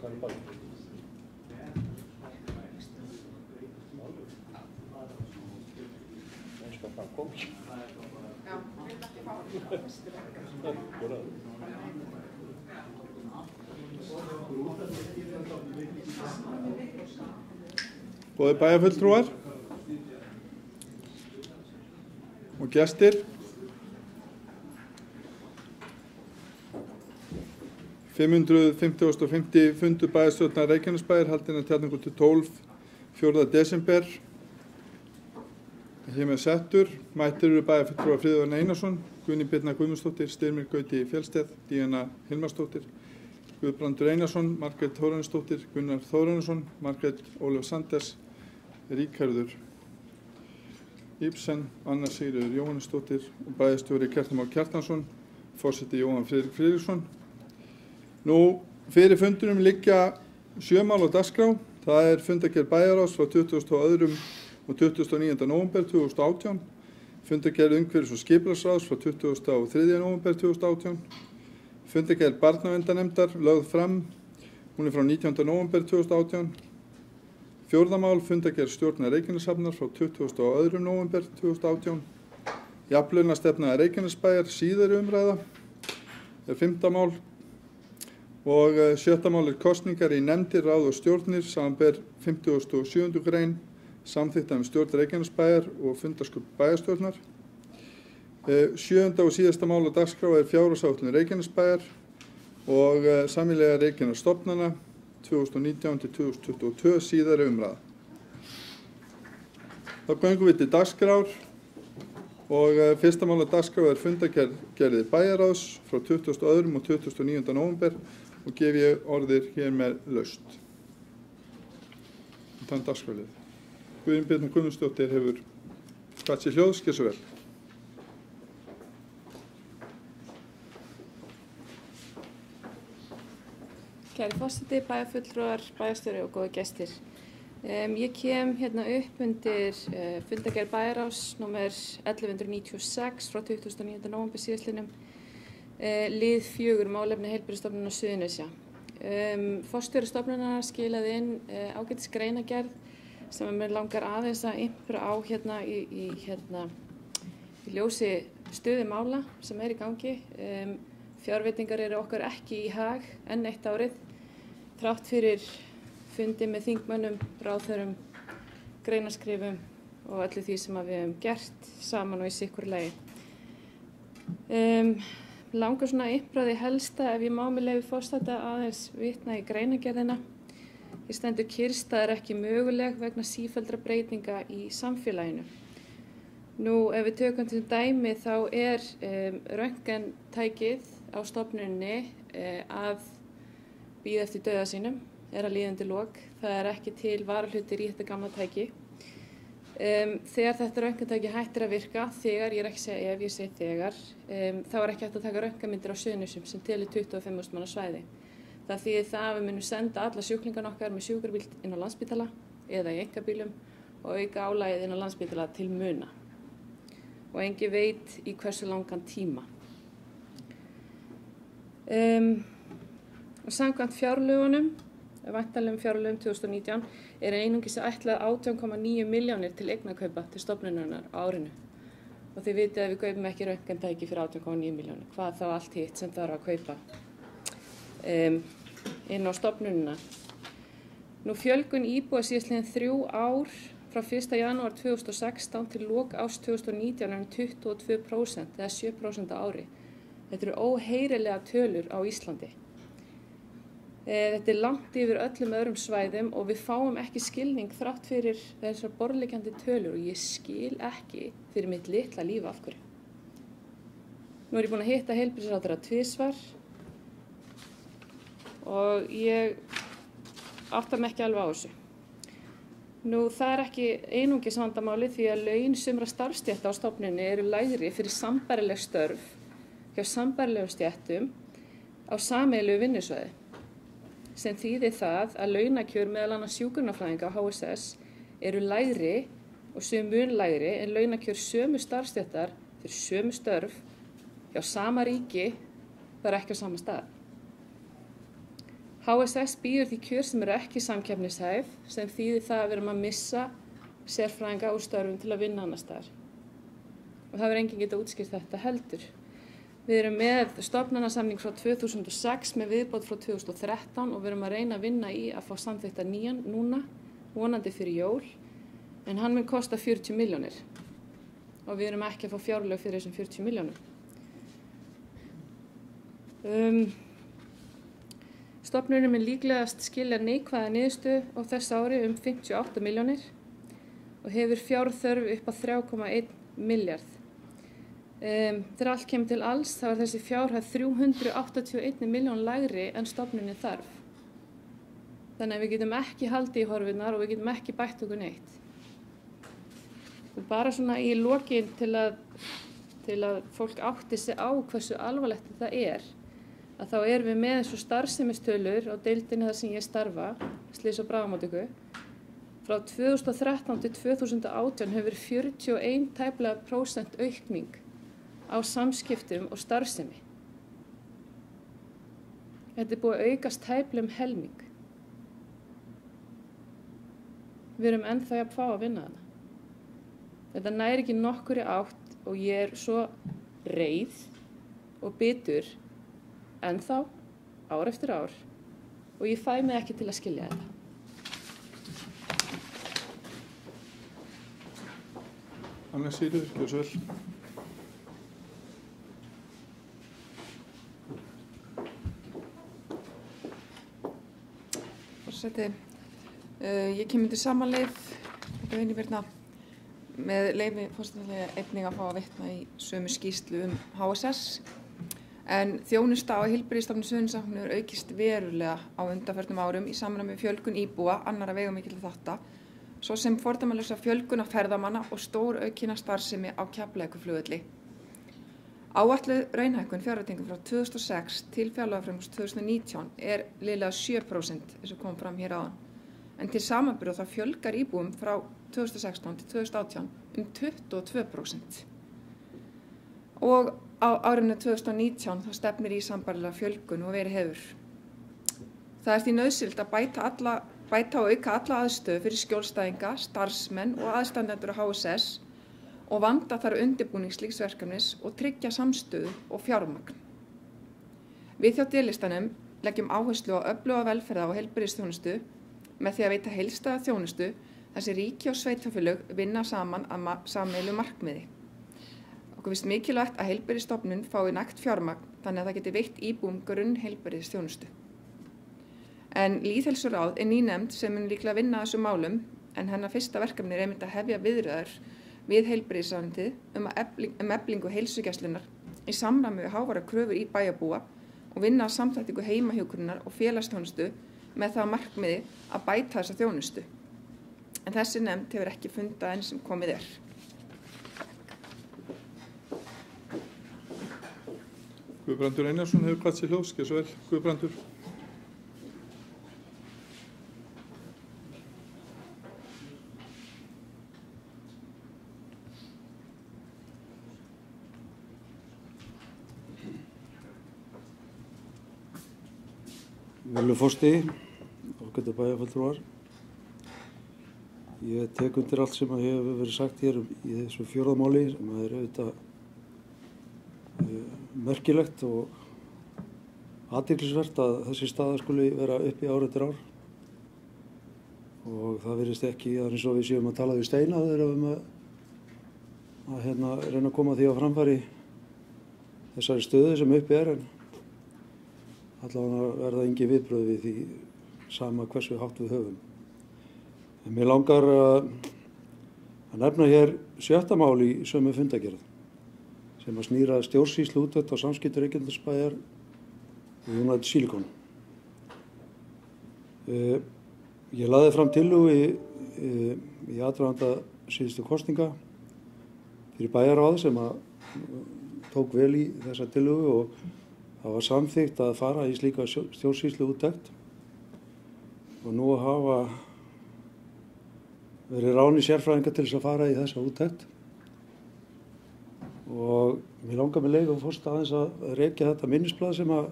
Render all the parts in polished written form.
Góðir bæjarfulltrúar og gestir. 550. fundur bæjarstjórnar Reykjanesbæjar haldinn að Tjarnargötu 12, 4. desember. Hér með settur. Mættir eru bæjarfulltrúar Friðjón Einarsson, Guðný Birna Guðmundsdóttir, Styrmir Gauti Fjellsteð, Díana Hilmarsdóttir, Guðbrandur Einarsson, Margrét Þórarinsdóttir, Gunnar Þórarinsson, Margrét Ólöf Sanders, Ríkharður Ibsen, Anna Sigríður Jóhannesdóttir og bæjarstjóri Kjartan Már Kjartansson, forseti Jóhann Friðrik Friðriksson. Nú, fyrir fundunum liggja 7 mál á dagskrá. Það fundargerð bæjarráðs frá 22. og 29. nóvember 2018, fundargerð umhverfis- og skipulagsráðs frá 23. nóvember 2018, fundargerð barnaverndarnefndar lögð fram, hún frá 19. nóvember 2018, 4. mál fundargerð stjórnar Reykjaneshafnar frá 22. nóvember 2018, jafnlaunastefna Reykjanesbæjar síðari umræða 5. mál og 7. mál kosningar í nefndir, ráð og stjórnir samanber 57. grein samþykkta stjórn Reykjanesbæjar og fundarsköp bæjarstjórnar. 7. og síðasta mál á dagskrá fjárhagsáætlun Reykjanesbæjar og sameiginlega Reykjanesstofnana 2019-2022 síðari umræða. Þá göngum við til dagskrár og fyrsta mál á dagskrá fundargerðir bæjarráðs frá 22. og 29. nóvember og gef ég orðir hér með laust. Þann dagskrálið. Guðný Birna Guðmundsdóttir hefur kvatt sér hljóð, sker svo vel. Kæri forseti, bæjarfulltrúar, bæjarstjóri og góði gestir. Ég kem hérna upp undir fundargerð bæjarráðs númer 1196 frá 29. nóvember síðastliðnum, lið 4 málefni heilbrigðisstofnunar Suðurnesja. Forstjóri stofnunarinnar skilaði inn ágætis greinargerð sem mér langar aðeins að impra á hérna í ljósi stöðu mála sem í gangi. Fjárveitingar eru okkar ekki í hag enn eitt árið, þrátt fyrir fundi með þingmönnum, ráðherrum, greinaskrifum og öllu því sem við höfum gert saman og í sikkur lagi. Langar svona að impra því helsta ef ég má með leyfi forseta aðeins vitna í greinagerðina. Hér stendur kyrrstaða ekki möguleg vegna sífelldra breytinga í samfélaginu. Nú, ef við tökum til dæmi þá röntgentækið á stofnuninni að bíða eftir dauða sínum, að líða undir lok. Það ekki til varahlutir í þetta gamla tæki. Þegar þetta röntgentæki hættir að virka, þegar, ég ekki segja ef, ég segi þegar, þá ekki hægt að taka röntgenmyndir á Suðurnesjum sem telur 25.000 manna svæði. Það þýðir það að við munum senda alla sjúklingan okkar með sjúkrabíl inn á Landspítala eða í einkabílum og auka álagið inn á Landspítala til muna. Og enginn veit í hversu langan tíma. Og samkvæmt fjárlögunum, væntanlegum fjárlögum 2019, einungis ætlað 18,9 milljónir til eignakaupa til stofnunarinnar á árinu. Og þið vitið að við kaupum ekki röntgentæki fyrir 18,9 milljónir. Hvað þá allt hitt sem þarf að kaupa inn á stofnunina. Nú fjölgun íbúa síðastliðin 3 ár frá 1. janúar 2016 til lok árs 2019 22% eða 7% á ári. Þetta eru óheyrilega tölur á Íslandi. Þetta langt yfir öllum öðrum svæðum og við fáum ekki skilning þrátt fyrir þessar borðleggjandi tölur og ég skil ekki fyrir mitt litla líf af hverju. Nú ég búin að hitta heilbrigðisráðherra 2 svar og ég átta mig ekki alveg á þessu. Nú það ekki einungis vandamáli því að laun sumra starfsstétta á stofnuninni eru lægri fyrir sambærileg störf hjá sambærilegum stéttum á sameiginlegu vinnusvæði. Sem þýðir það að launakjör meðal annars hjúkrunarfræðinga á HSS eru lægri og mun lægri en launakjör sömu starfsstéttar fyrir sömu störf hjá sama ríki, það ekki á sama stað. HSS býður því kjör sem eru ekki samkeppnishæf, sem þýðir það að við erum að missa sérfræðinga úr störfum til að vinna annars staðar. Og það verður enginn getað útskýrt þetta heldur. Við erum með stofnanasamning frá 2006 með viðbót frá 2013 og við erum að reyna að vinna í að fá samþykkta nýjan núna, vonandi fyrir jól, en hann mun kosta 40 milljónir og við erum ekki að fá fjárlög fyrir þessum 40 milljónum. Stofnunin mun líklegast skilja neikvæða niðurstöðu á þessu ári 58 milljónir og hefur fjárþörf upp á 3,1 milljarð. Þegar allt kemur til alls þá þessi fjárhæð 381 milljón lægri en stofnunin þarf. Þannig að við getum ekki haldið í horfurnar og við getum ekki bætt okkur neitt. Og bara svona í lokin til að fólk átti sig á hversu alvarlegt þetta að þá erum við með eins og starfsemistölur á deildinni þar sem ég starfa, slys- og bráðamóttöku. Frá 2013 til 2018 hefur 41 tæplega % aukning á samskiptum og starfsemi. Þetta búið að aukast tæplega helming. Við erum ennþá jafn fá að vinna þarna. Þetta næri ekki nokkurri átt og ég svo reið og bitur ennþá ár eftir ár og ég fæ mig ekki til að skilja þetta. Anna Sigríður, gjörðu svo vel. Ég kem undir samanleið með leyfi forsetalega einnig að fá að vitna í sömu skýrslu HSS en þjónusta á heilbrigðisstofnun Suðurnesja hefur aukist verulega á undanförnum árum í samræmi við fjölgun íbúa annarra veigamikilla þátta svo sem fordæmalausa fjölgun ferðamanna og stór aukinna starfsemi á Keflavíkurflugvelli. Áætluð raunhækkun fjárveitinga frá 2006 til fjárlagafrumvarps 2019 liðlega 7% eins og kom fram hér áðan. En til samanburðar þá fjölgar íbúum frá 2016 til 2018 22%. Og á árinu 2019 þá stefnir í sambærilega fjölgun og verið hefur. Það því nauðsynlegt að bæta og auka alla aðstöðu fyrir skjólstæðinga, starfsmenn og aðstandendur á HSS og vanda þar undirbúning slíks verkefnis og tryggja samstöðu og fjármagn. Við hjá D-listanum leggjum áherslu á öfluga velferða og heilbrigðisþjónustu með því að veita heildstæða þjónustu þar sem ríki og sveitarfélög vinna saman að sameiginlegu markmiði. Okkur finnst mikilvægt að heilbrigðisstofnun fái nægt fjármagn þannig að það geti veitt íbúum grunnheilbrigðisþjónustu. En Lýðheilsuráð nefnd sem mun líklega vinna að þessum málum en hennar fyrsta verkefni einmitt að hefja viðræður við heilbrigðisráðuneytið um eflingu heilsugæslunnar í samræmi við háværar kröfur í bæjarbúa og vinna að samþættingu heimahjúkrunar og félagsþjónustu með það markmiði að bæta þessa þjónustu. En þessi nefnd hefur ekki fundað enn sem komið er. Guðbrandur Einarsson hefur kvatt sér hljóðs, gjörðu svo vel. Guðbrandur. Virðulegur forseti, ágætu bæjarfulltrúar. Ég tek undir allt sem hefur verið sagt hér í þessu fjórða máli sem auðvitað merkilegt og athyglisvert að þessi staða skuli vera uppi ár eftir ár. Og það virðist ekki að eins og við séum að tala við steina þegar við erum að reyna að koma því á framfæri þessari stöðu sem uppi en allavega verða engin viðbrögð við því sama hversu hátt við höfum. En mér langar að nefna hér 7. mál í sömu fundagerð sem að snýra stjórnsýslu úttekt á samskipti Reykjanesbæjar og United Silicon. Ég lagði fram tillögu í aðdraganda síðustu kosninga fyrir bæjarráð sem að tók vel í þessa tillögu og það var samþykkt að fara í slíka stjórnsýslu úttekt og nú hafa verið ráðnir sérfræðingar til þess að fara í þessa úttekt og mér langar með leyfi forseta aðeins að rekja þetta minnisblað sem að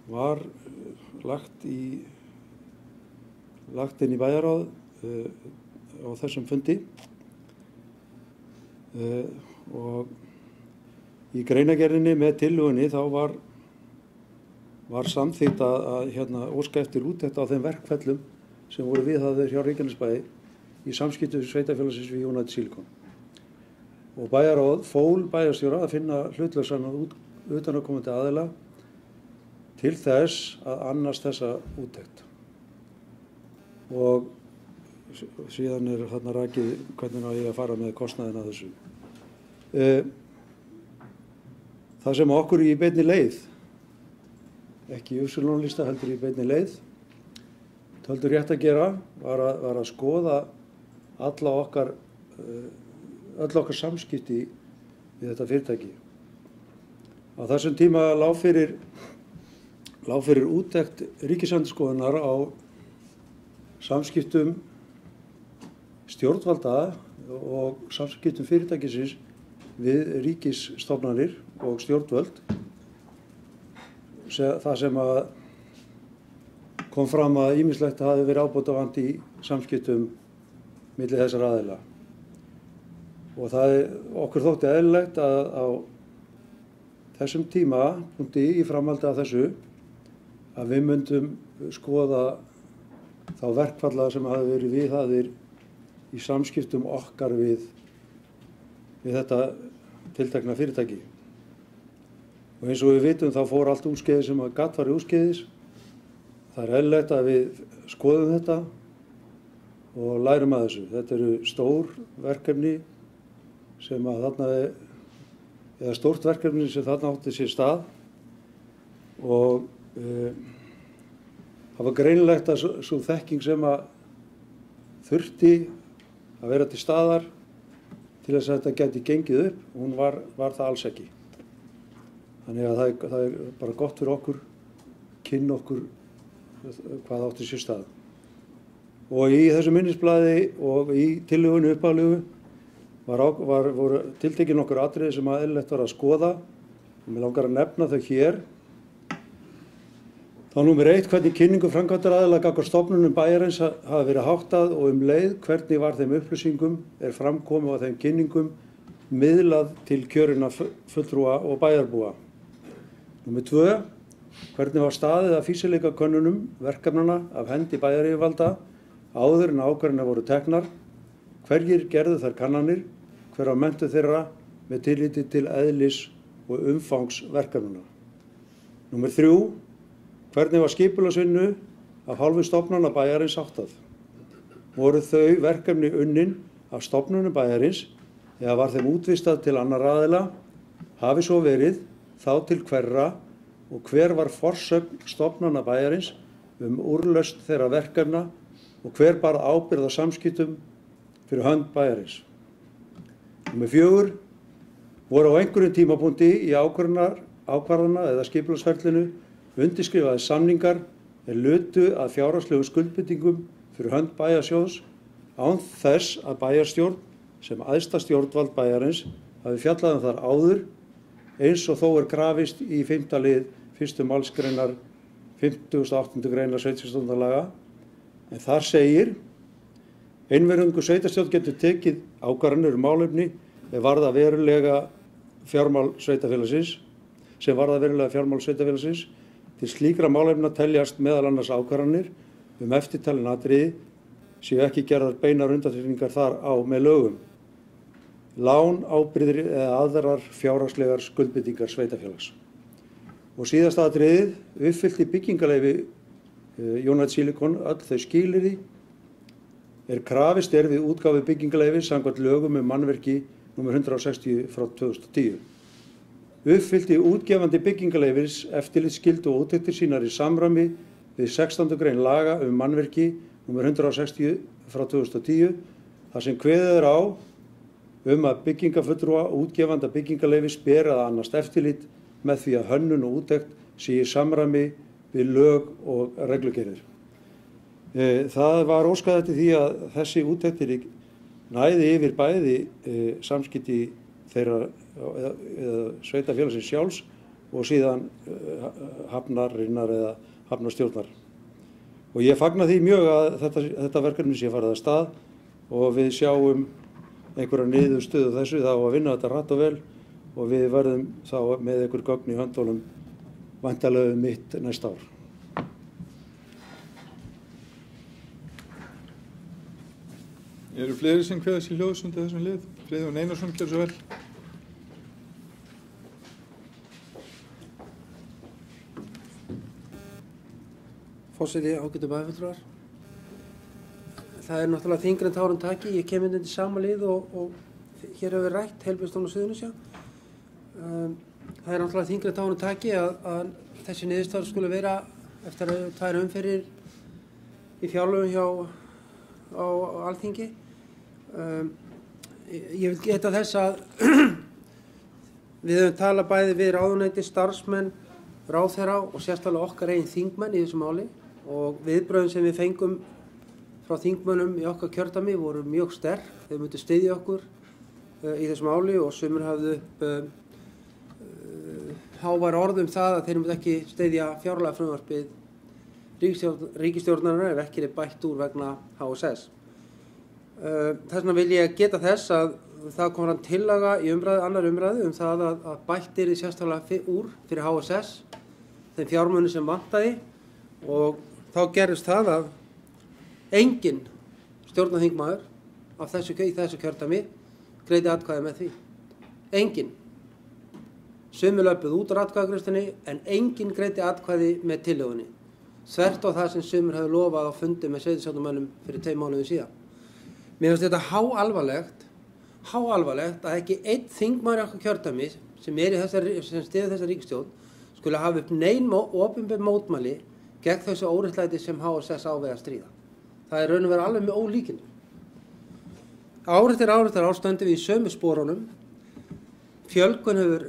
var lagt inn í bæjarráð á þessum fundi og í greinargerðinni með tillögunni þá var samþykkt að óska eftir úttekt á þeim verkferlum sem voru viðhafðir hjá Reykjanesbæ í samskiptum sveitarfélagsins við United Silicon. Og bæjarráð fól bæjarstjóra að finna hlutlausan og utanaðkomandi aðila til þess að annast þessa úttekt. Og síðan þarna rakið hvernig á ég að fara með kostnaðina af þessu. Það sem okkur í beinni leið, ekki í uppsölunarlista heldur í beinni leið, töldu rétt að gera var að skoða öll okkar samskipti við þetta fyrirtæki. Á þessum tíma lá fyrir úttekt Ríkisendurskoðunar á samskiptum stjórnvalda og samskiptum fyrirtækisins við ríkisstofnanir og stjórnvöld. Það sem kom fram að ýmislegt hafi verið ábótavant í samskiptum milli þessara aðila. Og okkur þótti eðlilegt að á þessum tímapunkti í framhaldi af þessu að við myndum skoða þá verkfalla sem hafi verið viðhafðir í samskiptum okkar við þetta tiltekna fyrirtæki. Og eins og við vitum þá fór allt úrskeiðis sem að gat farið úrskeiðis. Það eðlilegt að við skoðum þetta og lærum að þessu. Þetta eru stór verkefni sem að eða stórt verkefni sem þarna átti sér stað og það var greinilegt að sú þekking sem að þurfti að vera til staðar til þess að þetta gæti gengið upp, hún var það alls ekki. Þannig að það er bara gott fyrir okkur, kynna okkur hvað átti sér stað. Og í þessu minnisblaði og í tillögunni upphaflegu voru tiltekin nokkur atriði sem að eðlilegt var að skoða og mig langar að nefna þau hér. Þá númer 1, hvernig kynningu framkvæmdaraðila gagnvart stofnunum bæjarins hafi verið háttað og leið hvernig var þeim upplýsingum framkomið á þeim kynningum miðlað til kjörinna fulltrúa og bæjarbúa. Númer 2, hvernig var staðið að fýsileikakönnunum verkefnanna af hendi bæjaryfirvalda áður en ákvarðanir voru teknar, hverjir gerðu þær kannanir, hver á menntun þeirra með tilliti til eðlis og umfangs verkefnanna. Númer 3, hvernig var skipulagsvinnu af hálfu stofnana bæjarins háttað? Voru þau verkefni unnin af stofnunum bæjarins eða var þeim útvistað til annar aðila? Hafi svo verið, þá til hverra og hver var forsögn stofnana bæjarins úrlausn þeirra verkefna og hver bar ábyrgð á samskiptum fyrir hönd bæjarins? Númer 4, voru á einhverjum tímapunkti í ákvarðana eða skipulagsferlinu undirskrifaði samningar lutu að fjárhagslegum skuldbindingum fyrir hönd bæjarsjóðs án þess að bæjarstjórn sem æðsta stjórnvald bæjarins hafi fjallað þar áður eins og þó krafist í 5. lið 1. málsgreinar 58. greinar sveitarstjórnarlaga. En þar segir: einvörðungu sveitarstjórn getur tekið ákvarðanir málefni sem varða verulega fjármál sveitarfélagsins. Til slíkra málefna teljast meðal annars ákvarðanir eftirtalin atriði séu ekki gerðar beinar undantekningar þar á með lögum. Lán, ábyrgðir eða aðrar fjárhagslegar skuldbindingar sveitarfélags. Og síðasta atriðið, uppfyllti byggingaleyfi United Silicon öll þau skilyrði krafist við útgáfu byggingaleyfi samkvæmt lögum mannvirki nr. 160 frá 2010. Uppfyllti útgefandi byggingaleyfis eftirlitsskyldu og úttektir sínar í samræmi við 16. grein laga mannvirki nr. 160 frá 2010 þar sem kveðið á að byggingafulltrúa útgefanda byggingaleyfis beri að annast eftirlit með því að hönnun og úttekt sé í samræmi við lög og reglugerðir. Það var óskað eftir því að þessi úttektir næði yfir bæði samskipti þeirra sveitarfélagsins sjálfs og síðan hafnarinnar eða hafnarstjórnar. Og ég fagna því mjög að þetta verkefni sé farið af stað og við sjáum einhverja niðurstöðu þessu, þá að vinna þetta hratt og vel og við verðum þá með einhver gögn í höndunum væntanlega mitt næsta ár. Eru fleiri sem kveða sér hljóðs undir þessum lið? Friðjón Einarsson, gjörðu svo vel. Forseti, ágætu bæjarfulltrúar. Það er náttúrulega þyngra en tárum taki. Ég kem inn í sama lið og hér hefur rætt Heilbrigðisstofnun Suðurnesja. Það er náttúrulega þyngra en tárum taki að þessi niðurstaða skuli vera eftir 2 umferðir í fjárlögum á Alþingi. Ég vil geta þess að við höfum talað bæði við ráðuneyti, starfsmenn, ráðherra og sérstaklega okkar eigin þingmenn í þessu máli og viðbrögðin sem við fengum frá þingmönnum í okkar kjördæmi voru mjög sterk. Þeir myndu styðja okkur í þessu máli og sumir hafðu upp hávær orð það að þeir myndu ekki styðja fjárlagafrumvarpið ríkisstjórnarinnar ef ekki er bætt úr vegna HSS. Þess vegna vil ég geta þess að það kom fram tillaga í annar umræðu það að bætt yrði sérstaklega úr fyrir HSS þeim fjármunum sem vantaði og þá gerðist það að enginn stjórnarþingmaður í þessu kjördæmi greiddi atkvæði með því. Enginn. Sumir löpuðu út úr atkvæðagreiðslunni en enginn greiddi atkvæði með tillögunni. Þvert á það sem sumir hafði lofað á fundi með sveitarstjórnarmönnum fyrir 2 mánuðum síðan. Mér finnst þetta háalvarlegt að ekki einn þingmaður í okkar kjördæmi sem styður þessa ríkisstjórn skuli hafa upp nein opinber mótmæli gegn þessu óréttlæti sem HSS á við að stríða. Það er raun og vera alveg með ólíkindum. Ár eftir ár stöndum við í sömu sporunum. Fjölgun hefur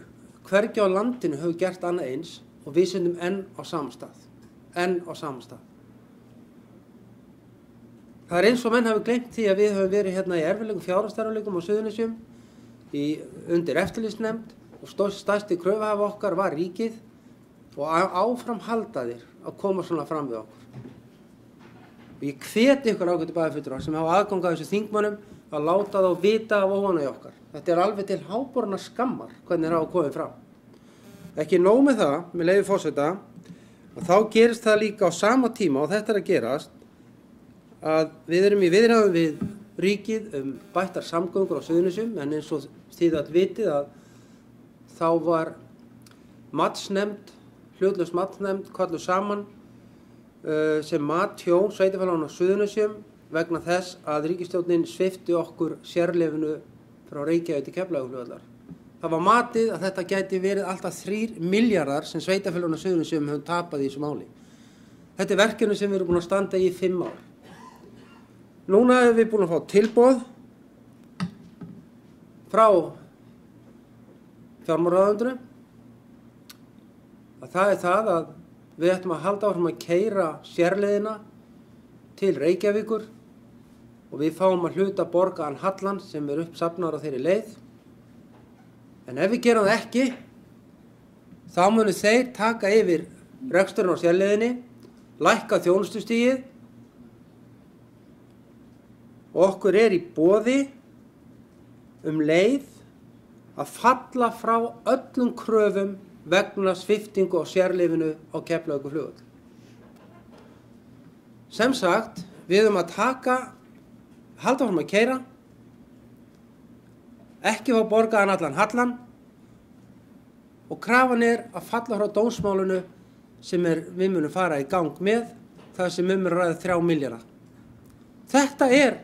hvergi á landinu hefur gert annað eins og við stöndum enn á sama stað. Það er eins og menn hafi gleymt því að við höfum verið hérna í erfiðlegum fjárhagserfiðleikum á Suðurnesjum undir eftirlitsnefnd og stærsti kröfuhafi okkar var ríkið og áfram halda þeir að koma svona fram við okkur. Og ég hveti ykkur ágætu bæjarfulltrúar sem hafa aðgang að þessu þingmönnum að láta þá vita af óánægju okkar. Þetta er alveg til háborinnar skammar hvernig þeir hafa komið fram. Ekki nóg með það, með leyfi forseta, og þá gerist það líka á sama tíma og þetta er að gerast að við erum í viðræðum við ríkið bættar samgöngur á Suðurnesjum en eins og þið að vitið að þá var hlutlaus matsnefnd kölluð saman sem mat hjón sveitarfélaganna á Suðurnesjum vegna þess að ríkisstjórnin svipti okkur sérleyfinu frá Reykjavík til Keflavíkurflugvallar. Það var matið að þetta gæti verið alltaf 3 milljarðar sem sveitarfélaganna á Suðurnesjum höfum tapað í þessu máli. Þetta er verkefni sem við erum búin að standa í 5 ár. Núna erum við búin að fá tilboð frá fjármálaráðuneytinu að það er það að við ættum að halda áfram að keyra sérleiðina til Reykjavíkur og við fáum að hluta borgaðan hallan sem er uppsafnaður á þeirri leið. En ef við gerum það ekki, þá munu þeir taka yfir reksturinn á sérleiðinni, lækka þjónustustigið og okkur er í boði leið að falla frá öllum kröfum vegna sviptingu á sérleyfinu á Keflavíkurflugvöll. Sem sagt, við höfum að halda áfram að keyra, ekki fá borgaðan allan hallan og krafan er að falla frá dómsmálinu sem við munum fara í gang með, það sem er ræða 3 milljarða. Þetta er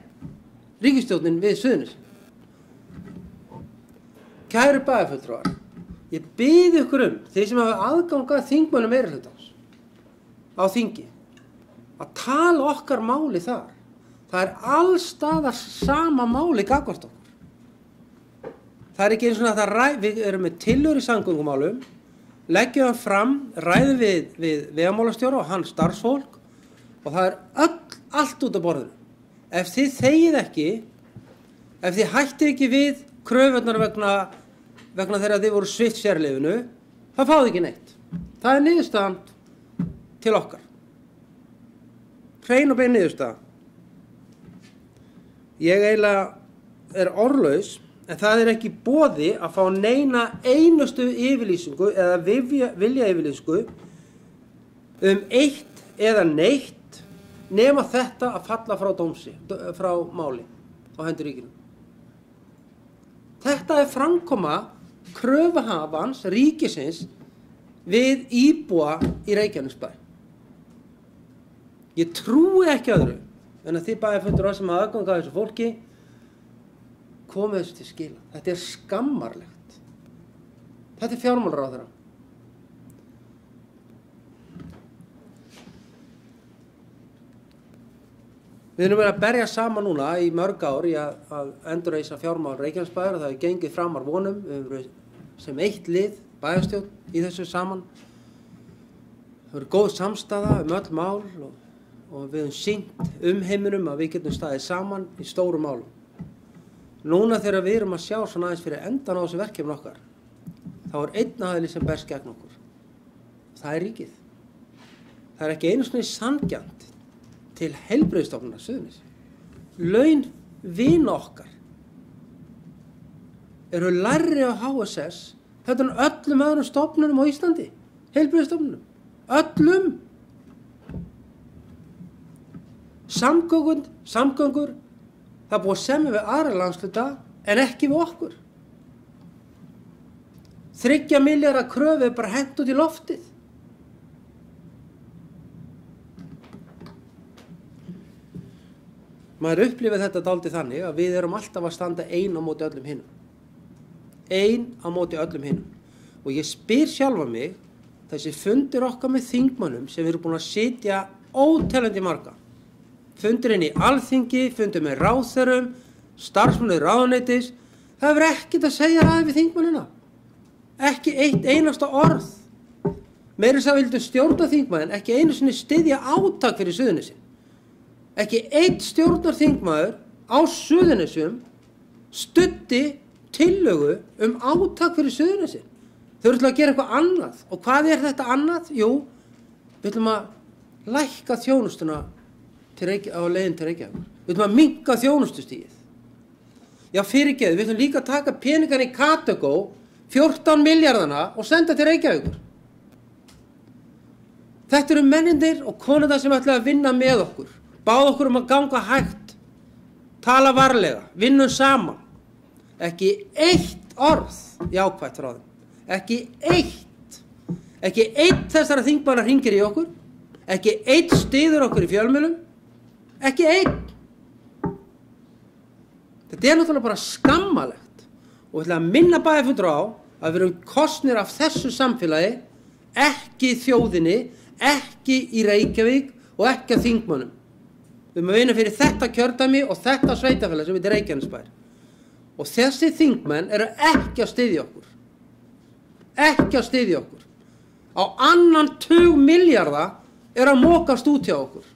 ríkisstjórnin við Suðurnes. Kæru bæjarfulltrúar, ég bið ykkur þeir sem hafa aðgang að þingmönnum meirihlutans á þingi, að tala okkar máli þar. Það er allstaðar sama máli gagnvart okkur. Það er ekki eins og að við erum með tillögur í samgöngumálum, leggjum það fram, ræðum við vegamálastjóra og hans starfsfólk og það er allt út af borðinu. Ef þið þegið ekki, ef þið hættið ekki við kröfurnar vegna þegar þið voru svipt sérleyfinu, það fáið ekki neitt. Það er niðurstaðan til okkar. hrein og bein niðurstaða. Ég eiginlega orðlaus, en það ekki í boði að fá neina einustu yfirlýsingu eða vilja yfirlýsingu eitt eða neitt nema þetta að falla frá máli á hendur ríkinu. Þetta framkoma kröfuhafans ríkisins við íbúa í Reykjanesbæ. Ég trúi ekki öðru en að þið bæjarfulltrúar sem hafa aðgang að þessu fólki komið þessu til skila. Þetta skammarlegt. Þetta fjármálaráðherra. Við erum verið að berja saman núna í mörg ár í að endurreisa fjármál Reykjanesbæjar og það gengið framar vonum. Við erum verið sem eitt lið, bæjarstjórn í þessu saman. Það verið góð samstaða öll mál og við höfum sýnt heiminum að við getum staðið saman í stóru málum. Núna þegar við erum að sjá svona aðeins fyrir endan á þessu verkefni okkar, þá einn aðili sem berst gegn okkur. Það ríkið. Það ekki einu sinni sanngjarnt til heilbrigðisstofnunar Suðurneys. Laun vina okkar eru lægri á HSS heldur en öllum öðrum stofnunum á Íslandi. Heilbrigðisstofnunum. Öllum. Samgöngur, það búið að semja við aðra landshluta en ekki við okkur. 3 milljarða kröfu bara hent út í loftið. Maður upplifir þetta dálítið þannig að við erum alltaf að standa ein á móti öllum hinum. Ein á móti öllum hinum. Og ég spyr sjálfa mig, þessi fundir okkar með þingmönnum sem við erum búin að sitja óteljandi marga. Fundir inn í Alþingi, fundir með ráðherrum, starfsmönnum ráðuneytis. Það hefur ekkert að segja ræði við þingmannina. Ekki eitt einasta orð. Meira þess að vildu stjórnarþingmaður ekki einu sinni styðja átak fyrir Suðurnesin. Ekki einn stjórnarþingmaður á Suðurnesjum studdi tillögu átak fyrir Suðurnesin. Þau ætla að gera eitthvað annað. Og hvað þetta annað? Jú, við ætlum að lækka þjónustuna á leiðin til Reykjavíkur. Við ætlum að minnka þjónustustigið. Já, fyrirgeðu, við ætlum líka að taka peningan í Katagó, 14 milljarðana og senda til Reykjavíkur. Þetta eru mennindir og konurnar sem ætla að vinna með okkur. Báð okkur að ganga hægt, tala varlega, vinnum saman. Ekki eitt orð jákvætt frá þeim. Ekki eitt. Ekki eitt þessara þingmanna hringir í okkur. Ekki eitt styður okkur í fjölmiðlum. Ekki einn. Þetta náttúrulega bara skammalegt og við ætlum að minna bæjarfulltrúa á að við erum kosnir af þessu samfélagi, ekki þjóðinni, ekki í Reykjavík og ekki að þingmönnum. Við erum að vinna fyrir þetta kjördæmi og þetta sveitafélag sem heitir Reykjanesbær. Og þessi þingmenn eru ekki að styðja okkur. Ekki að styðja okkur. Á 2 milljarða að mokast út hjá okkur.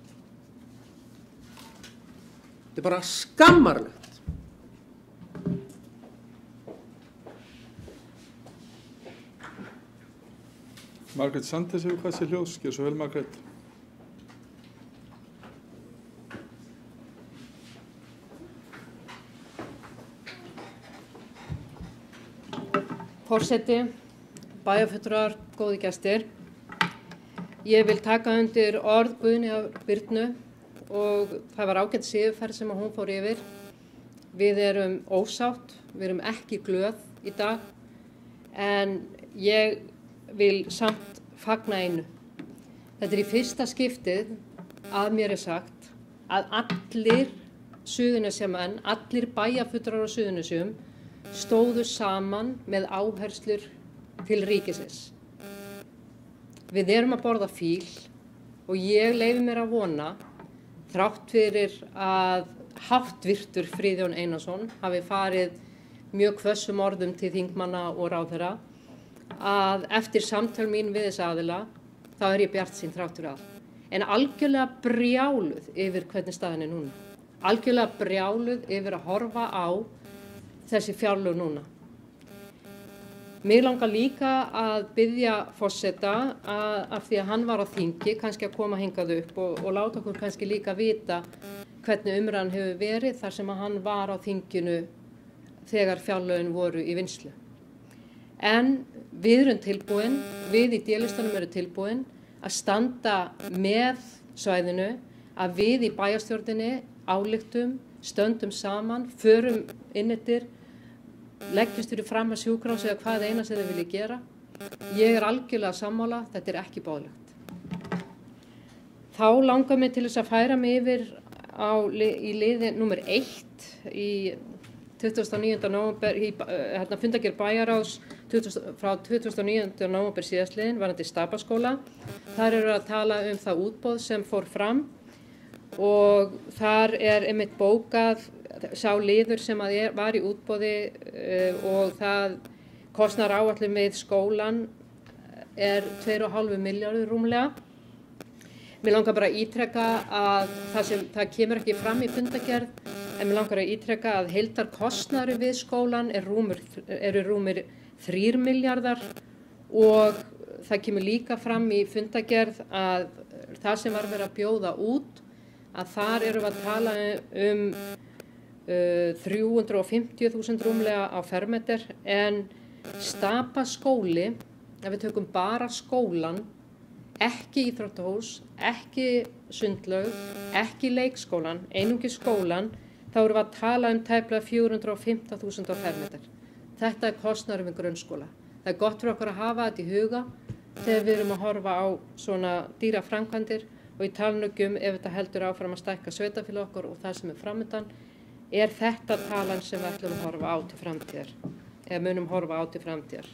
Þetta bara skammarlegt. Margrét Sandnes hefur hvað sér hljóðs. Gjör svo vel, Margrét. Forseti, bæjarfulltrúar, góði gestir. Ég vil taka undir orð Guðnýjar Birnu og það var ágætis yfirferð sem hún fór yfir. Við erum ósátt, við erum ekki glöð í dag, en ég vil samt fagna einu. Þetta í fyrsta skiptið að mér sagt að allir Suðurnesjamenn, allir bæjarfulltrúar á Suðurnesjum stóðu saman með áherslur til ríkisins. Við erum að borða fíl og ég leyfi mér að vona, þrátt fyrir að háttvirtur Friðjón Einarsson hafi farið mjög hvössum orðum til þingmanna og ráðherra, að eftir samtal mín við þessa aðila, þá ég bjartsýn þrátt fyrir allt. En algjörlega brjáluð yfir hvernig staðan núna. Algjörlega brjáluð yfir að horfa á þessi fjárlög núna. Mig langar líka að biðja forseta af því að hann var á þingi, kannski að koma hingað upp og láta okkur kannski líka vita hvernig umræðan hefur verið þar sem að hann var á þinginu þegar fjárlögin voru í vinnslu. En við erum tilbúin, við í D-listanum erum tilbúin að standa með svæðinu, að við í bæjarstjórninni ályktum, stöndum saman, förum inn eftir, leggjumst fyrir fram að sjúkrahús eða hvað eina sem þau vilja gera. Ég er algjörlega sammála, þetta er ekki boðlegt. Þá langar mig til þess að færa mig yfir í liði númer 1 í 29. nóvember, fundargerð bæjarráðs frá 29. nóvember síðastliðinn varðandi Stapaskóla. Þar eru að tala það útboð sem fór fram og þar einmitt bókað sá liður sem var í útboði og það kostnar áætlun við skólan 2,5 milljarður rúmlega. Mér langar bara að ítreka að það kemur ekki fram í fundargerð, en mér langar að ítreka að heildarkostnaður við skólan eru rúmir 3 milljarðar og það kemur líka fram í fundargerð að það sem var verið að bjóða út, að þar erum við að tala 350.000 rúmlega á fermeter, en Stapaskóli, ef við tökum bara skólan, ekki íþróttahús, ekki sundlaug, ekki leikskólan, einungis skólan, þá erum við að tala tæplega 450.000 á fermeter. Þetta er kostnaður við grunnskóla. Það er gott fyrir okkur að hafa þetta í huga þegar við erum að horfa á svona dýra framkvæmdir og í talningum ef þetta heldur áfram að stækka sveitarfélag okkur og það sem er framundan, er þetta talan sem við ætlum að horfa á til framtíðar, eða munum horfa á til framtíðar.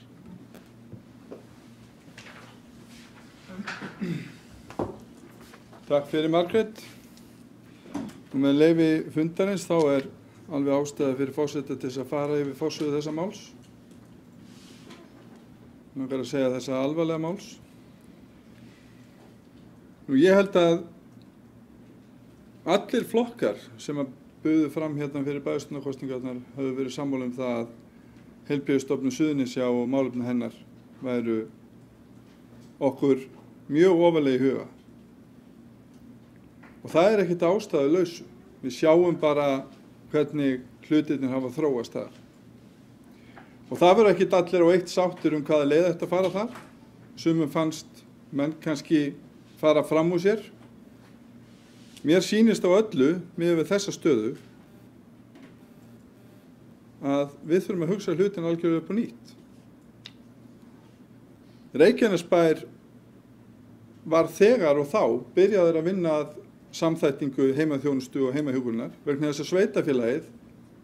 Takk fyrir Margrét. Og með leyfi fundarins þá er alveg ástæða fyrir forseta til þess að fara yfir forsögu þessa máls. Nú kannar að segja þessa alvarlega máls. Nú ég held að allir flokkar sem að buðu fram hérna fyrir bæjarstjórnarkosningarnar hafi verið sammála það að Heilbrigðisstofnun Suðurnesja og málefni hennar væru okkur mjög ofarlega í huga. Og það er ekkert ástæðulausu. Við sjáum bara hvernig hlutirnir hafa þróast þar. Og það verður ekkert allir á eitt sáttir hvaða leið ætti að fara þar. Sumum fannst menn kannski fara fram úr sér. Mér sýnist á öllu, miðað við þessa stöðu, að við þurfum að hugsa hlutin algjörlega upp á nýtt. Reykjanesbær var þegar og þá byrjaður að vinna að samþættingu heimaþjónustu og heimahjúkrunar vegna þess að sveitarfélagið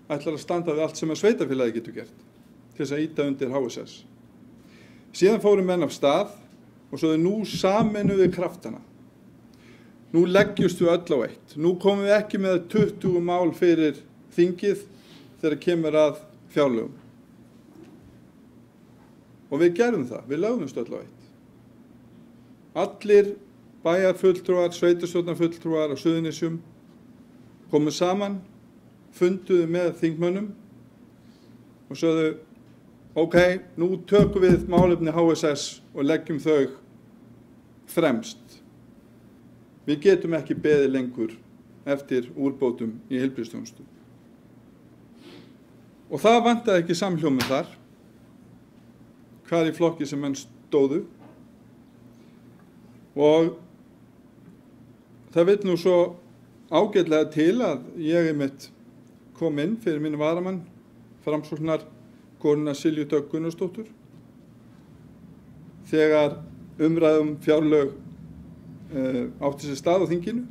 ætlar að standa við allt sem að sveitarfélagið getur gert til þess að ýta undir HSS. Síðan fóru menn af stað og svo nú sameinuðu við kraftana. Nú leggjumst við öll á eitt. Nú komum við ekki með 20 mál fyrir þingið þegar kemur að fjárlögum. Og við gerum það, við lögumst öll á eitt. Allir bæjarfulltrúar, sveitarstjórnarfulltrúar á Suðurnesjum komu saman, funduðu með þingmönnum og sögðu, ok, nú tökum við málefni HSS og leggjum þau fremst. Við getum ekki beðið lengur eftir úrbótum í heilbrigðisþjónustu. Og það vantaði ekki samhljómið þar, hvar í flokki sem menn stóðu. Og það vill nú svo ágætlega til að ég einmitt kom inn fyrir minn varamann, Framsóknar konuna Silju Dögg Gunnarsdóttur, þegar umræðum fjárlög átti sér stað á þinginu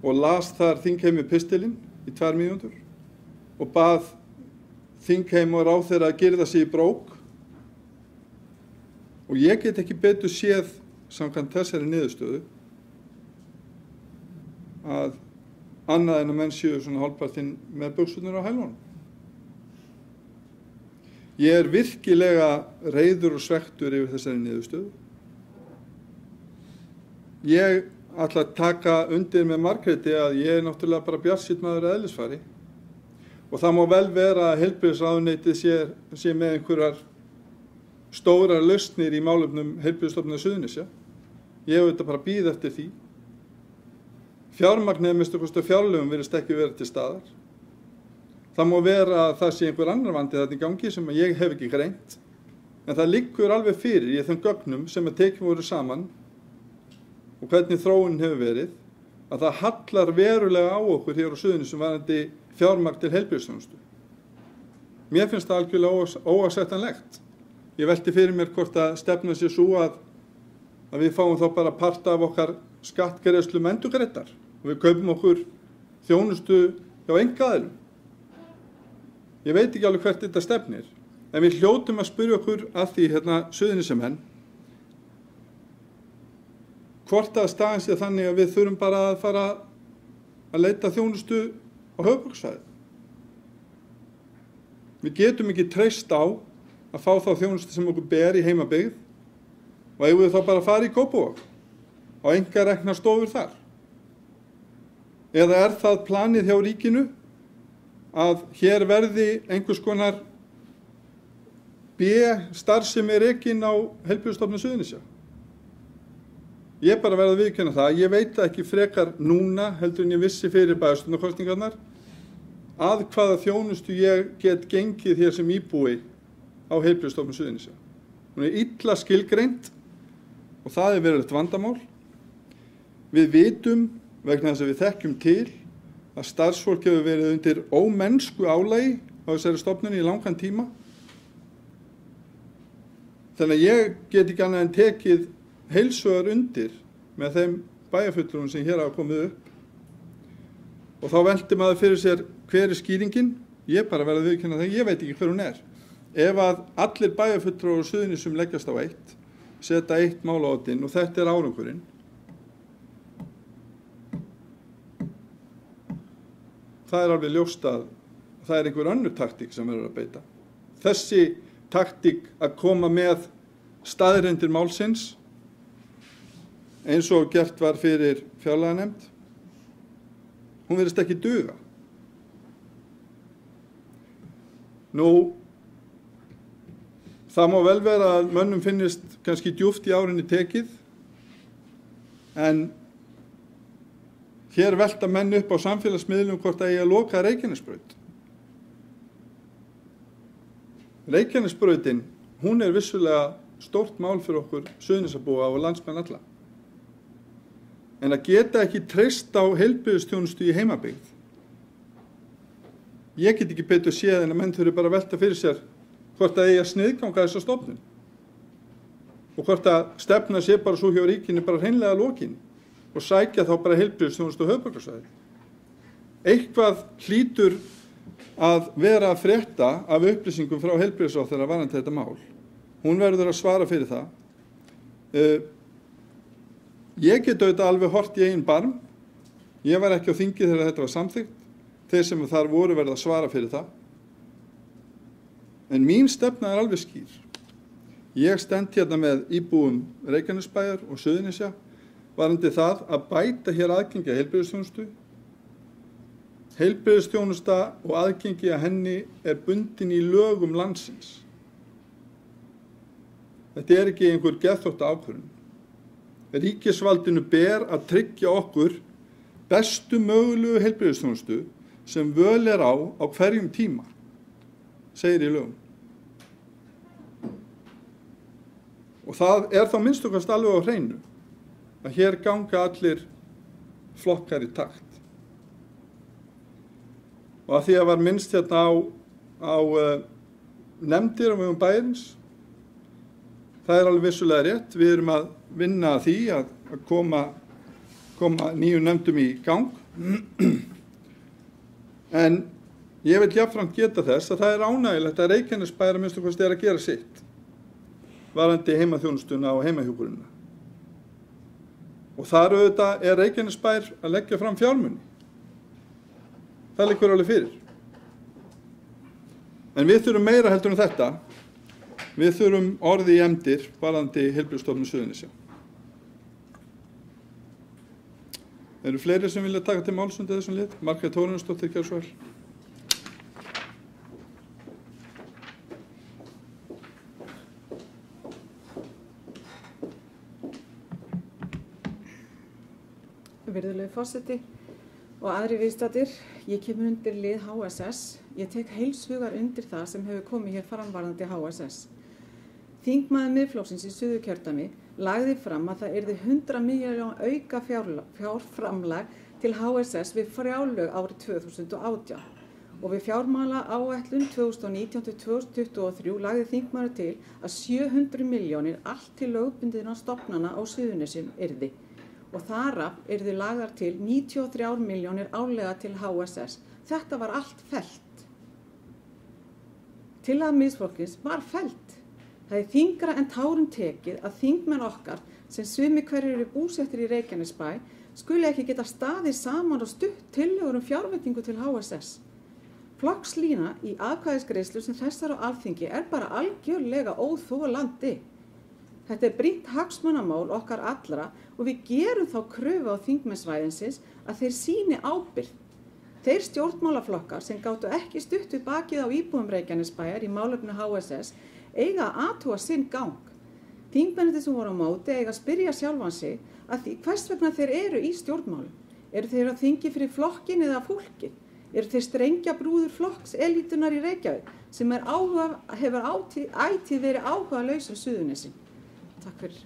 og las þar þingheimi pistilinn í 2 mínútur og bað þingheim og ráðherra að girða sig í brók. Og ég get ekki betur séð samkvæmt þessari niðurstöðu að annað en að menn séu svona hálfpartinn með buxurnar á hælunum. Ég er virkilega reiður og svekktur yfir þessari niðurstöðu. Ég ætla að taka undir með Margréti að ég er náttúrulega bara bjartsýnn maður að eðlisfari og það má vel vera að heilbrigðisráðuneytið sé með einhverjar stórar lausnir í málefnum Heilbrigðisstofnunar Suðurnesja. Ég hef auðvitað bara bíð eftir því. Fjármagnið minnst fjárlögum virðist ekki vera til staðar. Það má vera að það sé einhver annar vandi þarna í gangi sem ég hef ekki greint, en það liggur alveg fyrir í þeim gögnum sem að tekin voru saman og hvernig þróunin hefur verið, að það hallar verulega á okkur hér á Suðurnesjum varðandi fjármagn til heilbrigðisþjónustu. Mér finnst það algjörlega óásættanlegt. Ég velti fyrir mér hvort að stefna sé svo að við fáum þá bara part af okkar skattgreiðslum endurgreiddar og við kaupum okkur þjónustu hjá einkaaðilum. Ég veit ekki alveg hvert þetta stefnir, en við hljótum að spyrja okkur að því Suðurnesjamenn hvort að staðan sé þannig að við þurfum bara að fara að leita þjónustu á höfuðborgarsvæðinu. Við getum ekki treyst á að fá þá þjónustu sem okkur ber í heimabyggð og eigum við þá bara að fara í Kópavog á einkareknar stofur þar. Eða er það planið hjá ríkinu að hér verði einhvers konar B-starfsemi rekin á Heilbrigðisstofnun Suðurnesja? Ég bara verð að viðurkenna það, ég veit ekki frekar núna heldur en ég vissi fyrir bæjarstjórnarkosningarnar að hvaða þjónustu ég get gengið hér sem íbúi á Heilbrigðisstofnun Suðurnesja. Hún er illa skilgreint og það er verulegt vandamál. Við vitum, vegna þess að við þekkjum til, að starfsfólk hefur verið undir ómennsku álagi á þessari stofnun í langan tíma. Þannig að ég get ekki annað en tekið heilsugar undir með þeim bæjarfulltrúum sem hér hafa komið upp. Og þá velti maður fyrir sér hver er skýringin. Ég bara verð að viðurkenna það, ég veit ekki hver hún er. Ef að allir bæjarfulltrúar á Suðurnesjum leggjast á eitt, setja eitt mál á oddinn og þetta er árangurinn, það er alveg ljóst að það er einhver önnur taktík sem verður að beita. Þessi taktík að koma með staðreyndir málsins eins og gert var fyrir fjárlaganefnd, hún virðist ekki duga. Það má vel vera að mönnum finnist kannski djúpt í árinni tekið, en hér velta menn upp á samfélagsmiðlum hvort að eigi að loka Reykjanesbraut. Reykjanesbrautin, hún er vissulega stórt mál fyrir okkur Suðurnesjabúa og landsmenn alla. En að geta ekki treyst á heilbrigðisþjónustu í heimabyggð. Ég get ekki betur séð en að menn þurfi bara að velta fyrir sér hvort að eigi að sniðganga þessa stofnun. Og hvort að stefna sé bara svo hjá ríkinu bara hreinlega lokin og sækja þá bara heilbrigðisþjónustu á höfuðborgarsvæði. Eitthvað hlýtur að vera að frétta af upplýsingum frá heilbrigðisráðherra varðandi þetta mál. Hún verður að svara fyrir það. Ég get auðvitað alveg hort í eigin barm. Ég var ekki á þingi þegar þetta var samþykkt. Þeir sem þar voru verða að svara fyrir það. En mín stefna er alveg skýr. Ég stend hérna með íbúum Reykjanesbæjar og Suðurnesja varðandi það að bæta hér aðgengi að heilbrigðisþjónustu. Heilbrigðisþjónusta og aðgengi að henni er bundin í lögum landsins. Þetta er ekki einhver geðþótta ákvörðun. Ríkisvaldinu ber að tryggja okkur bestu mögulegu heilbrigðisþjónustu sem völ er á hverjum tíma, segir í lögum. Og það er þá minnst okkar alveg á hreinu að hér ganga allir flokkar í takt. Og að því að var minnst hérna á nefndir á vegum bæjarins, það er alveg vissulega rétt. Við erum að vinna að því að koma nýjum nefndum í gang. En ég vil jafnframt geta þess að það er ánægilegt að Reykjanesbær að minnstu kosti er að gera sitt varðandi heimaþjónustuna og heimahjúkrunina. Og þar auðvitað er Reykjanesbær að leggja fram fjármuni. Það liggur alveg fyrir. En við þurfum meira heldur en þetta. Við þurfum orði í efndir varðandi Heilbrigðisstofnun Suðurnesja. Eru fleiri sem vilja taka til máls undir þessum lið? Margrét Þórarinsdóttir, gjörðu svo vel. virðulegi forseti og aðri viðstaddir. Ég kemur undir lið HSS. Ég tek heils hugar undir það sem hefur komið hér framvarðandi HSS. Þingmaður Miðflokksins í Suðurkjördæmi lagði fram að það yrði 100 milljón auka fjárframlag til HSS við fjárlög árið 2018 og við fjármála áætlun 2019-2023 lagði þingmaður til að 700 milljónir allt til lögbundinna stofnana á Suðurnesjum yrði og þaraf yrði lagðar til 93 milljónir árlega til HSS. Þetta var allt fellt. Tillaga Miðflokksins var fellt. Það er þyngra en tárum tekið að þingmenn okkar sem sumi hverjir eru búsettir í Reykjanesbæ skuli ekki geta staðið saman og stutt tillögur fjárveitingu til HSS. Flokkslína í atkvæðisgreiðslu sem þessar á Alþingi er bara algjörlega óþolandi. Þetta er brýnt hagsmunamál okkar allra og við gerum þá kröfu á þingmenn svæðisins að þeir sýni ábyrgð. Þeir stjórnmálaflokkar sem gátu ekki stutt við bakið á íbúum Reykjanesbæjar í málefni HSS eiga að athuga sinn gang. Þingmennirnir sem voru á móti eiga að spyrja sjálfan sig að því hvers vegna þeir eru í stjórnmálum. Eru þeir að þingi fyrir flokkin eða fólkið? Eru þeir strengja brúður flokks elítunar í Reykjavík sem hefur ætíð verið áhugalaus um Suðurnesin? Takk fyrir.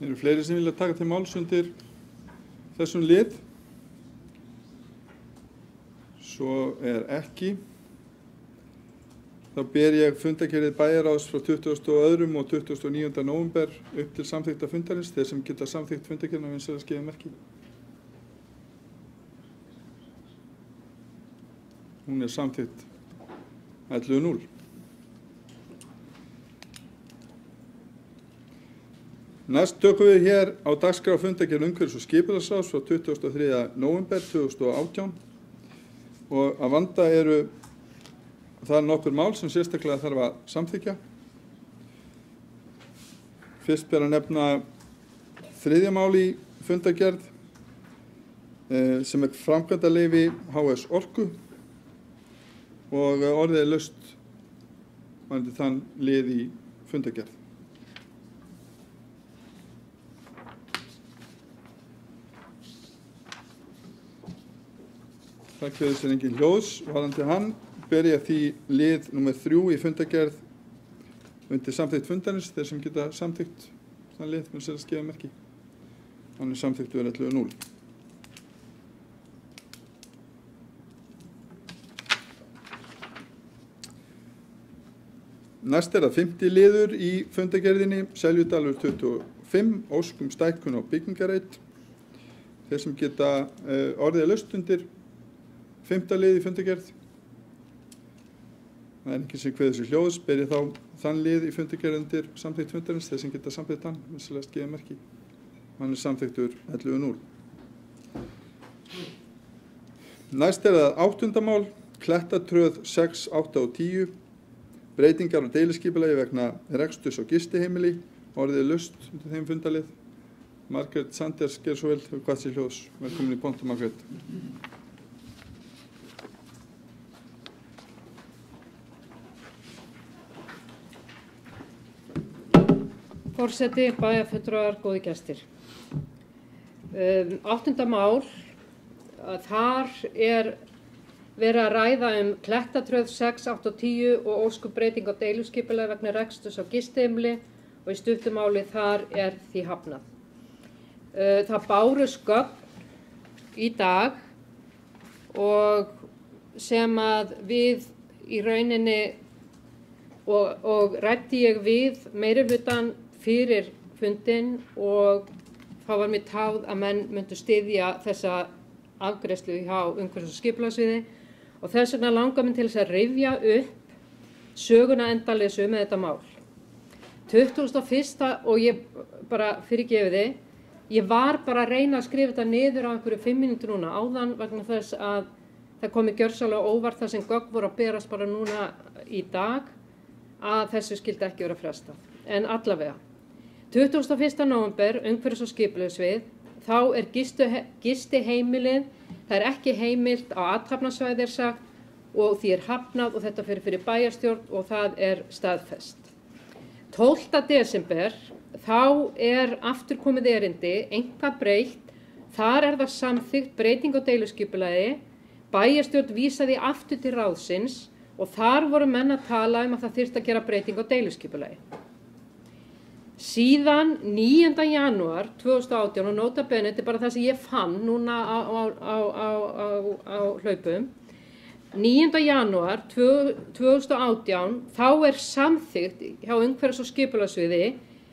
Eru fleiri sem vilja taka til máls undir þessum lið? Svo er ekki. Þá ber ég fundargerðir bæjarráðs frá 22. og 29. nóvember upp til samþykkta fundarins. Þeir sem geta samþykkt fundargerðina vinstri að gefa merki. Hún er samþykkt 11:0. Næst tökum við hér á dagskrá fundargerð umhverfis- og skipulagsráðs frá 23. nóvember 2018 og að vanda eru það nokkur mál sem sérstaklega þarf að samþykkja. Fyrst ber að nefna þriðja mál í fundargerð sem er framkvæmdaleyfi HS Orku og orðið er laust varðandi þann lið í fundargerð. Það kveður sér engin hljóðs. Varðandi hann ber ég því lið nr. 3 í fundargerð undir samþykkt fundarins. Þeir sem geta samþykkt þann lið með sér að gefa merki. Hann er samþykktur 11:0. Næst er það 5. liður í fundargerðinni, Seljudalur 25, óskum stækkun á byggingareit. Þeir sem geta orðið laust undir 5. lið í fundargerð. Það er ekki sem kveður sér hljóðs, ber ég þá þann lið í fundargerð undir samþykkt fundarins, þeir sem geta samþykkt hann, vinsamlegast gefa merki. Hann er samþykktur 11:0. Næst er það 8. mál, Klettatröð 6, 8 og 10, breytingar á deiliskipulagi vegna reksturs á gistiheimili, orðið er laust undir þeim fundarlið. Margrét Sanders ger svo vel, hefur hvað sér hljóðs. Velkomin í pontu, Margrét. Forseti, bæjarfulltrúar, góðir gestir. 8. mál, þar er verið að ræða Klettatröð 6, 8 og 10 og óskubbreyting á deiluskipulagi vegna reksturs á gistiheimili og í stuttu máli þar er því hafnað. Það bárust gögn í dag og sem að við í rauninni og ræddi ég við meirihlutann fyrir fundinn og þá var mér táð að menn myndu styðja þessa afgreiðslu hjá umhverfis- og skipulagssviði og þess vegna langar mér til þess að rifja upp söguna endalausu með þetta mál. 21. og ég bara fyrirgefi þið, ég var bara að reyna að skrifa þetta niður á einhverju 5 mínútur núna áðan vegna þess að það komi gjörsamlega óvart þar sem gögn voru að berast bara núna í dag að þessu skildi ekki vera frestað. En allavega, 21. nóvember, umhverfis- og skipulagssvið, þá er gistiheimilið, það er ekki heimilt á athafnasvæði er sagt og því hafnað og þetta fyrir bæjarstjórn og það staðfest. 12. desember þá aftur komið erindi, eitthvað breytt, þar það samþykkt breyting á deiluskipulagi, bæjarstjórn vísaði aftur til ráðsins og þar voru menn að tala að það þyrfti að gera breyting á deiluskipulagi. Síðan 9. janúar 2018 og nota bene, þetta bara það sem ég fann núna á hlaupum, 9. janúar 2018 þá samþykkt hjá umhverfis- og skipulagssviði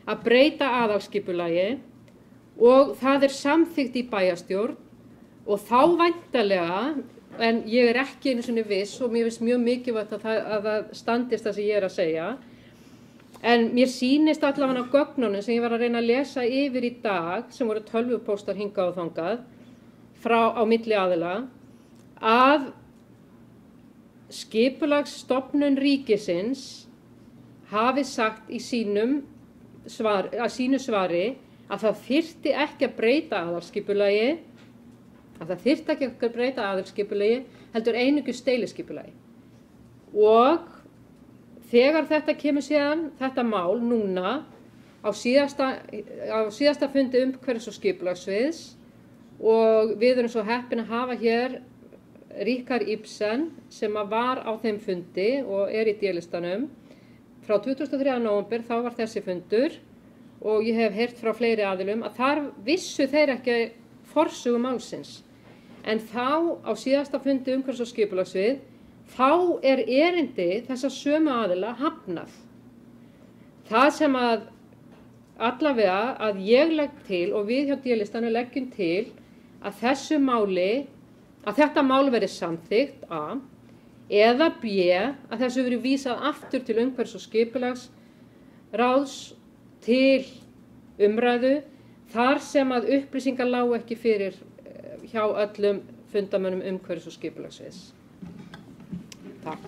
að breyta aðalskipulagi og það samþykkt í bæjarstjórn og þá væntanlega, en ég ekki einu sinni viss og mér finnst mjög mikilvægt að það standist það sem ég að segja, en mér sýnist allavega á gögnunum sem ég var að reyna að lesa yfir í dag, sem voru tölvupóstar hingað og þangað, á milli aðila, að skipulagsstofnun ríkisins hafi sagt í sínu svari að það þyrfti ekki að breyta aðalskipulagi, heldur einungis deiluskipulagi. Og þegar þetta kemur síðan, þetta mál núna, á síðasta fundi umhverfis- og skipulagssviðs og við svo heppin að hafa hér Ríkard Ibsen sem var á þeim fundi og í D-listanum frá 23. nóvember, þá var þessi fundur og ég hef heyrt frá fleiri aðilum að þar vissu þeir ekki forsögu málsins. En þá á síðasta fundi umhverfis- og skipulagssvið, þá erindi þessa sömu aðila hafnað. Það sem að allavega að ég legg til og við hjá D-listanum leggjum til að þetta mál verði samþykkt A, eða B, að þessu verið vísað aftur til umhverfis- og skipulagsráðs til umræðu, þar sem að upplýsingar lágu ekki fyrir hjá öllum fundamönnum umhverfis- og skipulagssviðs. Takk.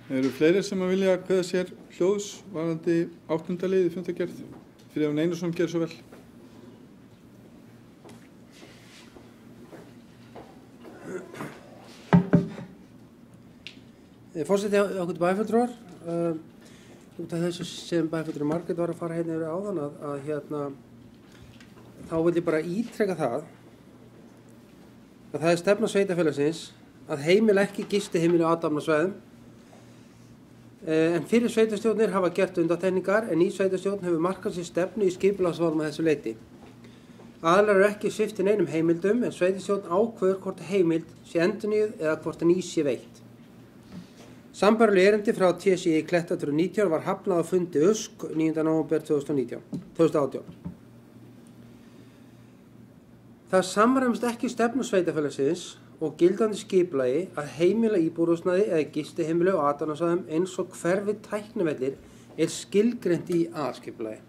Eru fleiri sem að vilja kveða sér hljóðs varðandi 8. lið í fundargerð? Friðjón Einarsson gerir svo vel. Forseti ákveðið bæjarfulltrúar, út af þessu sem bæjarfulltrúar Margrét var að fara hérna yfir áðan að þá vil ég bara ítreka það að það stefna sveitarfélagsins að heimila ekki gistiheimili á athafnasvæðum, en fyrir sveitarstjórnir hafa gert undantekningar en ný sveitarstjórn hefur markað sér stefnu í skipulagsmálum að þessu leyti. Aðilar eru ekki sviptir neinum heimildum en sveitarstjórn ákveður hvort heimild sé endurnýjuð eða hvort ný sé veitt. Sambærileg erindi frá TSI í Klettatur 19 var hafnað á fundi USK 9. nóvember 2018. Það samræmist ekki stefnu sveitarfélagsins og gildandi skipulagi að heimila íbúðarhúsnæði eða gistiheimili á athafnasvæðum eins og hverfi tæknivellir skilgreint í aðalskipulagi.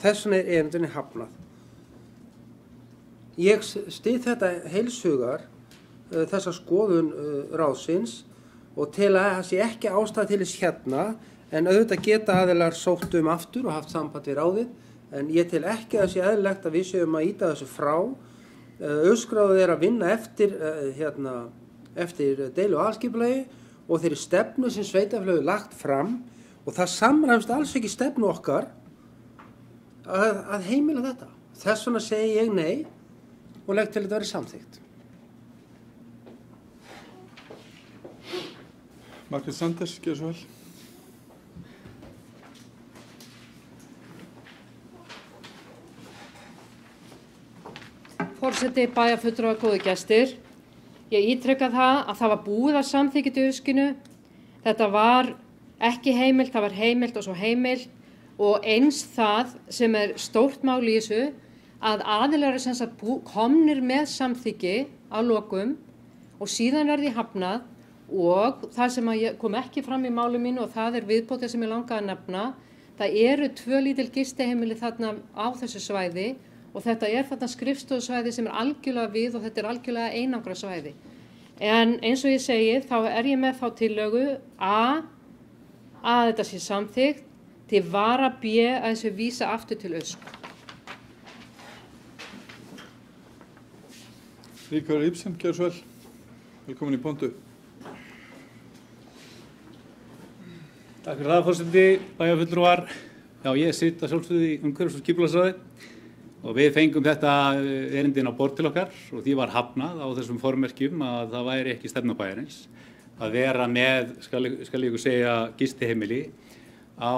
Þess vegna erindinni hafnað. Ég styð þetta heilshugar þessa skoðun ráðsins og til að það sé ekki ástæða til þess hérna, en auðvitað geta aðilar sótt aftur og haft samband við ráðið, en ég tel ekki að það sé eðlilegt að við séum að ýta þessu frá. Öskráðið að vinna eftir deilu- og aðalskipulagi og þeirri stefnu sem sveitarfélagið lagt fram og það samræmst alls ekki stefnu okkar að heimila þetta. Þess vegna segi ég nei og legg til þetta verið samþykkt. Margrét Sanders, gerir svo vel. Forseti, bæjarfulltrúar, góðir gestir. Ég ítreka það var búið að samþykkja í USK-inu. Þetta var ekki heimilt, það var heimilt og svo heimilt og eins það sem stórt mál í þessu að aðilar sem sagt komnir með samþykki á lokum og síðan verði hafnað og það sem kom ekki fram í máli mínu og það viðbótið sem ég langaði að nefna, það eru 2 lítil gistiheimili þarna á þessu svæði og þetta þarna skrifstofusvæði sem algjörlega við og þetta algjörlega einangra svæði. En eins og ég segi, þá ég með þá tillögu að þetta sé samþykkt, til vara B að þessu vísa aftur til Usk. Ríkharður Ibsen, gjörðu svo vel. Velkomin í pontu. Takk fyrir það, forseti, bæjarfulltrúar. Já, ég sitt að sjálfsögðu í umhverfis- og skipulagsráði og við fengum þetta erindin á borð til okkar og því var hafnað á þessum formerkjum að það væri ekki stefna bæjarins að vera með, skal ég ykkur segja, gistiheimili á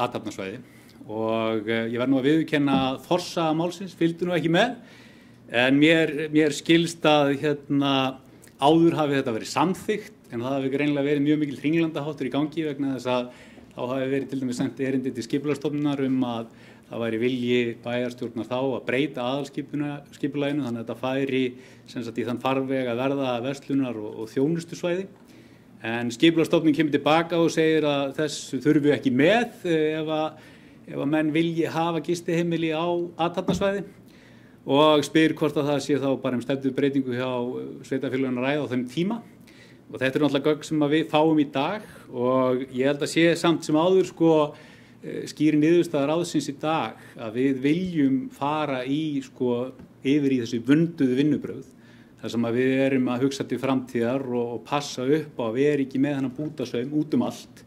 athafnasvæði og ég verð nú að viðurkenna forsa málsins, fylgdu nú ekki með en mér skilst að áður hafi þetta verið samþykkt en það hafi greinilega verið mjög mikil hringlandaháttur í gangi vegna þess að þá hafi verið til dæmis sent erindi til skipulagsstofnunar að það væri vilji bæjarstjórnar þá að breyta aðalskipulaginu þannig að þetta færi sem sagt í þann farveg að verða verslunar og þjónustusvæði. En skipulagsstofnun kemur tilbaka og segir að þessu þurfum við ekki með ef að menn vilji hafa gistiheimili á athafnasvæði og spyr hvort að það sé þá bara stefnubreytingu hjá sveitarfélögin að ræða á þeim tíma. Og þetta er náttúrulega gögn sem við fáum í dag og ég held að sé samt sem áður skýri niðurstaða ráðsins í dag að við viljum fara yfir í þessi vönduðu vinnubrögð þar sem að við erum að hugsa til framtíðar og passa upp á að við erum ekki með þennan bútasaum út allt.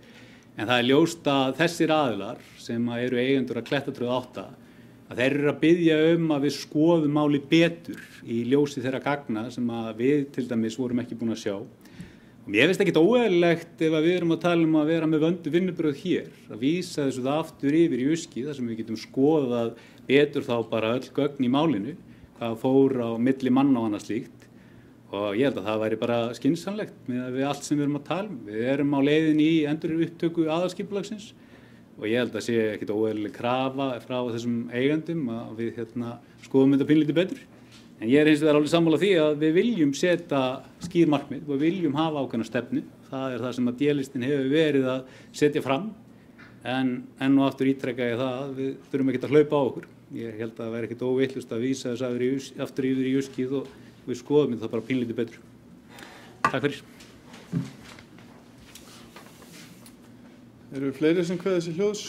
En það er ljóst að þessir aðilar sem eru eigendur að Klettatröð 8 að þeir eru að biðja að við skoðum máli betur í ljósi þeirra gagna sem að við til dæmis vorum ekki búin að sjá. Og mér finnst ekkert óeðlilegt ef við erum að tala að vera með vöndu vinnubrögð hér, að vísa þessu það aftur yfir í Uski þar sem við getum skoðað betur þá bara öll gögn í málinu, hvað fór á milli manna og annað slíkt. Og ég held að það væri bara skynsamlegt með allt sem við erum að tala. Við erum á leiðin í endurupptöku aðalskipulagsins og ég held að sé ekkert óeðlileg krafa frá þessum eigandum að við skoðum þetta pínlítið betur. En ég hins vegar alveg sammála því að við viljum setja skýr markmið og viljum hafa ákveðna stefnu. Það það sem að D-listinn hefur verið að setja fram en enn og aftur ítreka ég það að við þurfum ekkert að hlaupa á okkur. Ég held að það væri ekkert óvitlaust að vísa þess aftur yfir í Uskið og við skoðum það bara pínlítið betur. Takk fyrir. Eru fleiri sem kveða þessi hljóðs?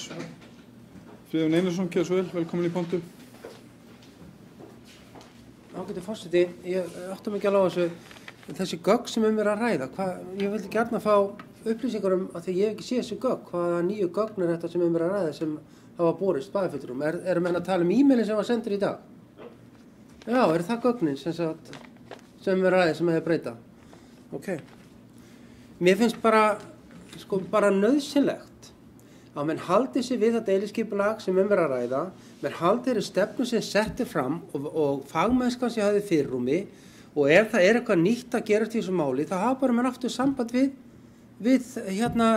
Friðjón Einarsson, gjörðu svo vel, velkomin í pontu. Ágæti forseti, ég átta mig ekki alveg á þessi gögn sem er að ræða. Ég vildi gjarna fá upplýsingar að því ég hef ekki séð þessi gögn, hvaða nýju gögn er þetta sem er að ræða sem hafa borist bæjarfulltrúum. Erum menn að tala e-mailin sem var sendur í dag? Já, það gögnin sem er að ræða sem hefur breyta? Ok. Mér finnst bara nauðsynlegt að menn haldi sig við það deiliskipulag sem er að ræða, menn haldi þeirri stefnu sem setti fram og fagmennskan sem hafði fyrirrúmi og ef það er eitthvað nýtt að gera til þessu máli, þá hafa bara menn aftur samband við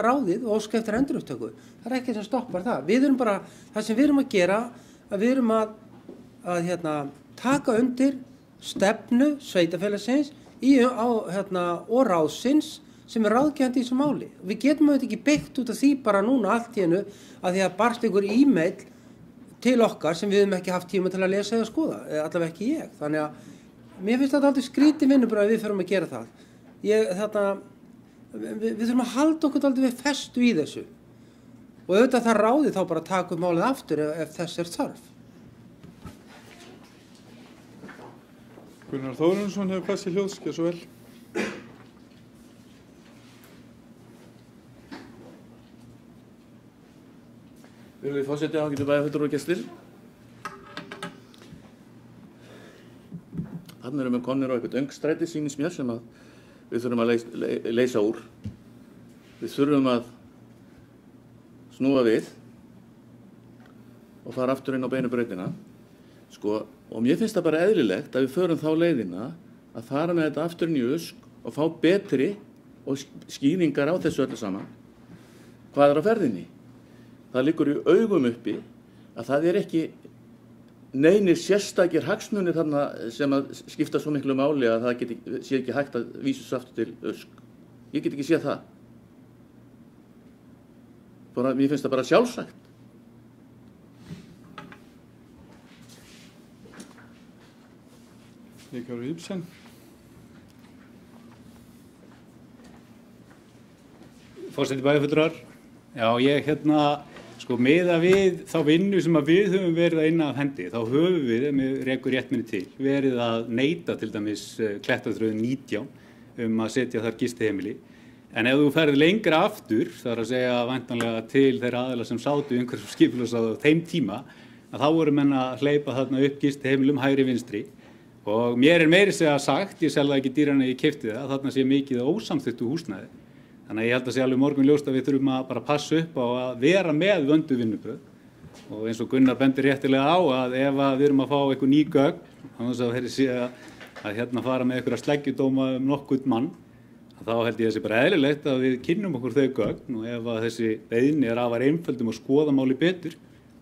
ráðið og óska eftir endurupptöku. Það er ekki sem stoppar það. Við erum bara, það sem við erum að gera, að við erum að taka undir stefnu sveitarfélagsins og ráðsins sem er ráðgefandi í þessu máli. Við getum auðvitað ekki byggt út af því bara núna allt í einu að því að barst einhver e-mail til okkar sem við höfum ekki haft tíma til að lesa eða skoða, allavega ekki ég. Þannig að mér finnst þetta aldrei skrítið vinnubrögð að við förum að gera það. Við þurfum að halda okkur aldrei við festu í þessu. Og auðvitað það ráði þá bara að taka upp málið aftur ef þess er þörf. Gunnar Þórunnsson hefur plats í hljóðs, gjörðu svo vel. Virðulegi forseti, ágætu bæjarfulltrúar og gestir. Þarna erum við komnir á eitthvað öngstræti sýnist mér sem að við þurfum að leysa úr. Við þurfum að snúa við og fara aftur inn á beinu brautina. Og mér finnst það bara eðlilegt að við förum þá leiðina að fara með þetta aftur inn í Usk og fá betri og skýringar á þessu öllu saman. Hvað er á ferðinni? Það liggur í augum uppi að það er ekki neinir sérstakir hagsmunir þarna sem að skipta svo miklu máli að það sé ekki hægt að vísa þessu aftur til Usk. Ég get ekki séð það. Mér finnst það bara sjálfsagt. Ríkharður Ibsen. Forseti bæjarfulltrúar. Já, ég sko miða við þá vinnu sem að við höfum verið að inna af hendi, þá höfum við, með rekur rétt minni til, verið að neita til dæmis Klettatröð 19 að setja þar gistiheimili. En ef þú ferð lengra aftur, þar að segja væntanlega til þeirra aðila sem sátu umhverfis- og skipulagsráð á þeim tíma, að þá voru menn að hleypa þarna upp gistiheimilum hægri vinstri. Og mér meiri segja sagt, ég selði ekki dýran en ég keypti það, að þarna sé mikið ósamþykktu húsnæði. Þannig að ég held að sé alveg morgun ljóst að við þurfum að bara passa upp á að vera með vöndu vinnubrögð. Og eins og Gunnar bendir réttilega á að ef að við erum að fá eitthvað ný gögn, þannig að þeir sé að fara með eitthvað sleggjudóma nokkurn mann, þá held ég að sé bara eðlilegt að við kynnum okkur þau gögn og ef að þessi beiðni afar einföldum að skoða máli betur,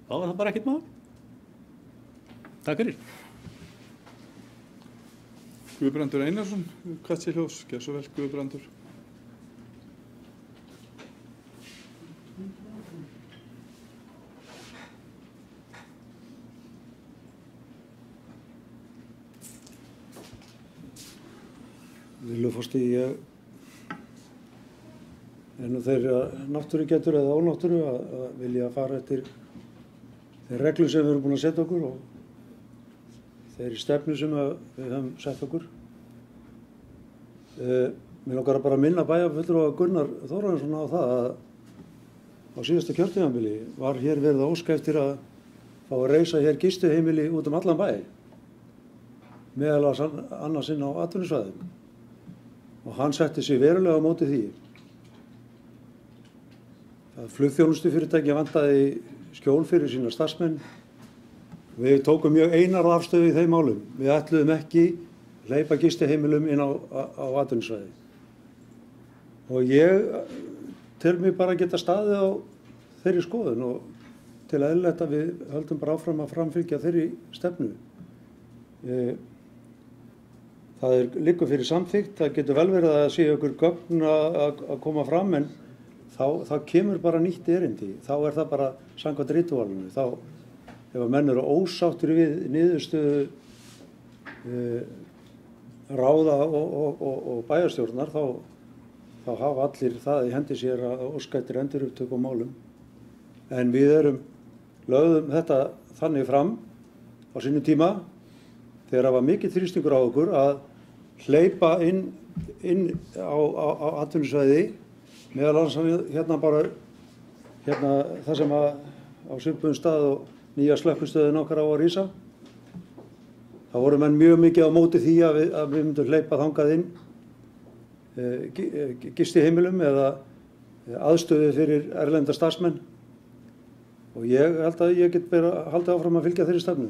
þá er það bara ekkert mál. Takk fyrir. Guðbrandur Einarsson, Katsi Hljós, gjör svo vel Guðbrandur. Villufosti, ég nú þeirra náttúrugetur eða ónáttúru að vilja fara eftir þeir reglur sem við erum búin að setja okkur og þeirri stefnu sem við höfum sett okkur. Mér langar bara að minna bæjarfulltrúa Gunnar Þórarinsson á það að á síðasta kjörtímabili var hér verið að óska eftir að fá að reisa hér gistiheimili út allan bæ, meðal annars inn á atvinnusvæðum. Og hann setti sig verulega á móti því. Það flugþjónustufyrirtæki vantaði skjól fyrir sína starfsmenn. Við tókum mjög einarða afstöðu í þeim málum. Við ætluðum ekki hleypa gistiheimilum inn á atvinnusvæði. Og ég tel mig bara geta staðið á þeirri skoðun og til eðlilegt að við höldum bara áfram að framfylgja þeirri stefnu. Það liggur fyrir samþykkt, það getur vel verið að sé ykkur gögn að koma fram en þá kemur bara nýtt erindi. Þá er það bara samkvæmt ritúalinu. Þá ef að menn eru ósáttir við niðurstöðu ráða og bæjarstjórnar þá hafa allir það í hendi sér að óska eftir endurupptöku á málum. En við lögðum þetta þannig fram á sínum tíma þegar það var mikill þrýstingur á okkur að hleypa inn á atvinnusvæði meðal annars það sem á svipuðum stað og nýja slökkvistöðin okkar á að rísa. Það voru menn mjög mikið á móti því að við myndum hleypa þangað inn gistiheimilum eða aðstöðu fyrir erlenda starfsmenn og ég held að ég get bara haldið áfram að fylgja þeirri stefnu.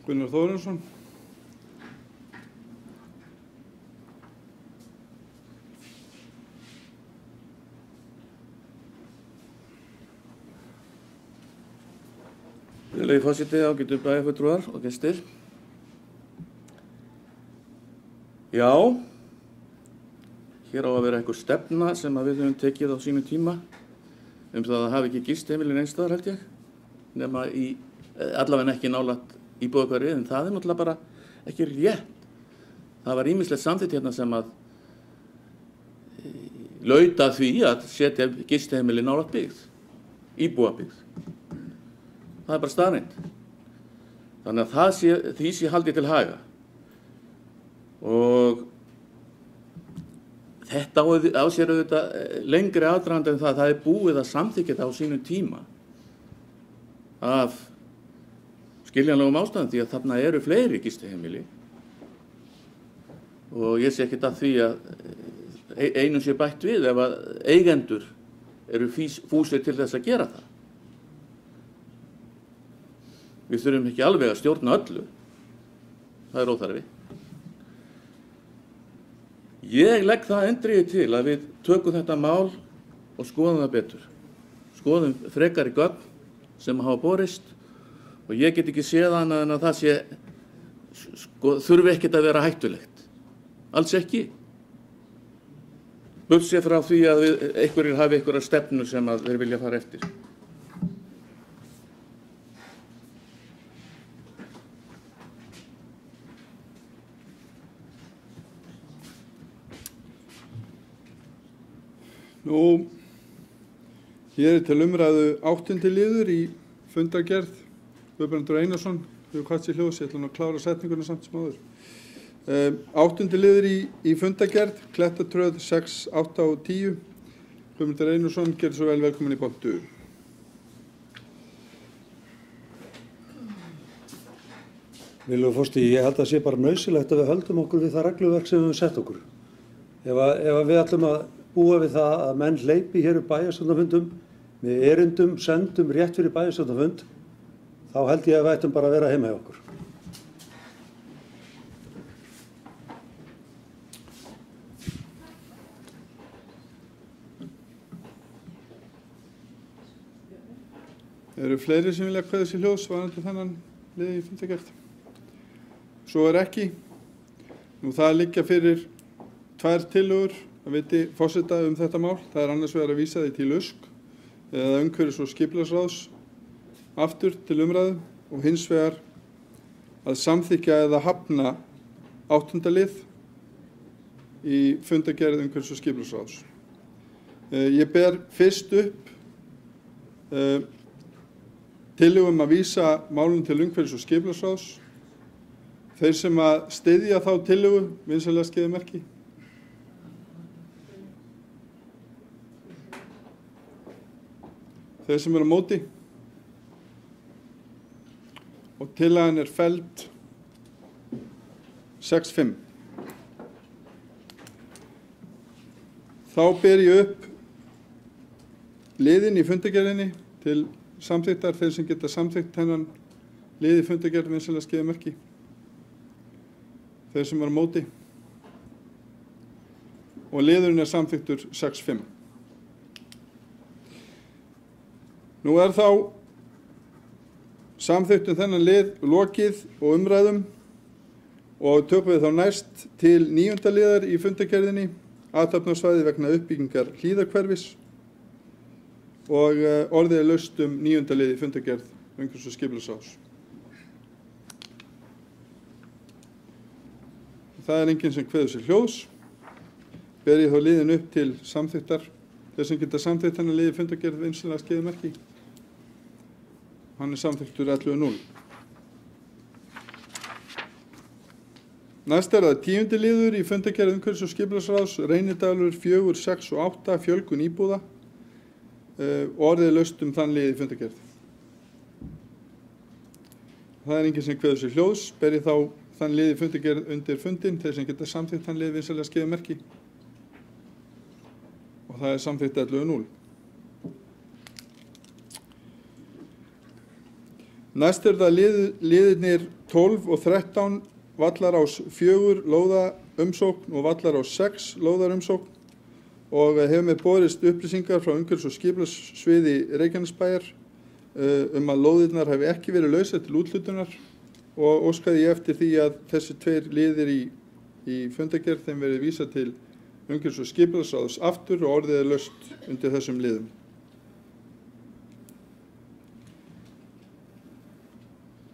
Gunnar Þórarinsson. Virðulegi forseti, ágætu bæjarfulltrúar og gestir. Já, hér á að vera einhver stefna sem við höfum tekið á sínu tíma það að hafa ekki gistiheimili neins staðar held ég, nema allavega ekki nálægt íbúðahverfi, en það er náttúrulega bara ekki rétt. Það var ýmislegt samþykkt hérna sem að laut að því að setja gistiheimili nálægt byggð, íbúabyggð. Það er bara staðreynd. Þannig að því sé haldið til haga. Og þetta á sér auðvitað lengri aðdraganda en það er búið að samþykkja þetta á sínum tíma af skiljanlegum ástæðum því að þarna eru fleiri gistiheimili og ég sé ekkert að því að einum sé bætt við ef að eigendur eru fúsir til þess að gera það. Við þurfum ekki alveg að stjórna öllu. Það er óþarfi. Ég legg það endrið til að við tökum þetta mál og skoðum það betur. Skoðum frekari gögn sem hafa borist og ég get ekki séð annað en að það þurfi ekkert að vera hættulegt. Alls ekki. Burtséð frá því að einhverjir hafi einhverja stefnu sem að þeir vilja fara eftir. Nú, hér til umræðu 8. liður í fundargerð. Guðbrandur Einarsson hefur kvatt sér hljóðs, ég ætla að klára setninguna samt sem áður. 8. liður í fundargerð, Klettatröð 6, 8 og 10. Guðbrandur Einarsson, gerði svo vel velkomin í pontu. Virðulegur forseti, ég held að sé bara nauðsynlegt að við höldum okkur við það regluverk sem við höfum sett okkur. Ef við ætlum að búa við það að menn hleypi hér upp bæjarstjórnarfundum með erindum, sendum rétt fyrir bæjarstjórnarfund, þá held ég að við ættum bara að vera heima hjá okkur. Eru fleiri sem vilja kveða sér hljóðs varðandi þennan lið í fundargerð? Svo ekki. Nú það liggja fyrir 2 tillögur að viti forseta þetta mál. Það er annars vegar að vísa því til USK eða umhverfis- og skipulagsráðs aftur til umræðu og hins vegar að samþykkja eða hafna 8. lið í fundargerð umhverfis- og skipulagsráðs. Ég ber fyrst upp tillögum að vísa málum til umhverfis- og skipulagsráðs. Þeir sem að styðja þá tillögu, vinsamlega skeiða merki. Þeir sem eru á móti. Og tillagan er felld 6-5. Þá ber ég upp liðin í fundargerðinni til samþykktar, þeir sem geta samþykkt hennan lið í fundargerð, vinsamlega skeiða merki. Þeir sem eru á móti. Og liðurinn er samþykktur 6-5. Nú er þá samþykktum þennan lið lokið og umræðum og tökum við þá næst til 9. liðar í fundargerðinni, athafnasvæði vegna uppbyggingar hlíðarhverfis og orðið er laust 9. lið í fundargerð umhverfis- og skipulagsráðs. Það er enginn sem kveður sér hljóðs. Ber ég þá liðin upp til samþykktar. Þeir sem geta samþykkt hennar lið í fundargerð vinsamlega skeiða merki. Hann er samþykktur 11-0. Næst er það 10. liður í fundargerð umhverfis- og skipulagsráðs, Reynidalur 4, 6 og 8, fjölgun íbúða. Orðið er laust þann lið í fundargerð. Það er enginn sem kveður sér hljóðs. Ber ég þá þann lið í fundargerð undir fundin, þeir sem geta samþykkt þann lið vinsamlega skeiða merki. Og það er samþykkt 11-0. Næst er það liðirnir 12 og 13, Vallarás 4 lóðaumsókn og Vallarás 6 lóðarumsókn og hefur með borist upplýsingar frá umhverfis- og skipulagssviði Reykjanesbæjar að lóðirnar hafi ekki verið lausar til úthlutunar og óskaði ég eftir því að þessi 2 liðir í fundargerð þeim verið vísað til umhverfis- og skipulagsráðs aftur og orðið er laust undir þessum liðum.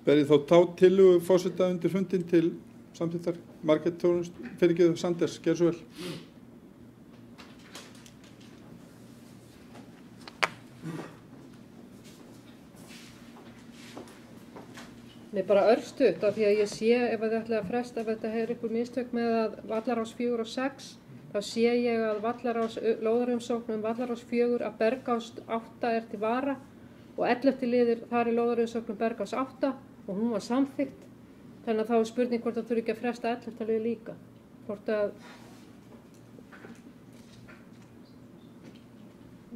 Ber ég þá tillögu forseta undir fundin til samþykktar. Margrét Þórunn, fyrirgefðu, Sanders, gerðu svo vel. Nei, bara örstutt af því að ég sé ef þið ætlaði að fresta, ef þetta hefur ykkur mistök með að Vallarás 4 og 6, þá sé ég að Vallarás lóðarumsóknum Vallarás 4 að Bergás 8 er til vara og 11. liður þar í lóðarumsóknum Bergás 8 og hún var samþykkt. Þannig að þá er spurning hvort það þurfi ekki að fresta 11. liður líka. Hvort að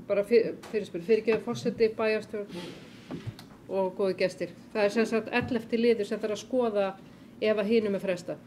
bara fyrirgefðu forseti, bæjarstjórn og góði gestir. Það er sem sagt 11. liður sem þarf að skoða ef að hinum er fresta.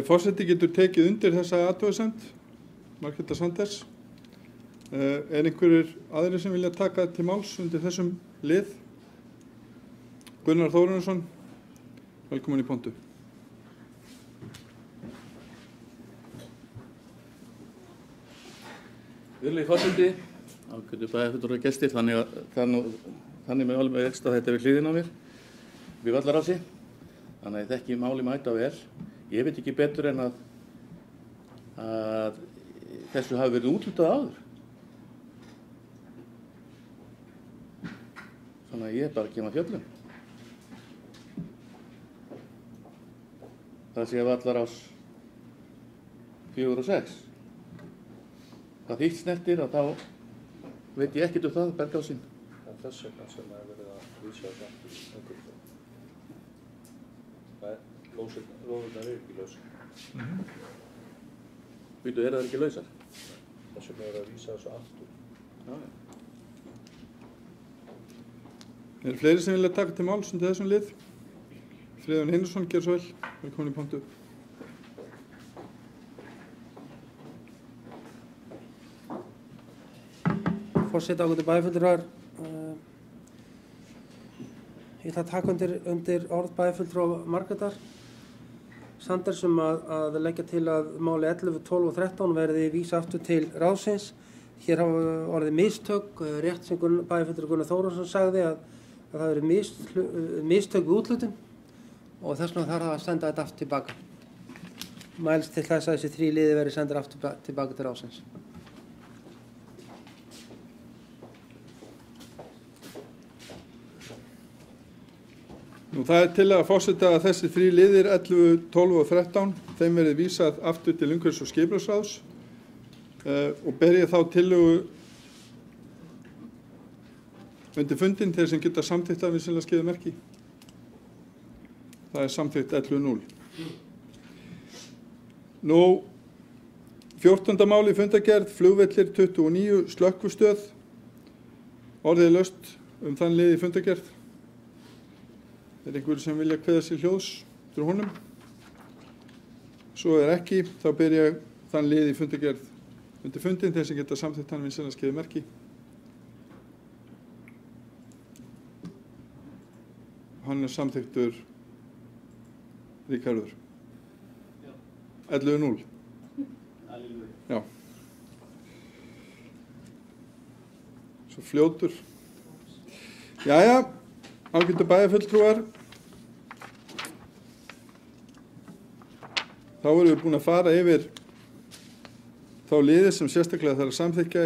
Forseti getur tekið undir þessa athugasemd, Margrétar Sanders. Er einhverjir aðrir sem vilja taka til máls undir þessum lið? Gunnar Þórunarson, velkomin í pontu. Virðulegi forseti, ágætu bæjarfulltrúar og gestir, þannig með alveg ekst að þetta við hliðina á mér, við Vallarási, þannig að ég þekki máli mæta vel. Ég veit ekki betur en að þessu hafi verið úthlutað áður. Þannig að ég bara kem að fjöllum. Það sé Vallarás 4 og 6. Hvað þýtt snertir að þá veit ég ekkert það, Bergásinn. Það er þess vegna sem það verið að vísa þetta aftur umhverfið. Lóðurnar ekki lausar. Býtu, það ekki lausar? Þess vegna verið að vísa þessu aftur. Já. Er fleiri sem vilja taka til máls undir þessum lið? Friðjón Einarsson, gjör svo vel. Velkomin í pontu. Forseti, ágætu bæjarfulltrúar, ég ætla að taka undir orð bæjarfulltrúa Margrétar Sanders að leggja til að máli 11, 12 og 13 verði vísa aftur til ráðsins. Hér hafa orðið mistök, rétt sem bæjarfulltrúi Gunnar Þórðarson sagði að það eru mistök við úthlutun og þess vegna þarf að senda þetta aftur tilbaka. Mælst til þess að þessi 3 liði verði sendir aftur tilbaka til ráðsins. Það er tillaga forseta að þessi 3 liðir 11, 12 og 13 þeim verið vísað aftur til umhverfis- og skipulagsráðs og ber ég þá tillögu undir fundinn þeir sem geta samþykkt að vinsamlega skeiða merki. Það er samþykkt 11.0. Nú 14. máli fundargerð, flugvellir 29, slökkvistöð. Orðið laust þann lið í fundargerð. Er einhverju sem vilja kveða sér hljóðs til honum? Svo er ekki, þá ber ég þann lið í fundargerð undir fundinn þeir sem geta samþykkt hann vinsamlega skeiða merki. Hann er samþyktur Ríkharður. 11.0. Já. Svo fljótur. Jæja, ágætu bæjarfulltrúar. Þá erum við búin að fara yfir þá liði sem sérstaklega þarf að samþykkja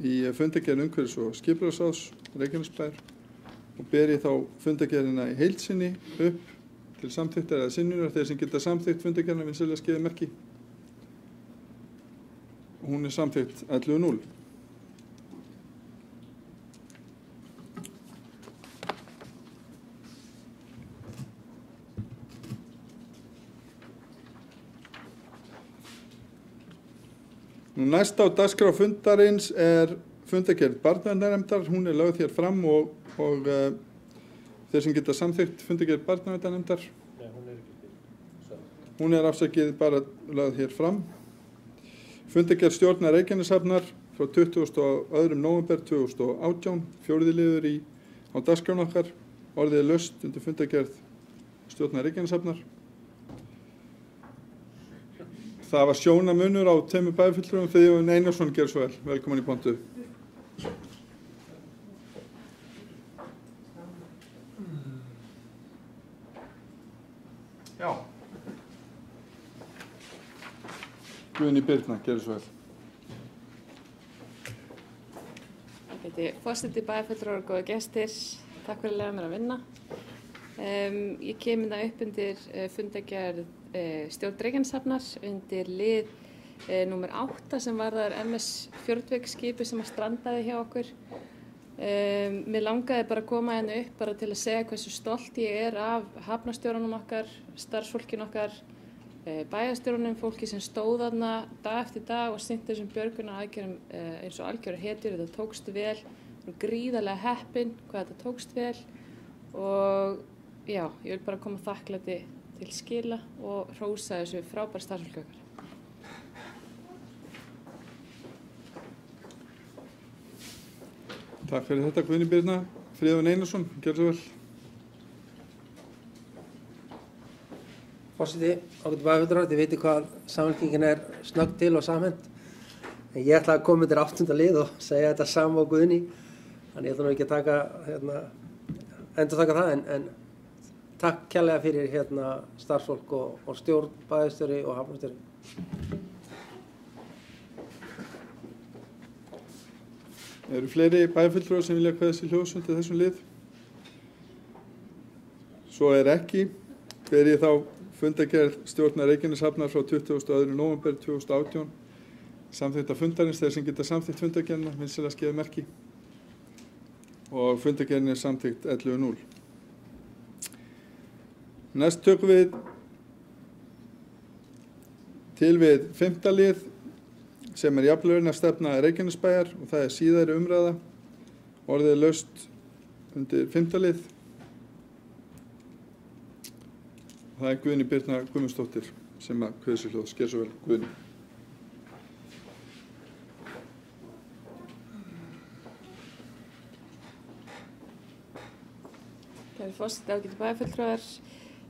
í fundargerð umhverfis- og skipulagsráðs Reykjanesbæjar og ber ég þá fundargerðina í heild sinni upp til samþykktar eða synjunar þeir sem geta samþykkt fundargerðina vinsamlega skeiða merki. Og hún er samþykkt 11.0. Nú næst á dagskrá fundarins er fundargerð barnaverndarnefndar, hún er lögð hér fram og þeir sem geta samþykkt fundargerð barnaverndarnefndar. Nei, hún er ekki til. Hún er afsakið bara lögð hér fram. Fundargerð stjórnar Reykjaneshafnar frá 22. nóvember 2018, 4. liður á dagskrán okkar. Orðið er laust undir fundargerð stjórnar Reykjaneshafnar. Það var sjónamunur á 2 bæjarfulltrúum. Friðjón Einarsson, gjör svo vel. Velkomin í pontu. Já. Guðný Birna, gjör svo vel. Forseti, bæjarfulltrúar og góða gestir, takk fyrir að leyfa mér að vinna. Ég kem upp undir fundargerð stjórn Reykjaneshafnar undir lið númer 8 sem varðar MS Fjordvik skipi sem strandaði hjá okkur. Mér langaði bara að koma hérna upp bara til að segja hversu stolt ég er af hafnarstjórunum okkar, starfsfólkin okkar, bæjarstjórunum, fólki sem stóð þarna dag eftir dag og sinnti þessum björgunaraðgerðum eins og algjöra hetjur. Þetta tókst vel, gríðarlega heppin hvað þetta tókst vel og já, ég vil bara koma þakklæti til skila og hrósa þessu frábæra starfsfólki okkar. Takk fyrir þetta, Guðný Birna. Friðjón Einarsson, gjör svo vel. Forseti, ágætu bæjarfulltrúar, þið veitir hvað Samfylkingin er snögg til og samhent. En ég ætla að koma undir 8. lið og segja þetta sama á Guðni. Þannig ég ætla nú ekki að taka, endur taka það, en takk kærlega fyrir starfsfólk og stjórn, bæjarstjóri og hafnarstjóri. Eru fleiri bæjarfulltrúar sem vilja kveðast í hljóðs undir þessum lið? Svo er ekki. Ber ég þá fundargerð stjórnar Reykjaneshafnar frá 22. nóvember 2018. Samþykkta fundarins, þeir sem geta samþykkt fundargerðina, vinsamlega skefið merki. Og fundargerðin er samþykkt 11.0. Næst tökum við til við 5. lið sem er jafnlaunastefna Reykjanesbæjar og það er síðari umræða. Orðið er laust undir 5. lið. Það er Guðni Birna Guðmundsdóttir sem að kveður sér hljóð. Sker svo vel, Guðni. Kæri forseti, ágætu bæjarfulltrúar.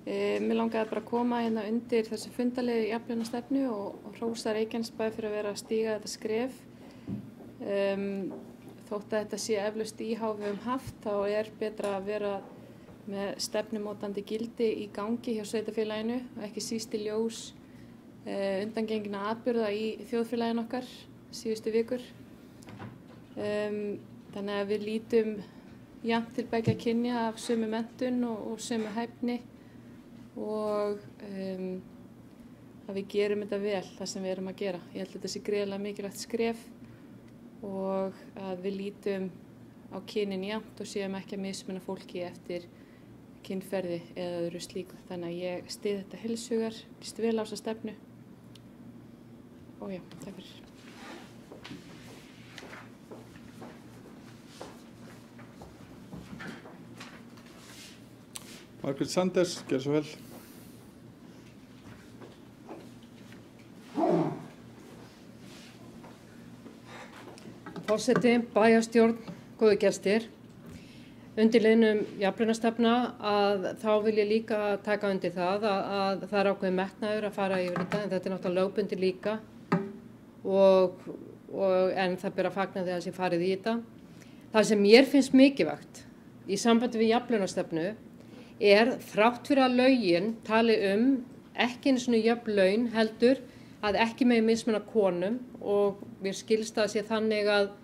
Mér langaði bara að koma undir þessu fundalegi jafnlaunastefnu og hrósa Reykjanesbæ fyrir að vera að stíga þetta skref. Þótt að þetta sé eflaust íhávum haft, þá er betra að vera með stefnumótandi gildi í gangi hjá sveitarfélaginu og ekki síst í ljós undangengna atburða í þjóðfélaginu okkar síðustu vikur. Þannig að við lítum jafnt til beggja kynja af sömu menntun og sömu hæfni og að við gerum þetta vel það sem við erum að gera. Ég held að þetta sé gríðarlega mikilvægt skref og að við lítum á kynin jafnt og séum ekki að mismuna fólki eftir kynferði eða öðru slíku. Þannig að ég styð þetta heils hugar, líst vel á þessa stefnu og já, takk fyrir. Margrét Sanders, gjör svo vel. Forseti, bæjarstjórn, góðu gestir. Undir liðnum jafnlaunastefna að þá vil ég líka taka undir það að það er ákveðin metnaður að fara yfir þetta en þetta er náttúrulega lögbundið líka en það ber að fagna þegar það sé farið í þetta. Það sem mér finnst mikilvægt í sambandi við jafnlaunastefnu er þrátt fyrir að lögin tali ekki einu sinni jöfn laun heldur að ekki megi mismuna konum og mér skilst að sé þannig að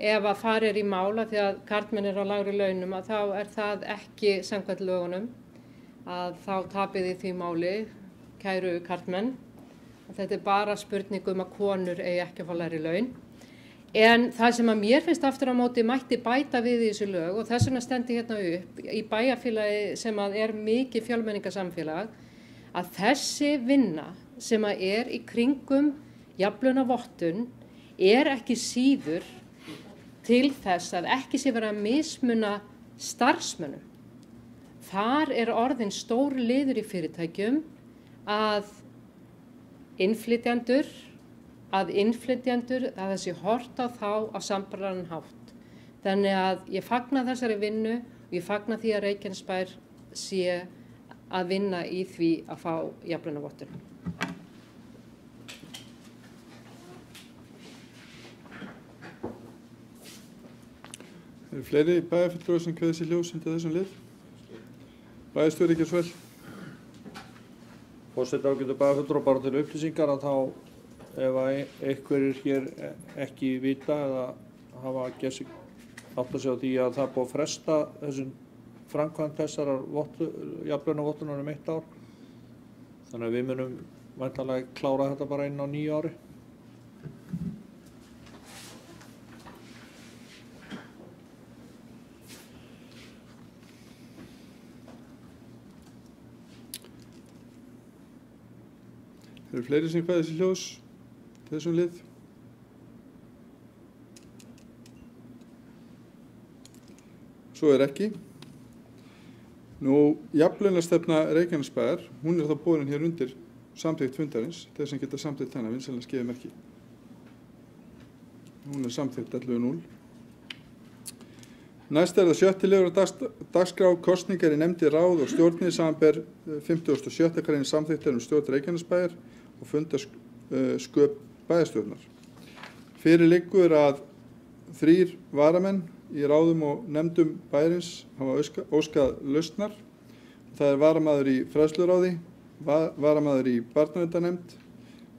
ef að farið í mála því að karlmenn eru á lágri launum að þá er það ekki samkvæmt lögunum að þá tapið í því máli kæru karlmenn. Þetta er bara spurning að konur eigi ekki að fá lægri laun. En það sem að mér finnst aftur á móti mætti bæta við í þessu lög og þess vegna stendi hérna upp í bæjarfélagi sem að er mikið fjölmenningarsamfélag að þessi vinna sem að er í kringum jafnlaunavottun er ekki síður til þess að ekki sé verið að mismuna starfsmönnum. Þar er orðin stór liður í fyrirtækjum að innflytjendur, að þessi horft á þá á sambærilegan hátt. Þannig að ég fagna þessari vinnu og ég fagna því að Reykjanesbær sé að vinna í því að fá jafnlaunavottun. Eru fleiri bæjarfulltrúar sem kveða sér ljós undir þessum lið? Bæjarstjóri, gjör svo vel. Forseti, ágætu bæjarfulltrúar, bara til upplýsingar að þá ef einhverjir hér ekki vita eða hafa átt að segja á því að það er búið að fresta þessum framkvæmd þessarar jafnlaunavottunar 1 ár. Þannig að við munum væntanlega klára þetta bara inn á nýju ári. Eru fleiri sem kveða sér ljós til þessum lið? Svo er ekki. Jafnlaunastefna Reykjanesbæjar, hún er þá borin hér undir samþykkt fundarins, þeir sem geta samþykkt hana, vinsamlega skefið merki. Hún er samþykkt 11.0. Næst er það 7. liður á dagskrá kosningar í nefndir ráð og stjórnir samanber 57. grein samþykktar stjórn Reykjanesbæjar og fundasköp bæjarstjórnar. Fyrir liggur að 3 varamenn í ráðum og nefndum bæjarins hafa óskað lausnar. Það er varamaður í fræðsluráði, varamaður í barnaverndarnefnd,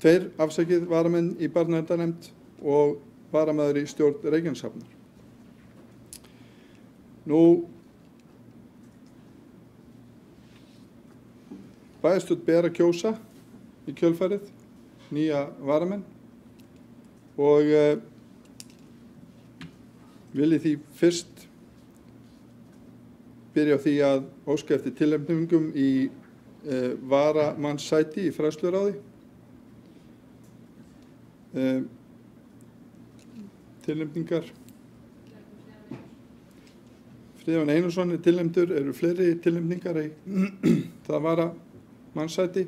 2 varamenn í barnaverndarnefnd og varamaður í stjórn Reykjaneshafnar. Nú, bæjarstjórn ber að kjósa í kjölfarið nýja varamenn og vil ég því fyrst byrja á því að óska eftir tilnefningum í varamannssæti í fræðsluráði. Tilnefningar. Friðjón Einarsson er tilnefndur, eru fleiri tilnefningar í það varamannssæti.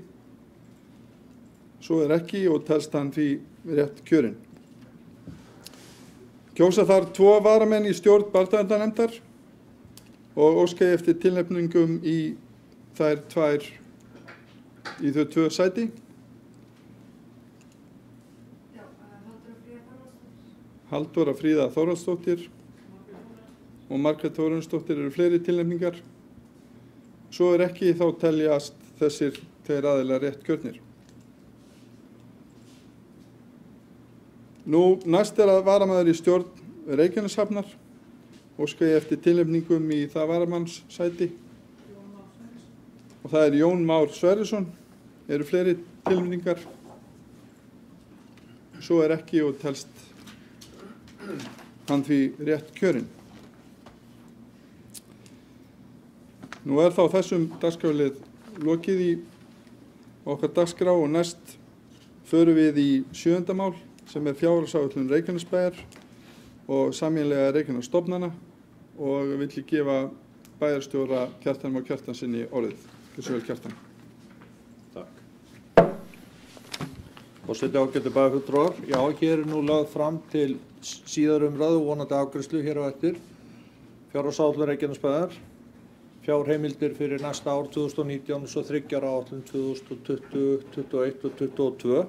Svo er ekki og telst hann því rétt kjörinn. Kjósa þar 2 varamenn í stjórn barnaverndarnefndar og óska ég eftir tilnefningum í þau 2 sæti. Halldóra Fríða Þórhallsdóttir og Margrét Þórunnsdóttir eru fleiri tilnefningar. Svo er ekki, þá teljast þessir 2 aðilar rétt kjörnir. Nú, næst er að varamaður í stjórn Reykjaneshafnar. Óska ég eftir tilnefningum í það varamannssæti. Og það er Jón Már Sverrisson. Eru fleiri tilnefningar. Svo er ekki og telst hann því rétt kjörinn. Nú er þá þessum dagskrárlið lokið í okkar dagskrá og næst förum við í 7. mál sem er fjárhagsáætlun Reykjanesbæjar og sameiginlega Reykjanesstofnana og vill ég gefa bæjarstjóra Kjartan Má Kjartansinni orðið. Gjörðu vel, Kjartan. Takk. Forseti ágætu bæjarfulltrúar. Já, hér er nú lögð fram til síðar umræðu og vonandi afgreiðslu hér á eftir. Fjárhagsáætlun Reykjanesbæjar, fjárheimildir fyrir næsta ár 2019 og svo 3 ára áætlun 2020, 2021 og 2022.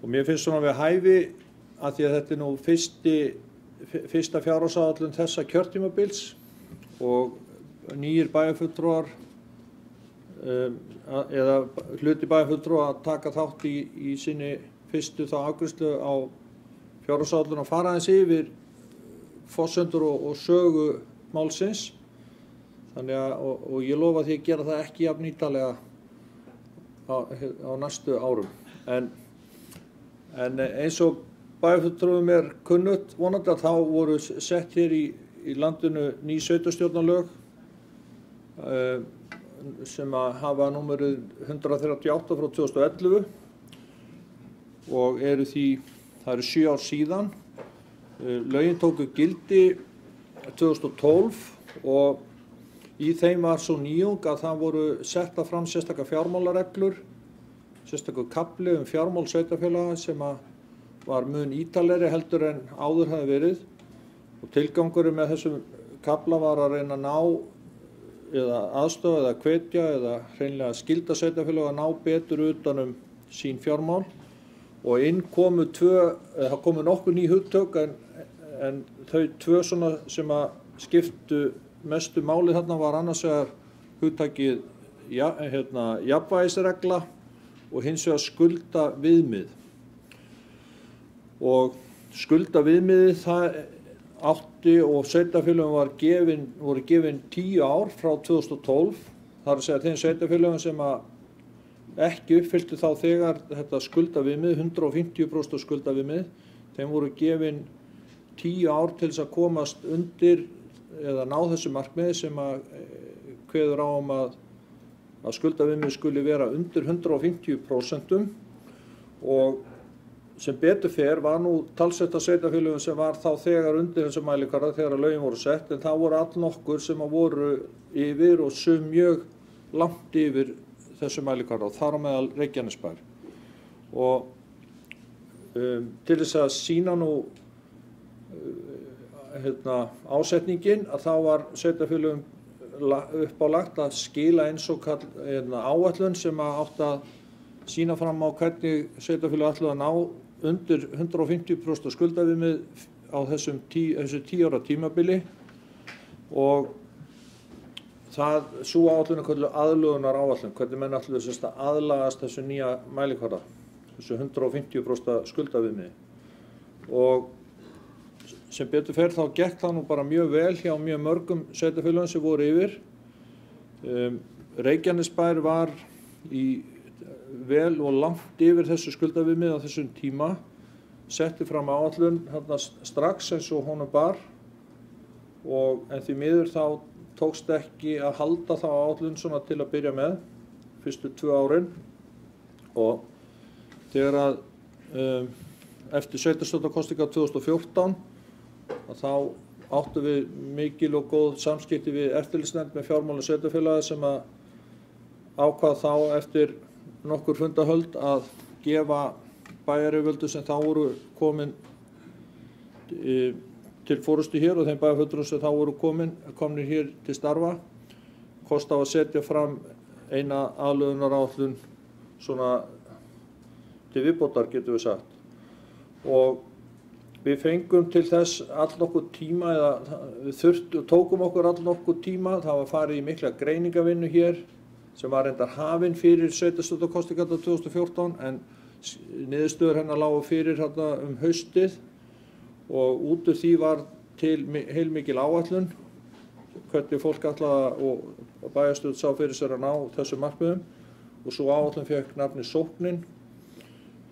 Og mér finnst svona við hæfi að því að þetta er nú fyrsta fjárhagsáætlun þessa kjörtímabils og nýjir bæjarfulltrúar eða hluti bæjarfulltrúa að taka þátt í sinni fyrstu þá afgreiðslu á fjárhagsáætlun og fara aðeins yfir forsendur og sögu málsins. Þannig að, og ég lofa því að gera það ekki jafn ítarlega á næstu árum. En eins og bæjarfulltrúum er kunnugt vonandi að þá voru sett hér í landinu ný sveitarstjórnarlög sem að hafa númerið 138 frá 2011 og það eru 7 ár síðan. Lögin tóku gildi 2012 og í þeim var svo nýjung að það voru setta fram sérstakar fjármálareglur, sérstakar kafli fjármál sveitarfélaga sem var mun ítarlegri heldur en áður hefði verið og tilgangurinn með þessum kafla var að reyna að ná eða aðstoða eða hvetja eða hreinlega skylda sveitarfélaga að ná betur utan sín fjármál og inn komu það komu nokkuð ný hugtök en þau 2 svona sem að skiptu mestu máli þarna var annars vegar hugtakið jafnvægisregla og hins vegar skuldaviðmið. Og skuldaviðmiðið það átti og sveitarfélögum voru gefin 10 ár frá 2012. Það er að segja þeim sveitarfélögum sem ekki uppfylltu þá þegar þetta skuldaviðmið, 150% skuldaviðmið, þeim voru gefin 10 ár til þess að komast undir eða ná þessu markmiði sem kveður á að skuldaviðmið skuli vera undir 150% og sem betur fer var nú talsvert af sveitarfélögum sem var þá þegar undir þessu mælikvarða þegar lögin voru sett en það voru allnokkur sem voru yfir og sum mjög langt yfir þessu mælikvarða og þar á meðal Reykjanesbær. Og til þess að sýna nú ásetningin að þá var sveitarfélögum uppálagt að skila eins og áætlun sem átti að sýna fram á hvernig sveitarfélög ætluðu að ná undir 150% skuldaviðmið á þessu 10 ára tímabili og sú áætlun er kölluð aðlögunar áætlun, hvernig menn ætluðu sem sagt að aðlagast þessu nýja mælikvarða, þessu 150% skuldaviðmiði. Og sem betur fer þá gekk það nú bara mjög vel hjá mjög mörgum sveitarfélögum sem voru yfir. Reykjanesbær var í vel og langt yfir þessu skuldaviðmiði á þessum tíma, setti fram áætlun strax eins og honum bar en því miður þá tókst ekki að halda þá áætlun svona til að byrja með fyrstu 2 árin og þegar að eftir sveitarstjórnarkosningar 2014 þá áttu við mikil og góð samskipti við eftirlitsnefnd með fjármálum sveitarfélaga sem að ákvað þá eftir nokkur fundahöld að gefa bæjaryfirvöldum sem þá voru komin til forystu hér og þeim bæjarfulltrúum sem þá voru komnir hér til starfa kost á að setja fram eina aðlögunaráætlun svona til viðbótar getum við sagt og við fengum til þess allnokkur tíma eða við tókum okkur allnokkur tíma, það var farið í mikla greiningavinnu hér sem var reyndar hafin fyrir sveitarstjórnarkosningarnar 2014 en niðurstöður hennar lágu fyrir haustið og út úr því var til heilmikil áætlun hvernig fólk ætlaði og bæjarstjórn sá fyrir sér að ná þessum markmiðum og svo áætlun fékk nafnið Sóknin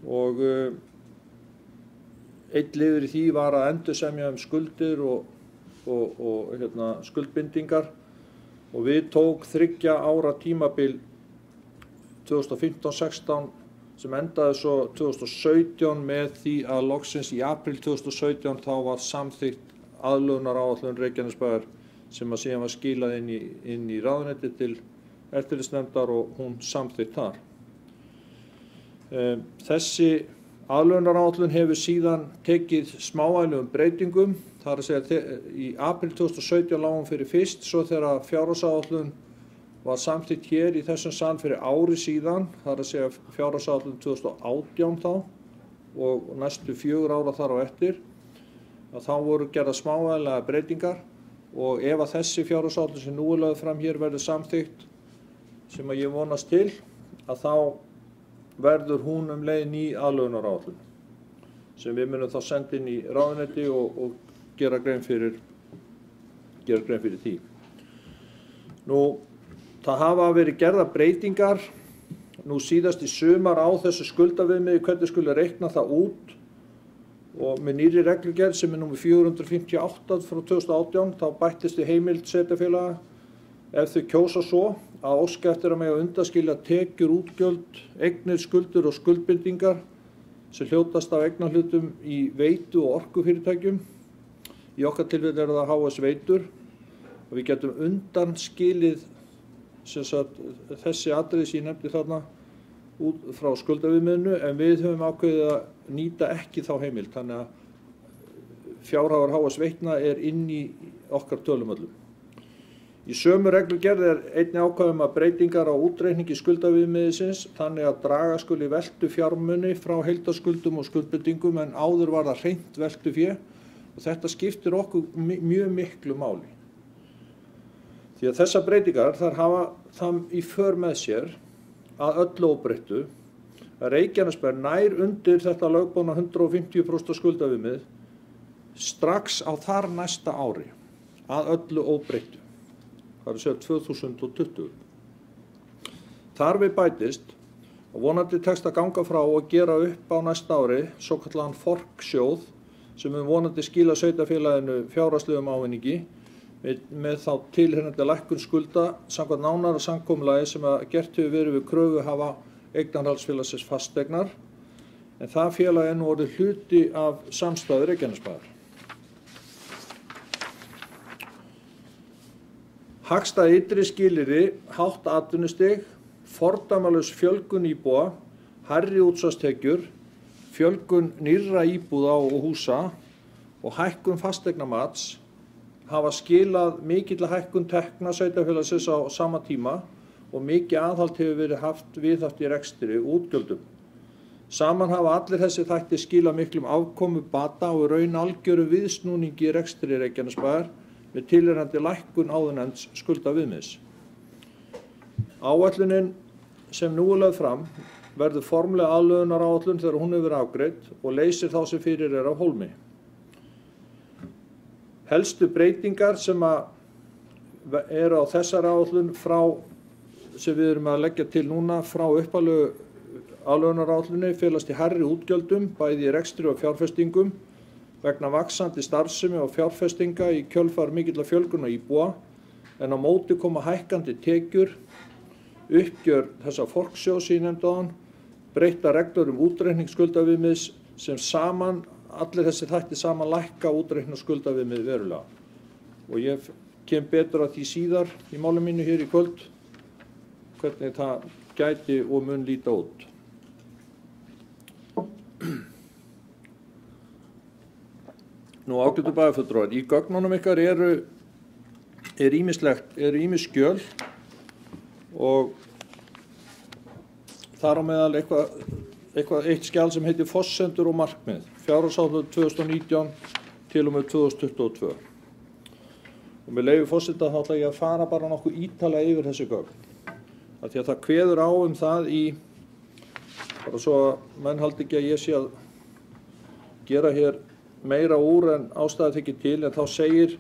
og einn liður í því var að endursemja skuldir og skuldbindingar og við tók 3 ára tímabil 2015-16 sem endaði svo 2017 með því að loksins í apríl 2017 þá var samþykkt aðlögunaráætlun Reykjanesbæjar sem að síðan var skilað inn í ráðuneyti til eftirlitsnefndar og hún samþykkt þar. Þessi aðlögunaráætlun hefur síðan tekið smávægilegum breytingum, þar að segja í apríl 2017 lá hún fyrir fyrst, svo þegar fjárhagsáætlun var samþykkt hér í þessum sal fyrir ári síðan, þar að segja fjárhagsáætlun 2018 þá og næstu 4 ára þar á eftir, að þá voru gerðar smávægilegar breytingar og ef að þessi fjárhagsáætlun sem nú er lögð fram hér verður samþykkt, sem að ég vonast til, að þá verður hún leið ný aðlögunaráætlun sem við munum þá senda inn í ráðuneyti og gera grein fyrir því. Nú, það hafa verið gerðar breytingar nú síðast í sumar á þessu skuldaviðmiði hvernig skuli reikna það út og með nýrri reglugerð sem er númer 458 frá 2018 þá bættist við heimild sveitarfélaga ef þau kjósa svo að óska eftir að mega undanskilja tekjur, útgjöld, eignir, skuldir og skuldbindingar sem hljótast af eignarhlutum í veitu- og orkufyrirtækjum. Í okkar tilfelli er það HS Veitur og við getum undanskilið þessi atriði sem ég nefndi þarna út frá skuldaviðmiðinu en við höfum ákveðið að nýta ekki þá heimild þannig að fjárhagur HS Veitna er inn í okkar tölum öllum. Í sömu reglugerð er einnig ákvæðum að breytingar á útreikningi skuldaviðmiðisins þannig að draga skuli veltu fjármuni frá heildarskuldum og skuldbindingum en áður var það hreint veltufé og þetta skiptir okkur mjög miklu máli. Því að þessar breytingar þar hafa það í för með sér að öllu óbreyttu að Reykjanesbær nær undir þetta lögbundna 150% skuldaviðmið strax á þar næsta ári að öllu óbreyttu. Það er að segja 2020. Þar við bætist og vonandi tekst að ganga frá og gera upp á næsta ári svokallaðan forksjóð sem við vonandi skila sveitarfélaginu fjárhagslegum ávinningi með þá tilheyrandi lækkun skulda samkvæmt nánara samkomulagi sem að gert hefur verið við kröfuhafa eignarhaldsfélagsins fasteignar en það félag er nú orðið hluti af samstæðu Reykjanesbæjar. Hagstæð ytri skilyrði, hátt atvinnustig, fordæmalaus fjölgun íbúa, hærri útsvarstekjur, fjölgun nýrra íbúða og húsa og hækkun fasteignamats hafa skilað mikilla hækkun tekna sveitarfélagsins á sama tíma og mikið aðhald hefur verið viðhaft í rekstri útgjöldum. Saman hafa allir þessi þættir skilað miklum afkomu bata og raun algjöru viðsnúningi í rekstri Reykjanesbæjar með tilheyrandi lækkun áðurnefnds skuldaviðmiðs. Áætlunin sem nú er lögð fram verður formlega aðlögunaráætlun þegar hún hefur verið afgreidd og leysir þá sem fyrir er af hólmi. Helstu breytingar sem eru á þessari áætlun sem við erum að leggja til núna frá upphaflegu aðlögunaráætlunni felast í hærri útgjöldum, bæði í rekstri og fjárfestingum, vegna vaxandi starfsemi og fjárfestinga í kjölfar mikilla fjölgunar íbúa, en á móti koma hækkandi tekjur, uppgjör þessa forksjóðs í nefndaðan, breytta reglur útreikning skuldaviðmiðs sem saman, allir þessi þættir saman lækka útreikna skuldaviðmið verulega. Og ég kem betur að því síðar í máli mínu hér í kvöld, hvernig það gæti og mun líta út. Nú ágætu bæjarfulltrúar, í gögnunum ykkar eru ýmis skjöl og þar á meðal eitt skjal sem heitir Forsendur og markmið, fjárhagsáætlun 2019 til og með 2022. Og með leyfi forseta þá ætla ég að fara bara nokkuð ítarlega yfir þessi gögn. Af því að það kveður á það bara svo að menn haldi ekki að ég sé að gera hér meira úr en ástæða þykir til, en þá segir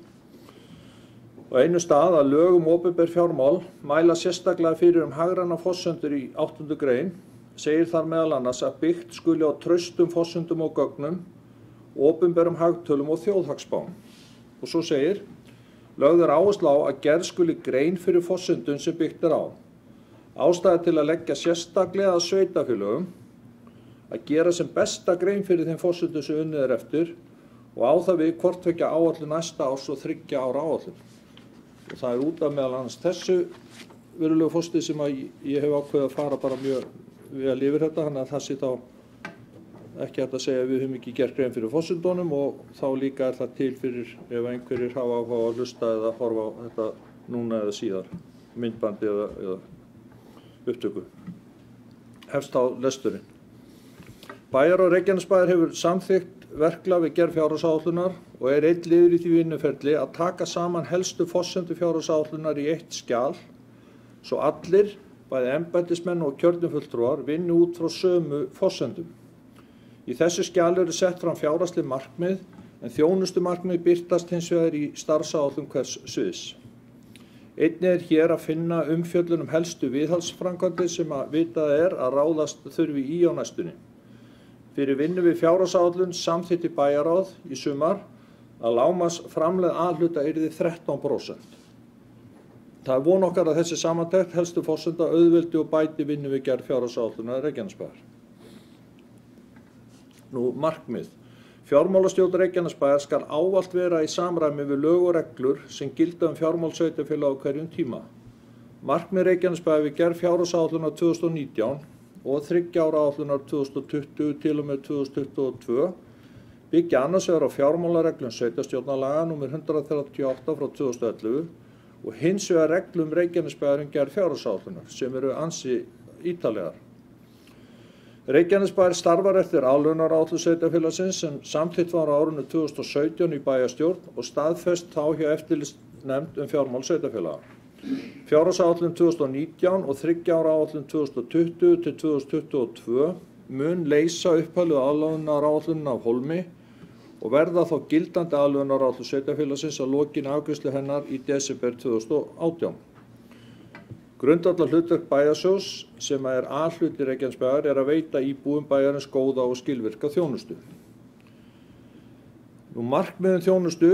á einu stað að lög opinber fjármál mæla sérstaklega fyrir hagrænar forsendur í 8. grein, segir þar meðal annars að byggt skuli á traustum forsendum og gögnum, opinberum hagtölum og þjóðhagsspám. Og svo segir, lögð áhersla á að gerð skuli grein fyrir forsendum sem byggt á. Ástæða til að leggja sérstaklega að sveitarfélögum að gera sem besta grein fyrir þeim forsendum sem unnið eftir og á það við hvort tveggja áætlun næsta árs og 3 ára áætlun. Og það út af meðal annars þessu virðulegu forseti sem að ég hef ákveðið að fara bara mjög vel yfir þetta, þannig að það sé þá ekki hægt að segja að við höfum ekki gert grein fyrir forsendunum og þá líka það til fyrir ef einhverjir hafa áhuga að hlusta eða horfa á þetta núna eða síðar, myndbandi eða upptöku. Hefst á lesturinn. Bæjar- og Reykjanesbæjar hefur samþykkt verklag við gerð fjárhagsáætlunar og einn liður í því vinnuferli að taka saman helstu forsendur fjárhagsáætlunar í eitt skjal svo allir, bæði embættismenn og kjörnir fulltrúar, vinni út frá sömu forsendum. Í þessu skjali eru sett fram fjárhagsleg markmið en þjónustumarkmið birtast hins vegar í starfsáætlun hvers sviðs. Einnig hér að finna umfjöllun helstu viðhaldsframkvæmdir sem að vitað að ráðast þurfi í á næstunni. Fyrir vinnu við fjárhagsáætlun samþykkti bæjarráð í sumar að lágmarks framlegð A-hluta yrði 13%. Það er von okkar að þessi samantekt helstu forsenda auðveldi og bæti vinnu við gerð fjárhagsáætlunar Reykjanesbæjar. Nú markmið. Fjármálastjórn Reykjanesbæjar skal ávallt vera í samræmi við lög og reglur sem gilda fjármál sveitarfélaga á hverjum tíma. Markmið Reykjanesbæjar við gerð fjárhagsáætlunar 2019 og 3 ára áætlunar 2020 til og með 2022 byggja annars vegar á fjármálareglum sveitarstjórnarlaga nr. 138 frá 2011 og hins vegar reglum Reykjanesbæjar gerð fjárhagsáætlunar sem eru ansi ítarlegar. Reykjanesbæjar starfar eftir aðlögunaráætlun sveitarfélagsins sem samþykkt var á árinu 2017 í bæjarstjórn og staðfest þá hjá eftirlitsnefnd fjármál sveitarfélaga. Fjárhagsáætlun 2019 og 3 ára áætlun 2020 til 2022 mun leysa upphaflegu aðlögunaráætlunina af hólmi og verða þá gildandi aðlögunaráætlun sveitarfélagsins að lokinni afgreiðslu hennar í desember 2018. Grundvallar hlutverk bæjarsjóðs sem A-hluti Reykjanesbæjar að veita íbúum bæjarins góða og skilvirka þjónustu. Markmiðum þjónustu,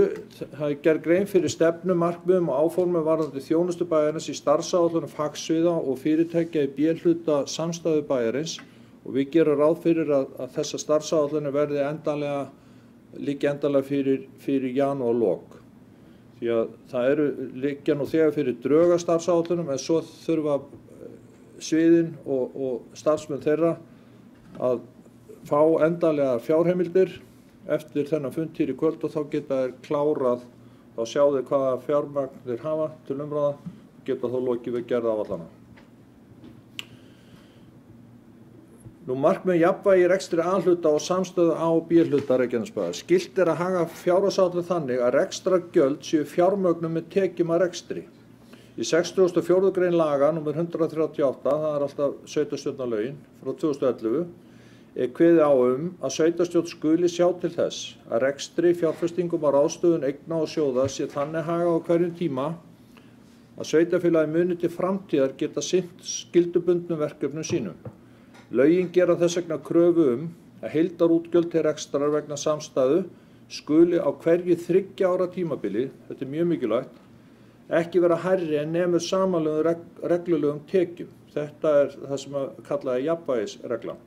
það gerð grein fyrir stefnu, markmiðum og áformum varðandi þjónustu bæjarins í starfsáætlunum fagsviða og fyrirtækja í B-hluta samstæðu bæjarins og við gerum ráð fyrir að þessa starfsáætlunum verði endanlega fyrir janúarlok. Því að það liggja nú þegar fyrir dröga starfsáætlunum en svo þurfa sviðin og starfsmenn þeirra að fá endanlega fjárheimildir eftir þennan fund hér í kvöld og þá geta þeir klárað, þá sjá þeir hvaða fjármagn þeir hafa til umræða og geta þá lokið við gerð áætlana. Markmið jafnvægi í rekstri A-hluta og samstöðu A- og B-hluta Reykjanesbæjar. Skylt að haga fjárhagsáætlun þannig að rekstrargjöld séu fjármögnuð með tekjum að rekstri. Í 64. grein laga nr. 138, það alltaf sveitarstjórnarlögin frá 2011, kveðið á að sveitarstjórn skuli sjá til þess að rekstri, fjárfestingum og ráðstöfun eigna og sjóða sé þannig hagað á hverjum tíma að sveitarfélagi muni til framtíðar geta sinnt skyldubundnum verkefnum sínum. Lögin gera þess vegna kröfu að heildarútgjöld til rekstrar vegna samstæðu skuli á hverju 3 ára tímabili, þetta mjög mikilvægt, ekki vera hærri en nemur samanlögum reglulegum tekjum. Þetta það sem kallað jafnvægisreglan.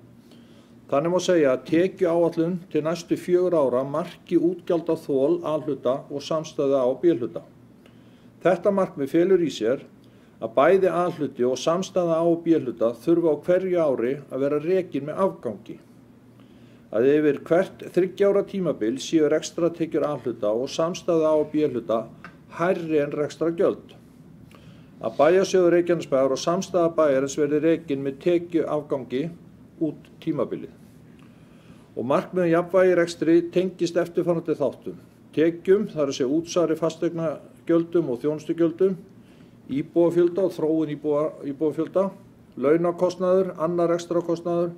Þannig má segja að tekjuáætlun til næstu 4 ára marki útgjaldaþol A-hluta og samstæðu A- og B-hluta. Þetta markmið felur í sér að bæði A-hluti og samstæða A- og B-hluta þurfa á hverju ári að vera rekin með afgangi. Að yfir hvert 3 ára tímabil séu rekstratekjur A-hluta og samstæða A- og B-hluta hærri en rekstrargjöld. Að bæjarsjóður Reykjanesbæjar og samstæða bæjarins verði rekin með tekjuafgangi út tímabilið. Og markmiðum jafnvægi í rekstri tengist eftirfarandi þáttum. Tekjum, þar að segja útsvari fasteignagjöldum og þjónustugjöldum, íbúafjölda og þróun íbúafjölda, launakostnaður, annar rekstrakostnaður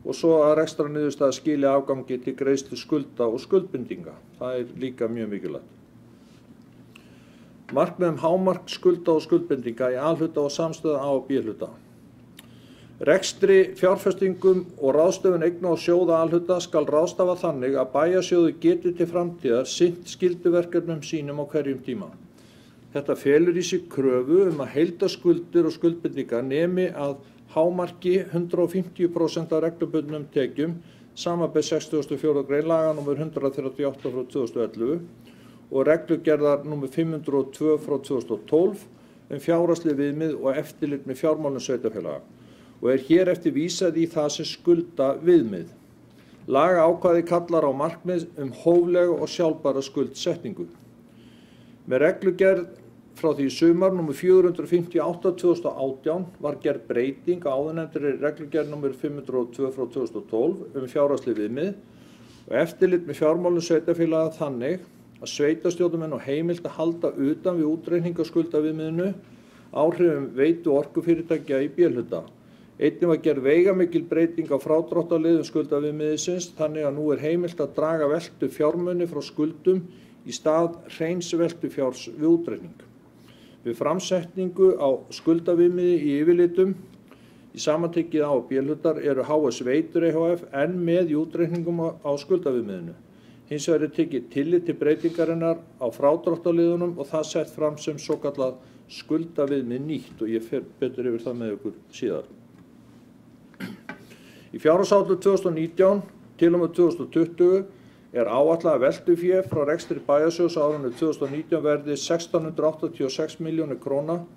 og svo að rekstrarniðurstaða skili afgangi til greiðslu skulda og skuldbindinga. Það líka mjög mikilvægt. Markmiðum hámark skulda og skuldbindinga í A-hluta og samstöðu A- og B-hluta. Rekstri, fjárfestingum og ráðstöfun eigna og sjóða A-hluta skal ráðstafa þannig að bæjarsjóður geti til framtíðar sinnt skylduverkefnum sínum á hverjum tíma. Þetta felur í sig kröfu að heildarskuldir og skuldbindingar nemi að hámarki 150% af reglubundnum tekjum, samanber 64. grein laga nr. 138 frá 2011 og reglugerðar nr. 502 frá 2012 fjárhagsleg viðmið og eftirlit með fjármálum sveitarfélaga og hér eftir vísað í það sem skulda viðmið. Laga ákvæði kallar á markmið hóflega og sjálfbæra skuldsetningu. Með reglugerð frá því sumar nr. 458/2018 var gerð breyting á áðurnefndri reglugerð nr. 502 frá 2012 fjárhagsleg viðmið og eftirlit með fjármálum sveitarfélaga þannig að sveitarstjórnarmenn og heimilt að halda utan við útreikningaskuldaviðmiðinu áhrifum veitu orkufyrirtækja í B-hluta. Einnig var gerð veigamikil breyting á frádráttarliðum skuldaviðmiðsins þannig að nú heimilt að draga veltu fjármuni frá skuldum í stað hreins veltufjár við útreikning. Við framsetningu á skuldaviðmiði í yfirlitum í samantekið A- og B-hlutar eru HS Veitur ehf. Enn með í útreikningum á skuldaviðmiðinu. Hins vegar tekið tillit til breytingarinnar á frádráttarliðunum og það sett fram sem svokallað skuldaviðmið nýtt og ég fer betur yfir það með ykkur síðar. Í fjárhagsáætlun 2019 til og með 2020 áætlað að veltufé frá rekstri bæjarsjóðs á árinu 2019 verði 1686 milljónir króna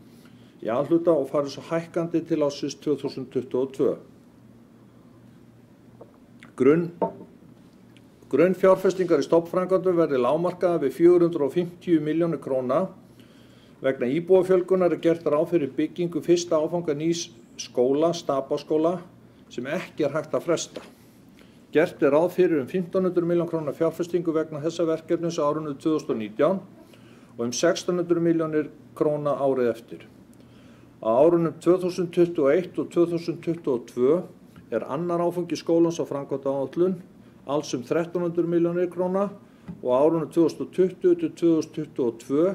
í A-hluta og farið svo hækkandi til ársins 2022. Grunnfjárfestingar í stofnframkvæmdum verði lágmarkaðar við 450 milljónir króna. Vegna íbúafjölgunar gert ráð fyrir byggingu fyrsta áfanga nýs skóla, Stapaskóla, sem ekki hægt að fresta. Gert ráð fyrir 1500 milljón króna fjárfestingu vegna þessa verkefnis á árinu 2019 og 1600 milljónir króna árið eftir. Á árunum 2021 og 2022 annar áfangi skólans á framkvæmdaáætlun, alls 1300 milljónir króna og á árunum 2020 til 2022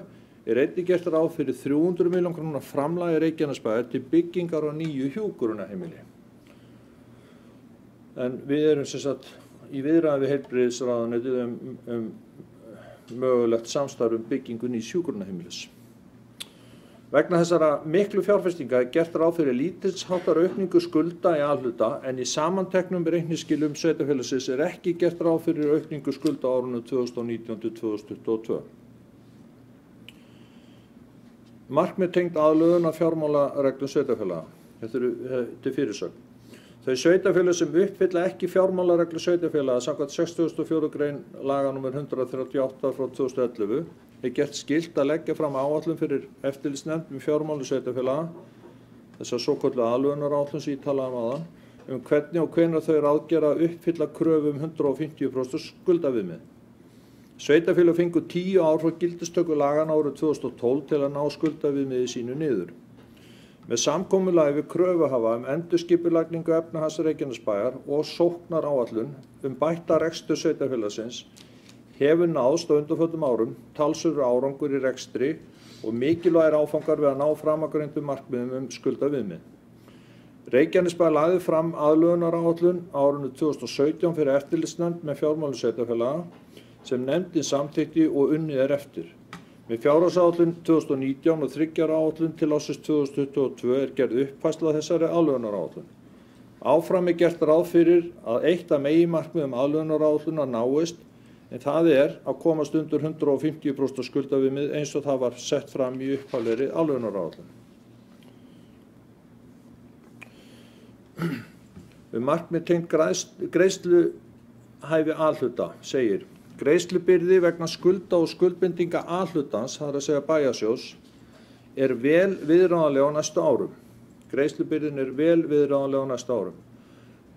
einnig gert ráð fyrir 300 milljón króna framlagi Reykjanesbæjar til byggingar á nýju hjúkrunarheimili. En við erum sem sagt í viðræðum við heilbrigðisráðuneytið mögulegt samstarf byggingu nýs hjúkrunarheimilis. Vegna þessara miklu fjárfestinga gert ráð fyrir lítilsháttar aukningu skulda í A-hluta en í samanteknum reikningsskilum sveitarfélagsins ekki gert ráð fyrir aukningu skulda á árunum 2019 til 2022. Markmið tengd aðlögun af fjármálareglum sveitarfélaga. Þetta er fyrirsögn. Þau sveitarfélög sem uppfylla ekki fjármálareglu sveitarfélaga samkvæmt 64. grein laga nr. 138 frá 2011 gert skylt að leggja fram áætlun fyrir eftirlitsnefnd fjármálu sveitarfélaga, þessar svokölluðu aðlögunaráætlun sem ég talaði áðan, hvernig og hvenær þau ráðgera að uppfylla kröfu 150% skuldaviðmið. Sveitarfélög fengu 10 ár frá gildistöku laganna árið 2012 til að ná skuldaviðmiði sínu niður. Með samkomulagi við kröfuhafa endurskipulagningu efnahags Reykjanesbæjar og sóknaráætlun bætta rekstur sveitarfélagsins hefur náðst á undanförnum árum talsverður árangur í rekstri og mikilvægir áfangar við að ná framangreindum markmiðum skuldaviðmið. Reykjanesbær lagði fram aðlögunaráætlun á árinu 2017 fyrir eftirlitsnefnd með fjármálum sveitarfélaga sem nefndin samþykkti og unnið eftir. Með fjárhagsáætlun 2019 og 3 ára áætlun til ársins 2022 gerð uppfærsla þessari aðlögunaráætlun. Áfram gert ráð fyrir að eitt af meginmarkmiðum aðlögunaráætlunar náist, en það að komast undir 150% skuldaviðmið eins og það var sett fram í upphaflegri aðlögunaráætlun. Markmið tengt greiðsluhæfi A-hluta segir: Greiðslubyrði vegna skulda og skuldbindinga A-hlutans, það að segja bæjarsjóðs, vel viðráðanleg á næstu árum. Greiðslubyrðin vel viðráðanleg á næstu árum.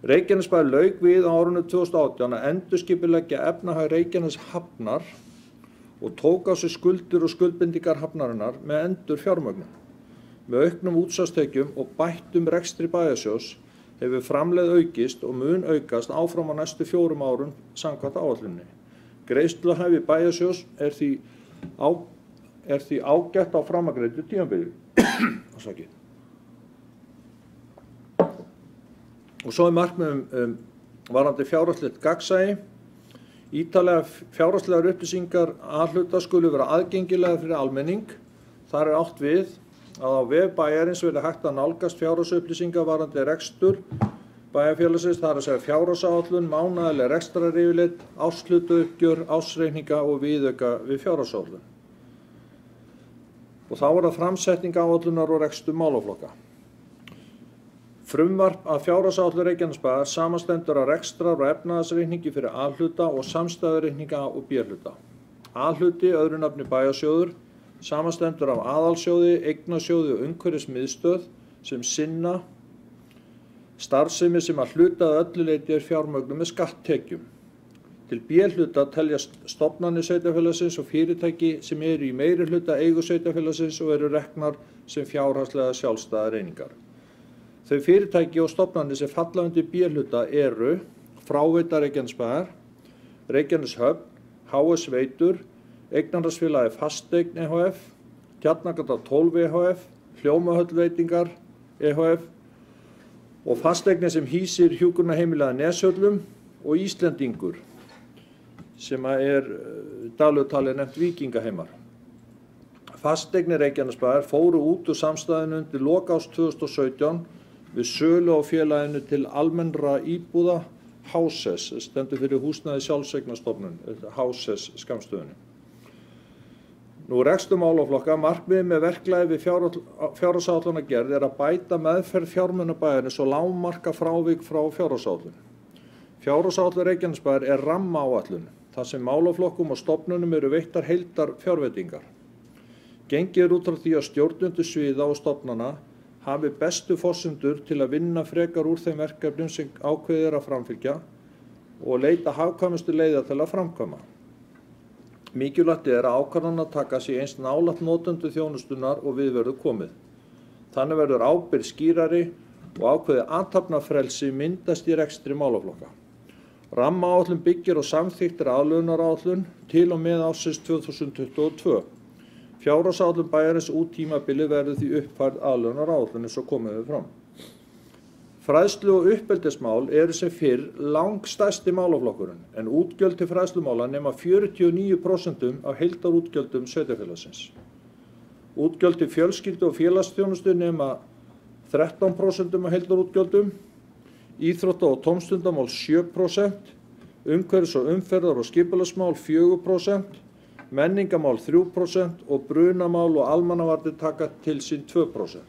Reykjanesbær lauk við á árinu 2018 að endurskipuleggja efnahag Reykjaneshafnar og tók á sig skuldir og skuldbindingar hafnarinnar með endur fjármögnun. Með auknum útsvarstekjum og bættum rekstri bæjarsjóðs hefur framlegð aukist og mun aukast áfram á næstu 4 árum samkvæmt áætluninni. Greiðsluhæfi bæjarsjóðs því ágætt á framangreindu tímabili. Og svo markmið varðandi fjárhagslegt gagnsæi. Ítarlega fjárhagslegar upplýsingar A-hluta skulu vera aðgengilegar fyrir almenning. Þar átt við að á vef bæjarins verði hægt að nálgast fjárhagsupplýsingar varðandi rekstur bæjarfélagsins, það að segja fjárhagsáætlun, mánaðarleg rekstraryfirlit, árshlutauppgjör, ársreikninga og viðauka við fjárhagsáætlun. Og þá það framsetning áætlunar og rekstur málaflokka. Frumvarp að fjárhagsáætlun Reykjanesbæjar samanstendur af rekstrar- og efnahagsreikningi fyrir A-hluta og samstæðureikninga og B-hluta. A-hluti, öðru nafni bæjarsjóður, samanstendur af aðalsjóði, eignasjóði og umhverfismiðstöð sem sinna starfsemi sem að hluta að öllu leyti fjármögnun með skatttekjum. Til B-hluta teljast stofnanir sveitarfélagsins og fyrirtæki sem eru í meiri hluta eigu sveitarfélagsins og eru reknar sem fjárhagslega sjálfstæðar einingar. Þau fyrirtæki og stofnanir sem falla undir B-hluta eru Fráveita Reykjanesbæjar, Reykjaneshöfn, HS Veitur, Eignarhaldsfélagið Fasteign ehf, Tjarnargata 12 ehf, Hljómahöll Veitingar ehf og Fasteignir sem hýsir hjúkrunarheimilið Neshöllum og Íslendingur sem daglegu tali nefnt Víkingaheimar. Fasteignir Reykjanesbæjar fóru út úr samstæðinu undir lok árs 2017 við sölu á félaginu til almennra íbúða HSS, stendur fyrir húsnæði sjálfseignarstofnun, HSS skammstöðunni. Nú rekstur málaflokka, markmiðið með verklagi við fjárhagsáætlunargerð að bæta meðferð fjármuna bæjarins og lágmarka frávik frá fjárhagsáætlun. Fjárhagsáætlun Reykjanesbæjar rammaáætlun, þar sem málaflokkum og stofnunum eru veittar heildar fjárveitingar. Gengið út frá því að stjórnendur sviða og stofnana hafi bestu forsendur til að vinna frekar úr þeim verkefnum sem ákveðið að framfylgja og leita hagkvæmustu leiða til að framkvæma. Mikilvægt að ákvarðanir taka sig eins nálægt notendur þjónustunnar og við verður komið. Þannig verður ábyrgð skýrari og ákveðið athafnafrelsi myndast í rekstri málaflokka. Rammaáætlun byggir á samþykktri aðlögunaráætlun til og með ársins 2022. Fjárhagsáætlun bæjarins út tímabili verður því uppfærð aðlögunaráætlun eins og komið við fram. Fræðslu og uppeldismál eru sem fyrr langstærsti málaflokkurinn, en útgjöld til fræðslumála nema 49% af heildarútgjöldum sveitarfélagsins. Útgjöld til fjölskyldu og félagsþjónustu nema 13% af heildarútgjöldum, íþrótta- og tómstundamál 7%, umhverfis- og umferðar- og skipulagsmál 4%, menningamál 3% og brunamál og almannavarnir taka til sín 2%.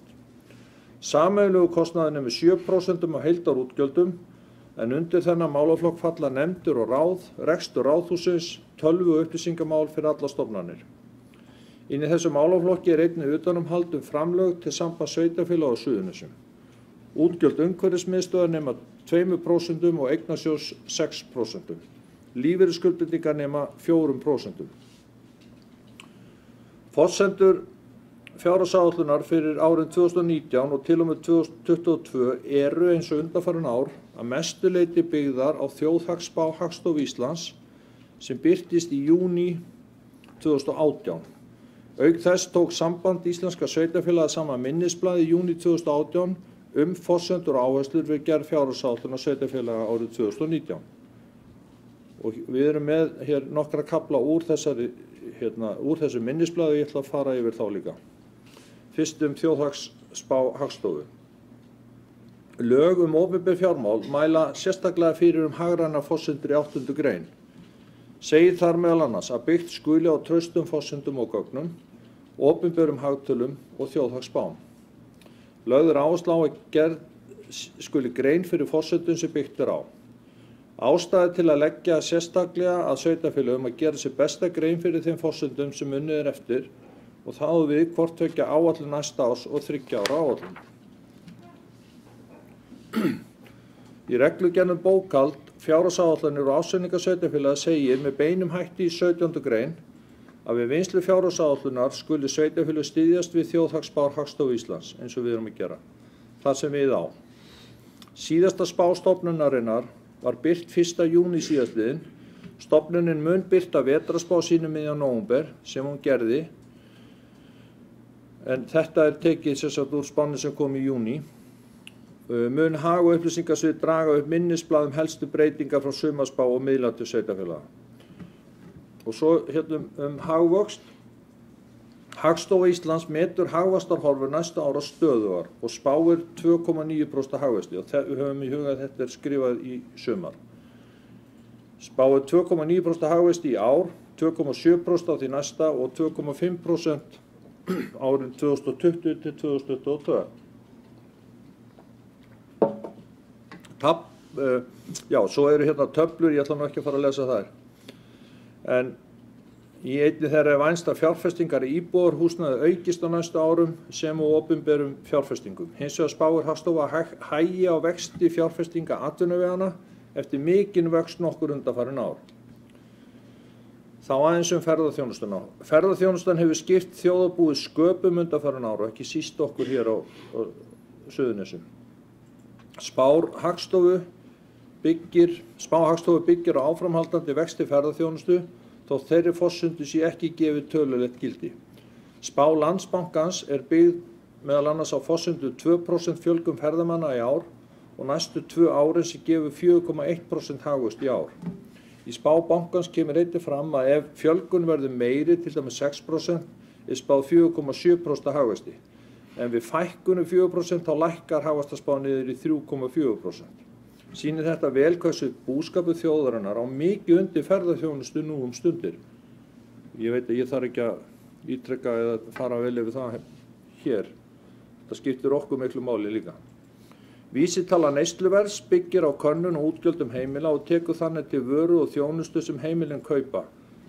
Sameiginlegur kostnaður nemi 7% af heildarútgjöldum, en undir þennan málaflokk falla nefndir og ráð, rekstur ráðhússins, tölvu- og upplýsingamál fyrir alla stofnanir. Inn í þessu málaflokki einnig utanumhald framlög til sambands sveitarfélaga á Suðurnesjum. Útgjöld umhverfismiðstöðvar nema 2% og eignasjóðs 6%. Lífeyrisskuldbindingar nema 4%. Forsendur fjárhagsáætlunar fyrir árin 2019 og til og með 2022 eru eins og undanfarin ár að mestu leyti byggðar á þjóðhagsspá Hagstofu Íslands sem birtist í júní 2018. Auk þess tók Samband íslenskra sveitarfélaga saman minnisblað í júní 2018 forsendur og áherslur við gerð fjárhagsáætlunar sveitarfélaga árið 2019. Og við erum með hér nokkra kafla úr þessu minnisblaði og ég ætla að fara yfir þá líka. Fyrst þjóðhagsspá Hagstofu. Lög opinber fjármál mæla sérstaklega fyrir hagrænar forsendur í 8. grein. Segir þar meðal annars að byggt skuli á traustum forsendum og gögnum, opinberum hagtölum og þjóðhagsspám. Lögð áhersla á að gerð skuli grein fyrir forsendum sem byggt á. Ástæða til að leggja sérstaklega að sveitarfélögum að gera sér besta grein fyrir þeim forsendum sem unnið eftir og þá við hvort tveggja áætlun næsta árs og 3 ára áætlun. Í reglugerð bókhald, fjárhagsáætlanir og ársreikninga sveitarfélaga segir með beinum hætti í 17. grein að við vinnslu fjárhagsáætlunar skuli sveitarfélög styðjast við þjóðhagsspár Hagstofu Íslands eins og við erum að gera. Það sem við á. Síðasta spá stofnunarinnar var birt 1. júní síðastliðinn. Stofnunin mun birta vetrarspá sínu miðjan nóvember sem hún gerði, en þetta tekið sérstaklega úr spánni sem kom í júní. Mun hag- og upplýsingasvið draga upp minnisblað helstu breytingar frá sumarspá og miðla til sveitarfélaga. Og svo hagvöxt. Hagstofa Íslands metur hagvaxtarhorfur næsta ára stöðugar og spáir 2,9% hagvexti og við höfum í huga að þetta skrifað í sumar. Spáir 2,9% hagvexti í ár, 2,7% á því næsta og 2,5% árin 2020 til 2022. Svo eru töflur, ég ætla nú ekki að fara að lesa þær. En í einni þeirra vænst að fjárfestingar í íbúðarhúsnæði aukist á næstu árum sem og opinberum fjárfestingum. Hins vegar spáir Hagstofa hægi á vexti fjárfestinga atvinnuvegana eftir mikinn vöxt nokkur undanfarin ár. Þá aðeins ferðaþjónustuna. Ferðaþjónustan hefur skipt þjóðarbúið sköpum undanfarin ár og ekki síst okkur hér á Suðurnesjum. Spá Hagstofu byggir á áframhaldandi vexti ferðaþjónustu þótt þeirri forsendu sé ekki gefið tölulegt gildi. Spá Landsbankans byggð meðal annars á forsendu 2% fjölgun ferðamanna í ár og næstu 2 árin sem gefur 4,1% hagvöxt í ár. Í spá bankans kemur einnig fram að ef fjölgun verður meiri, til dæmis 6%, spáð 4,7% hagvexti. En við fækkunum 4% þá lækkar hagvaxtarspá niður í 3,4%. Sýnir þetta vel hversu búskapur þjóðarinnar á mikið undir ferðaþjónustu nú stundir. Ég veit að ég þarf ekki að ítreka eða fara vel yfir það hér. Það skiptir okkur miklu máli líka. Vísitala neysluverðs byggir á könnun og útgjöldum heimila og tekur þannig til vöru og þjónustu sem heimilin kaupa.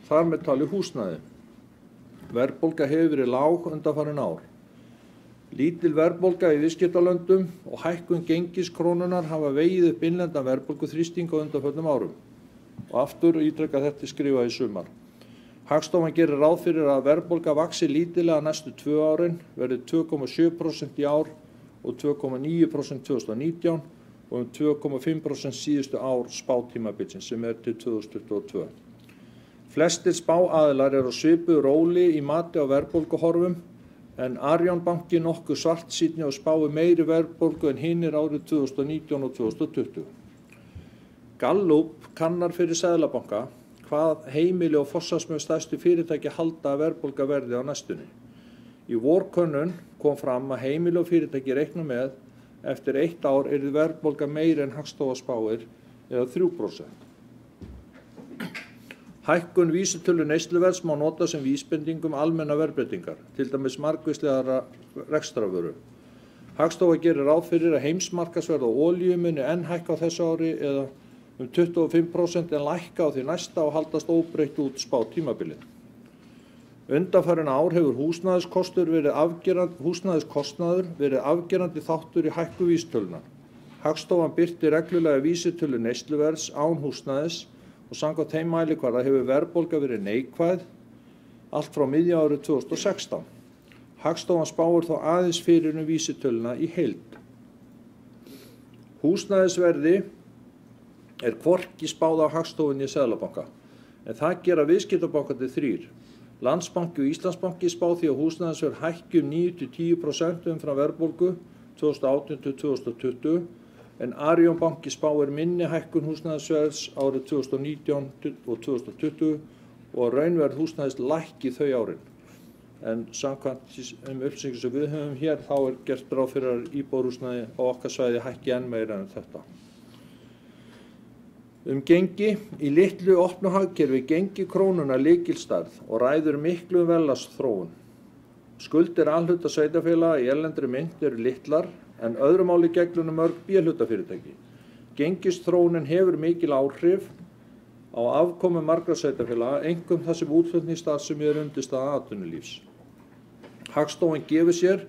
Þar með talið húsnæði. Verðbólga hefur verið lág undanfarin ár. Lítil verðbólga í viðskiptalöndum og hækkun gengis krónunnar hafa vegið upp innlendan verðbólguþrýsting á undanförnum árum. Og aftur ítreka þetta skrifað í sumar. Hagstofan gerir ráð fyrir að verðbólga vaxi lítillega næstu 2 árin, verði 2,7% í ár og 2,9% 2019 og 2,5% síðustu ár spátímabilsins sem til 2022. Flestir spáaðilar eru á svipuðu róli í mati á verðbólguhorfum en Arion banki nokkuð svartsýnni og spái meiri verðbólgu en hinir árið 2019 og 2020. Gallup kannar fyrir Seðlabanka hvað heimili og forsvarsmenn stærstu fyrirtæki halda að verðbólga verði á næstunni. Í vorkönnun kom fram að heimili og fyrirtæki reikna með eftir 1 ár yrði verðbólga meiri en Hagstofa spáir eða 3%. Hækkun vísitölu neysluverðs má nota sem vísbending almenna verðbreytingar, til dæmis margvíslegra rekstrarvöru. Hagstofa gerir ráð fyrir að heimsmarkaðsverð á olíu muni enn hækka á þessu ári eða 25% en lækka á því næsta og haldast óbreytt út spátímabilið. Undanfarin ár hefur húsnæðiskostnaður verið afgerandi þáttur í hækkun vísitölunar. Hagstofan birti reglulega vísitölu neysluverðs án húsnæðis og samkvæmt þeim mælikvarða hefur verðbólga verið neikvæð allt frá miðju árið 2016. Hagstofan spáir þó aðeins fyrir vísitöluna í heild. Húsnæðisverði er hvorki spáð á Hagstofunni í Seðlabanka, en það gera viðskiptabankarnir þrír. Landsbanki og Íslandsbanki spá því að húsnæðisverð hækki 9–10% umfram verðbólgu 2018–2020, en Arion banki spáir minni hækkun húsnæðisverðs árið 2019 og 2020 og raunverð húsnæðis lækki þau árin. En samkvæmt upplýsingum sem við höfum hér þá er gert ráð fyrir að íbúðarhúsnæði á okkar svæði hækki enn meira en þetta. Gengi. Í litlu opnu hagkerfi gengi krónuna lykilstærð og ræður miklu verðlagsþróun. Skuldir A-hluta sveitarfélaga í erlendri mynt eru litlar en öðru máli gegnir mörg B-hlutafyrirtæki. Gengisþróunin hefur mikil áhrif á afkomu margra sveitarfélaga, einkum þar sem útflutningsstarfsemi er undirstaða atvinnulífs. Hagstofan gefur sér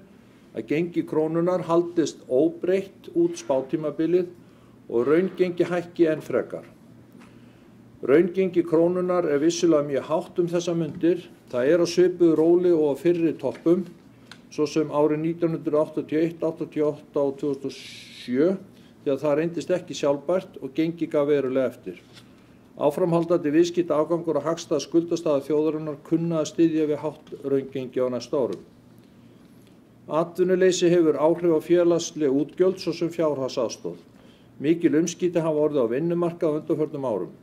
að gengi krónunnar haldist óbreytt út spátímabilið og raungengi hækki enn frekar. Raungengi krónunnar er vissulega mjög hátt þessar mundir. Það er á svipuðu róli og á fyrri toppum, svo sem árið 1981, 88 og 2007, þegar það reyndist ekki sjálfbært og gengi gaf verulega eftir. Áframhaldandi viðskiptaafgangur og hagstæð skuldastaða þjóðarinnar kunna að styðja við hátt raungengi á næstu árum. Atvinnuleysi hefur áhrif á félagsleg útgjöld svo sem fjárhagsaðstoð. Mikil umskipti hafa orðið á vinnumarkaði á undanförnum árum.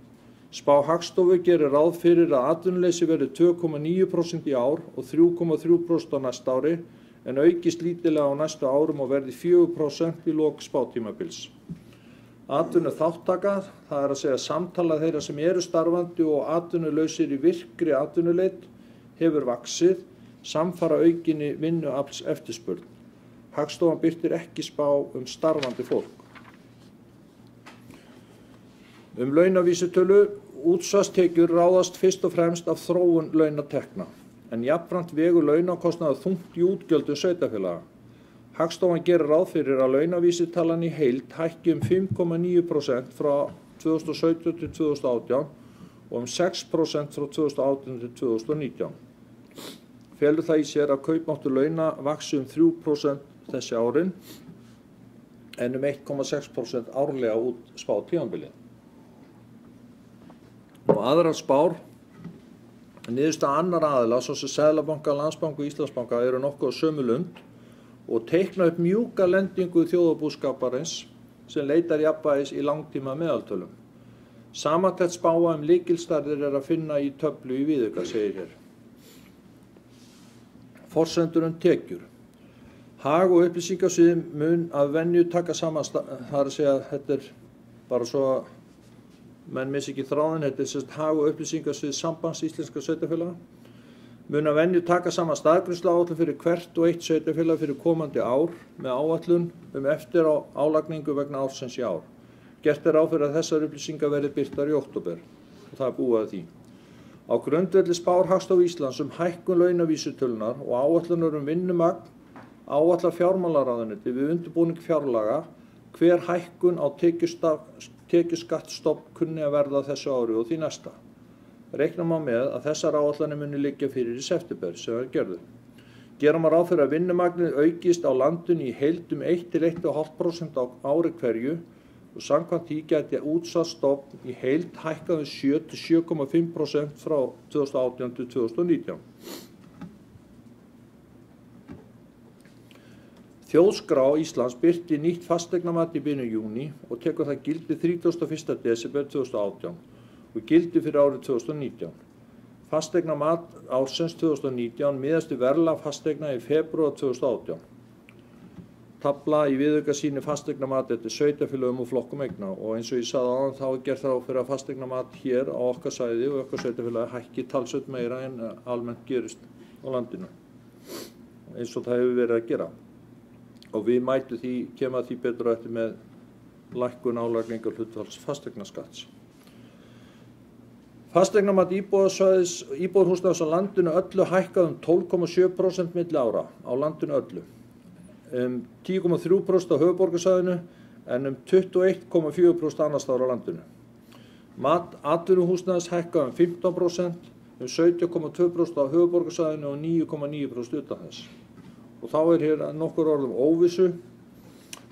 Spá Hagstofu gerir ráð fyrir að atvinnuleysi verði 2,9% í ár og 3,3% á næsta ári, en aukist lítillega á næstu árum og verði 4% í lok spátímabils. Atvinnuþátttaka, það er að segja samtala þeirra sem eru starfandi og atvinnulausir í virkri atvinnuleit, hefur vaxið samfara aukinni vinnuafls eftirspurn. Hagstofan birtir ekki spá starfandi fólk. Launavísitölu. Útsvarstekjur ráðast fyrst og fremst af þróun launatekna, en jafnframt vegur launakostnaður þungt í útgjöldum sveitarfélaga. Hagstofan gerir ráð fyrir að launavísitalan í heild hækki 5,9% frá 2017 til 2018 og 6% frá 2018 til 2019. Felur það í sér að kaupmáttur launa vaxi 3% þessi árin, en 1,6% árlega út spátímabilið. Og aðrar spár, niðurstaða annarra aðila, svo sem Seðlabanka, Landsbanka og Íslandsbanka, eru nokkuð á sömu lund og teikna upp mjúka lendingu þjóðarbúskaparins sem leitar jafnvægis í langtíma meðaltölum. Samantekt spáa lykilstærðir er að finna í töflu í viðauka, segir hér. Forsendur tekjur. Hag- og upplýsingasvið mun að venju taka saman, það er að segja að þetta er bara svo að menn missi ekki þráðin, þetta er hag- og upplýsingasvið Sambands íslenskra sveitarfélaga, mun að venju taka saman staðgreiðsluáætlun fyrir hvert og eitt sveitarfélag fyrir komandi ár með áætlun eftir á álagningu vegna ársins í ár. Gert er ráð fyrir að þessar upplýsingar verði birtar í október og það er búið að því. Á grundvelli spár Hagstofu Íslands hækkun launavísitölunar og áætlunar vinnumagn áætlar fjármálaráðuneyti við undirbúning fjárlaga hver hækkun á tekjuskattsstofn kunni að verða þessu ári og því næsta. Reikna má með að þessar áætlanir muni liggja fyrir í september sem er gerðu. Gera má ráð fyrir að vinnumagnið aukist á landinu í heild 1–1,5% á ári hverju og samkvæmt því gæti útsvarsstofn í heild hækkað 7–7,5% frá 2018 til 2019. Þjóðskrá Íslands birti nýtt fasteignamat í byrjun júní og tekur það gildi 31. desember 2018 og gildi fyrir árið 2019. Fasteignamat ársins 2019 miðast við verðlag fasteigna í febrúar 2018. Tafla í viðauka sýnir fasteignamat eftir sveitarfélögum og flokkum eigna og eins og ég sagði áðan þá er gert ráð fyrir að fasteignamat hér á okkar svæði og okkar sveitarfélagi hækki talsvert meira en almennt gerist á landinu, eins og það hefur verið að gera. Og við mætum því, kemur að því betur eftir með lækkun álagningar hlutfalls fasteignaskatts. Fasteignamat íbúðarhúsnæðis á landinu öllu hækkað 12,7% milli ára á landinu öllu. 10,3% á höfuðborgarsvæðinu en 21,4% annars staðar á landinu. Mat atvinnuhúsnæðis hækkað 15%, 17,2% á höfuðborgarsvæðinu og 9,9% utan þess. Og þá hér nokkur orð óvissu.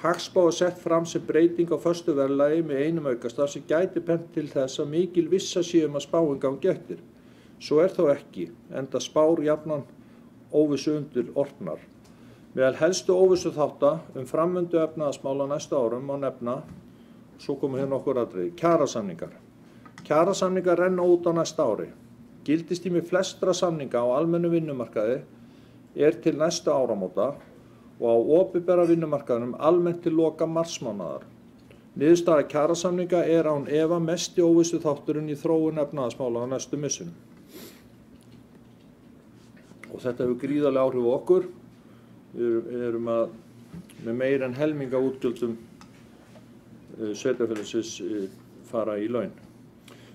Hagspá sett fram sem breyting á föstu verðlagi með einum aukastaf sem gæti bent til þess að mikil vissa sé að spáin gangi eftir. Svo þó ekki, enda spár jafnan óvissu undir orpnar. Meðal helstu óvissu þátta framvindu efnahagsmála næstu árum má nefna, svo komur hér nokkur atriði, kjarasamningar. Kjarasamningar renna út á næsta ári. Gildistími flestra samninga á almennu vinnumarkaði til næstu áramóta og á opinbera vinnumarkaðinum almennt til loka marsmánaðar. Niðurstaða kjarasamninga án efa mesti óvissu þátturinn í þróun efnahagsmála á næstu missunum. Og þetta hefur gríðarlega áhrif á okkur. Við erum með meira en helminga útgjöldum sveitarfélagsins fara í laun.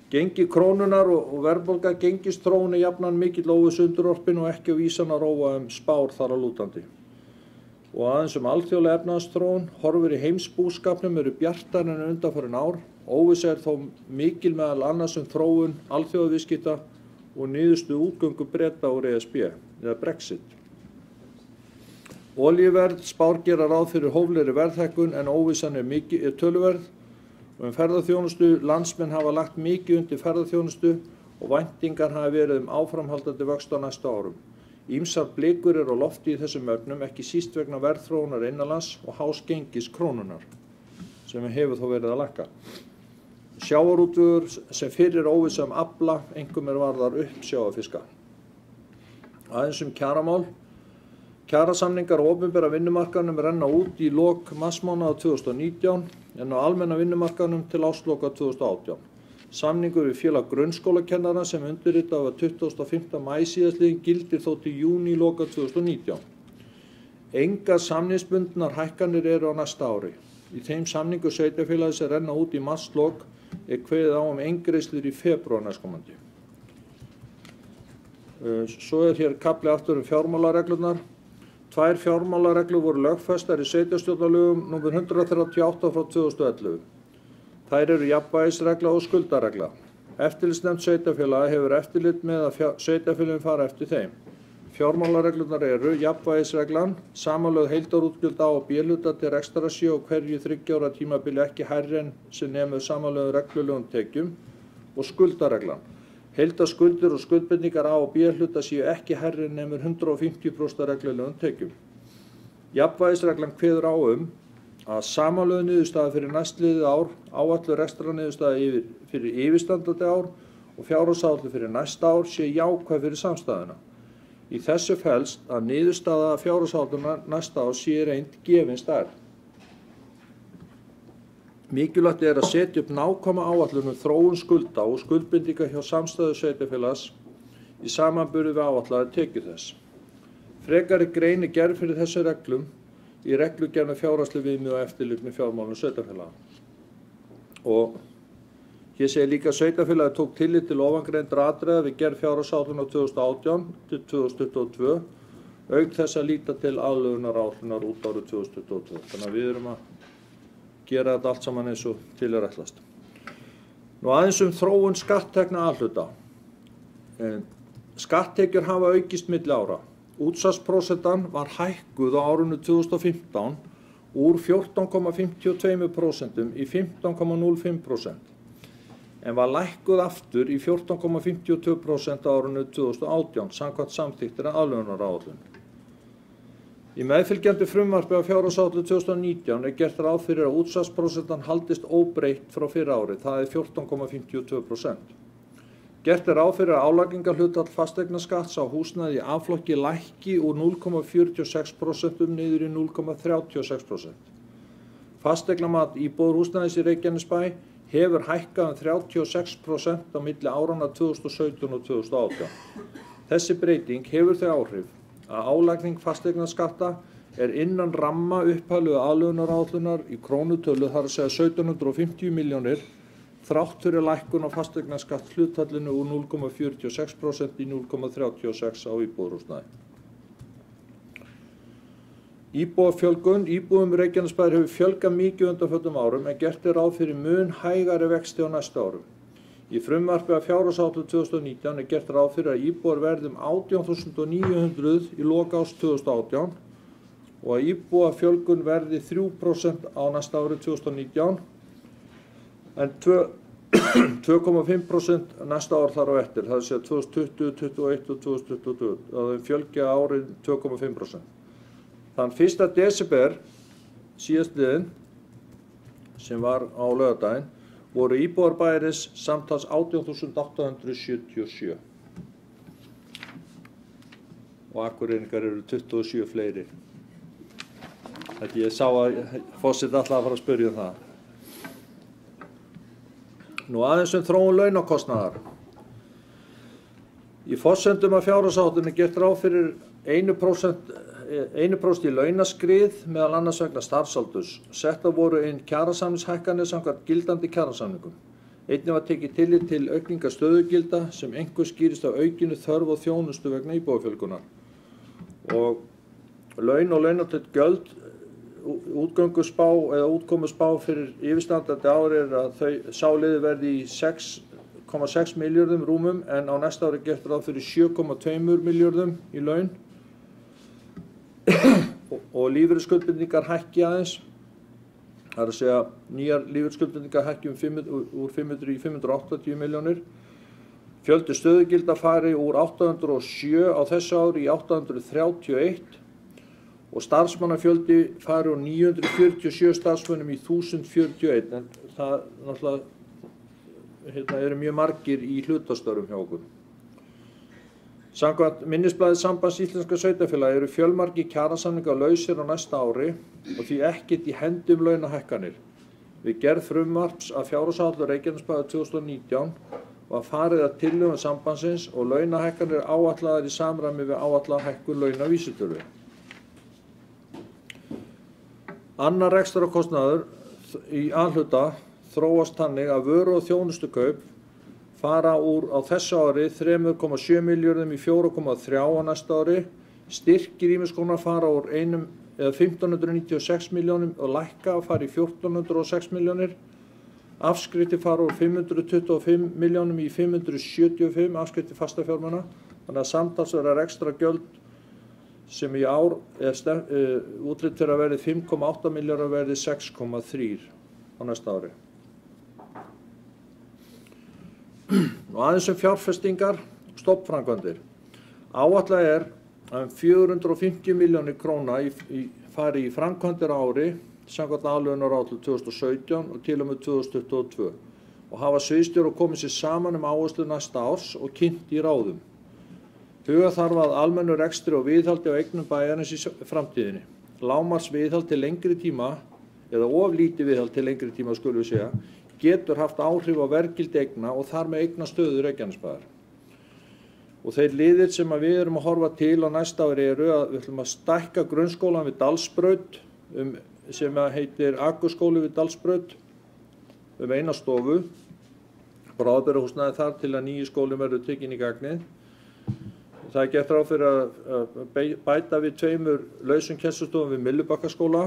Gengi krónunar og verðbólga gengisþróun jafnan mikill óvissu undir orpinu og ekki á vísan að róa spár þar að lútandi. Og aðeins alþjóðlega efnahagsþróun, horfur í heimsbúskapnum eru bjartar en undanfarin ár. Óvissa þó mikil meðal annars þróun alþjóðaviðskipta og niðurstöðu útgöngu Breta úr ESB eða Brexit. Olíuverð spár gera ráð fyrir hóflegri verðhækkun en óvissan töluverð. Og ferðaþjónustu, landsmenn hafa lagt mikið undir ferðaþjónustu og væntingar hafa verið áframhaldandi vöxt á næstu árum. Ýmsar blikur á lofti í þessum efnum, ekki síst vegna verðþróunar innanlands og hás gengis krónunar, sem hefur þó verið að lækka. Sjávarútvegur sem fyrir óvissa afla, einkum varðar uppsjávarfiska. Aðeins kjaramál. Kjarasamningar á opinbera vinnumarkaðnum renna út í lok marsmánaðar 2019 en á almenna vinnumarkaðnum til ársloka 2018. Samningur við félag grunnskólakennara sem undirritað var 25. maí síðastliðinn gildir þó til júníloka 2019. Engar samningsbundnar hækkanir eru á næsta ári. Í þeim samningu sveitarfélagis sem renna út í marslok kveðið á eingreiðslur í febrúar næstkomandi. Svo hér kafli aftur fjármálareglurnar. Tvær fjármálareglur voru lögfestar í sveitarstjórnarlögum nr. 138 frá 2011. Þær eru jafnvægisregla og skuldaregla. Eftirlitsnefnd sveitarfélaga hefur eftirlit með að sveitarfélögin fara eftir þeim. Fjármálareglurnar eru jafnvægisreglan, samanlögð heildarútgjöld A og B-hluta til rekstrarins á hverju 3 ára tímabili ekki hærri en sem nemur samanlögðum reglulegum tekjum og skuldareglan. Heildarskuldir og skuldbindingar A og B-hluta séu ekki hærri en nemur 150% reglulegum tekjum. Jafnvægisreglan kveður á að samanlögð niðurstaða fyrir næstliðið ár, áætluð rekstrarniðurstaða fyrir yfirstandandi ár og fjárhagsáætlun fyrir næsta ár sé jákvæð fyrir samstæðuna. Í þessu felst að niðurstaða fjárhagsáætlunar næsta ár sé reynd gefin stærð. Mikilvægt að setja upp nákvæma áætlun þróun skulda og skuldbindinga hjá samstæðu sveitarfélags í samanburði við áætlaðar tekjur þess. Frekari grein gerð fyrir þessu reglum í reglugerð með fjárhagsleg viðmið og eftirlit með fjármálum sveitarfélaga. Og hér segir líka að sveitarfélagi tók tillit til ofangreindra atriða við gerð fjárhagsáætlunar 2018 til 2022, auk þess að líta til aðlögunaráætlunar út árið 2022. Þannig að við erum að gera þetta allt saman eins og til ætlast. Nú aðeins þróun skatttekna A-hluta. Skatttekjur hafa aukist milli ára. Útsvarsprósentan var hækkuð á árinu 2015 úr 14,52% í 15,05% en var lækkuð aftur í 14,52% á árinu 2018 samkvæmt samþykktri aðlögunaráætlun. Í meðfylgjandi frumvarpi á fjárhagsáætlun 2019 gert ráð fyrir að útsvarsprósentan haldist óbreytt frá fyrra ári, það 14,52%. Gert ráð fyrir að álagningarhlutfall fasteignaskatts á húsnæði í A-flokki lækki úr 0,46% niður í 0,36%. Fasteignamat íbúðarhúsnæðis í Reykjanesbæ hefur hækkað 36% á milli áranna 2017 og 2018. Þessi breyting hefur þau áhrif að álagning fasteignaskatta innan ramma upphæðlegu aðlögunaráætlunar í krónutölu, þar að segja 1750 milljónir, þrátt fyrir lækkun á fasteignaskatt hlutfallinu úr 0,46% í 0,36% á íbúðarhúsnæði. Íbúafjölgun. Íbúum Reykjanesbæjar hefur fjölgað mikið undanförnum árum en gert er ráð fyrir mun hægari vexti á næstu árum. Í frumvarpi af fjárhagsáætlun 2019 er gert ráð fyrir að íbúar verði 18.900 í lok árs 2018 og að íbúafjölgun verði 3% á næsta ári 2019 en 2,5% næsta ár þar á eftir, það sé 2020, 2021 og 2022, að þeim fjölgi árið 2,5%. Þann 1. desember síðastliðinn, sem var á laugardaginn, voru íbúar bæjarins samtals 18.877 og Akureyringar eru 27 fleiri. Þetta ég sá að forseti ætlaði að fara að spyrja um það. Nú aðeins þróun launakostnaðar. Í forsendum af fjárhagsáætlun er gert ráð fyrir 1% í launaskrið meðal annars vegna starfsaldurs. Settar voru inn kjarasamningshækkanir samkvæmt gildandi kjarasamningum. Einnig var tekið tillit til aukningar stöðugilda sem einhver skýrist af aukinu þörf og þjónustu vegna íbúafjölgunar. Og laun og launatengd gjöld, útgönguspá eða útkomuspá fyrir yfirstandandi ári er að sá liður verði í 6,6 milljörðum rúmum en á næsta ári gert ráð fyrir 7,2 milljörðum í laun og lífeyrisskuldbindingar hækki aðeins. Það er að segja nýjar lífeyrisskuldbindingar hækki úr 500 í 580 milljónir. Fjöldi stöðugilda fari úr 807 á þessu ári í 831 og starfsmannafjöldi fari úr 947 starfsmönnum í 1041. En það náttúrulega eru mjög margir í hlutastörfum hjá okkur. Samkvæmt minnisblaði Sambands íslenskra sveitarfélaga eru fjölmargir kjarasamningar lausir á næsta ári og því ekkert í hendum launahækkanir. Við gerð frumvarps að fjárhagsáætlun Reykjanesbæjar 2019 var farið að tillögum sambandsins og launahækkanir áætlaðar í samræmi við áætlaða hækkun launavísitölu. Annar rekstrarkostnaður í A-hluta þróast þannig að vöru- og þjónustukaup fara úr á þessu ári 3,7 milljörðum í 4,3 á næsta ári. Styrkir ýmiss konar fara úr 1.596 milljónum og lækka fara í 1.406 milljónir. Afskriftir fara úr 525 milljónum í 575 afskriftir fastafjármuna. Þannig að samtals verða ekstra gjöld sem í ár útlit fyrir að verði 5,8 milljórar verði 6,3 á næsta ári. Og aðeins fjárfestingar og stofnframkvæmdir. Áætlað er að 450 milljónir króna fari í framkvæmdir á ári samkvæmt aðlögunaráætlun 2017 og til og með 2022 og hafa sviðsstjórar komið sér saman áherslur næsta árs og kynnt í ráðum. Huga þarf að almennur rekstri og viðhaldi á eignum bæjarins í framtíðinni. Lágmarks viðhald til lengri tíma, eða of lítið viðhald til lengri tíma skulum við segja, getur haft áhrif á verðgildi eigna og þar með eignastöðu Reykjanesbæjar. Og þeir liðir sem við erum að horfa til á næsta ári eru að við ætlum að stækka grunnskólann við Dalsbraut sem heitir Akurskóli við Dalsbraut eina stofu. Bráðabirgðahúsnæði þar til að nýji skólinn verður tekinn í gagnið. Það er gert ráð fyrir að bæta við 2 lausum kennslustofum við Myllubakkaskóla,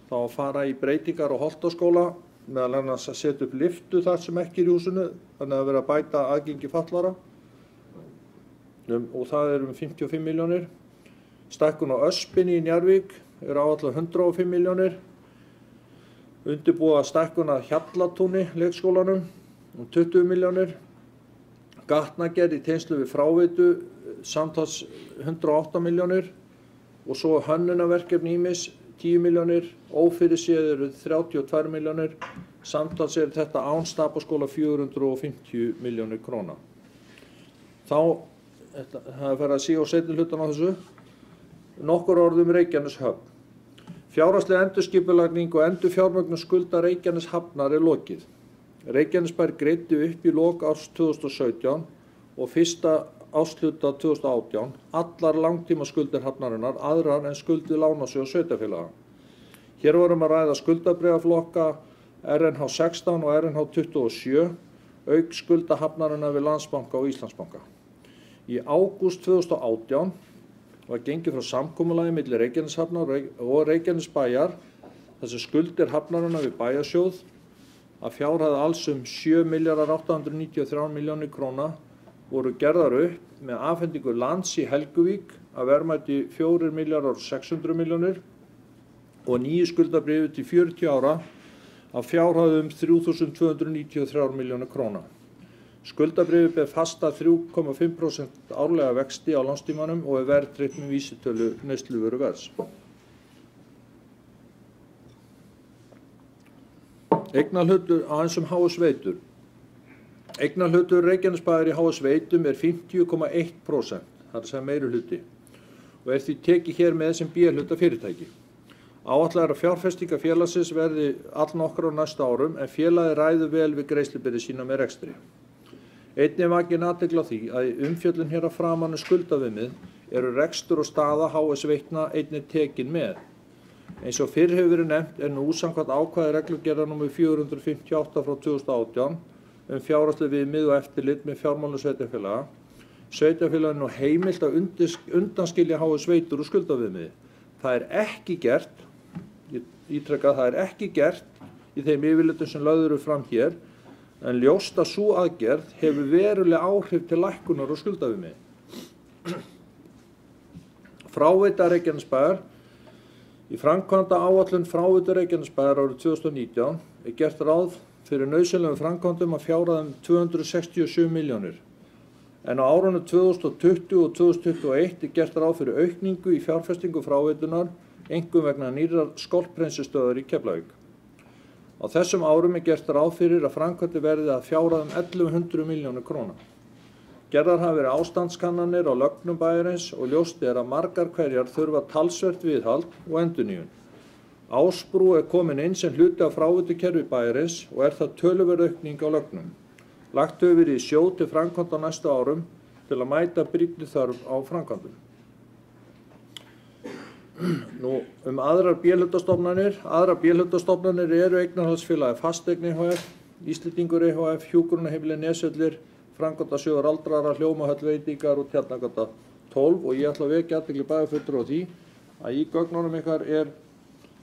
þá að fara í breytingar á Holtaskóla, meðal annars að setja upp lyftu þar sem ekki er í húsinu, þannig að vera að bæta aðgengi fatlaðra og það er 55 milljónir. Stækkun á Öspinni í Njarðvík er áætlað 105 milljónir. Undirbúa stækkun að Hjallatúni leikskólanum 20 milljónir. Gatnagerð í tengslum við fráveitu samtals 108 milljónir og svo hönnunarverkefni ýmis 10 milljónir, ófyrirséð eru 32 milljónir, samtals er þetta án Stapaskóla 450 milljónir króna. Þá, það fer að síga á seinni hlutan á þessu, nokkur orðum Reykjaneshöfn. Fjárhagsleg endurskipulagning og endurfjármögnun skulda Reykjaneshafnar er lokið. Reykjanesbær greiddi upp í lok árs 2017 og fyrsta árshluta 2018 allar langtímaskuldir hafnarinnar aðrar en skuldir lánasjóðs sveitarfélaga. Hér vorum að ræða skuldabréfaflokka RNH 16 og RNH 27, auk skulda hafnarinnar við Landsbanka og Íslandsbanka. Í ágúst 2018 var gengið frá samkomulagi milli Reykjaneshafnar og Reykjanesbæjar þar sem skuldir hafnarinnar við bæjarsjóð að fjárhæð alls 7.893.000.000 króna voru gerðar upp með afhendingu lands í Helguvík að verðmæti 4.600.000.000 og nýju skuldabréfi til 40 ára að fjárhæð 3.293.000.000 króna. Skuldabréfi ber fasta 3,5% árlega vexti á lánstímanum og verðtryggt með vísitölu neysluvöruverðs. Eignarhlutur aðeins HS Veitur. Eignarhlutur Reykjanesbæjar í HS Veitum 50,1%, það er að segja meirihluti, og því tekið hér með sem B-hluta fyrirtæki. Áætlað að fjárfestingar félagsins verði allnokkrar á næstu árum en félagið ræður vel við greiðslubyrði sína með rekstri. Einnig vakin athygli á því að í umfjöllun hér að framan skuldaviðmið eru rekstur og staða HS Veitna einnig tekin með. Eins og fyrr hefur verið nefnt nú samkvæmt ákvæði reglugerðar nr. 458 frá 2018 fjárhagsleg viðmið og eftirlit með fjármálum sveitarfélaga. Sveitarfélaginu nú heimilt að undanskilja HS Veitur úr skuldaviðmiði. Það er ekki gert, ég ítreka að það er ekki gert í þeim yfirlitum sem lögð eru fram hér, en ljóst að sú aðgerð hefur veruleg áhrif til lækkunar og skuldaviðmiði. Fráveita Reykjanesbæjar. Í framkvæmda áætlun Fráveita Reykjanesbæjar árið 2019 gert ráð fyrir nauðsynlegum framkvæmdum að fjárhæð 267 milljónir. En á árunum 2020 og 2021 gert ráð fyrir aukningu í fjárfestingu fráveitunar, einkum vegna nýrrar skolphreinsinstöðvar í Keflavík. Á þessum árum gert ráð fyrir að framkvæmdir verði að fjárhæð 1.100 milljónir króna. Gerðar hafa verið ástandskannanir á lögnum bæjarins og ljóst að margar hverjar þurfa talsvert viðhald og endurnýjun. Ásbrú komin inn sem hluti af fráveitukerfi bæjarins og það töluverð aukning á lögnum. Lagt hefur verið í sjóð til framkvæmda á næstu árum til að mæta brýnni þörf á framkvæmdum. Nú aðrar B-hlutastofnanir. Aðrar B-hlutastofnanir eru eignarhaldsfélagið Fasteign ehf., Íslendingur ehf., Hjúkrunarheimili Nesvellir, Framkvæmdasjóður aldraðra, Hljómahöll Veitingar og Tjarnargata 12 og ég ætla að vekja athygli bæjarfulltrúa á því að í gögnunum ykkar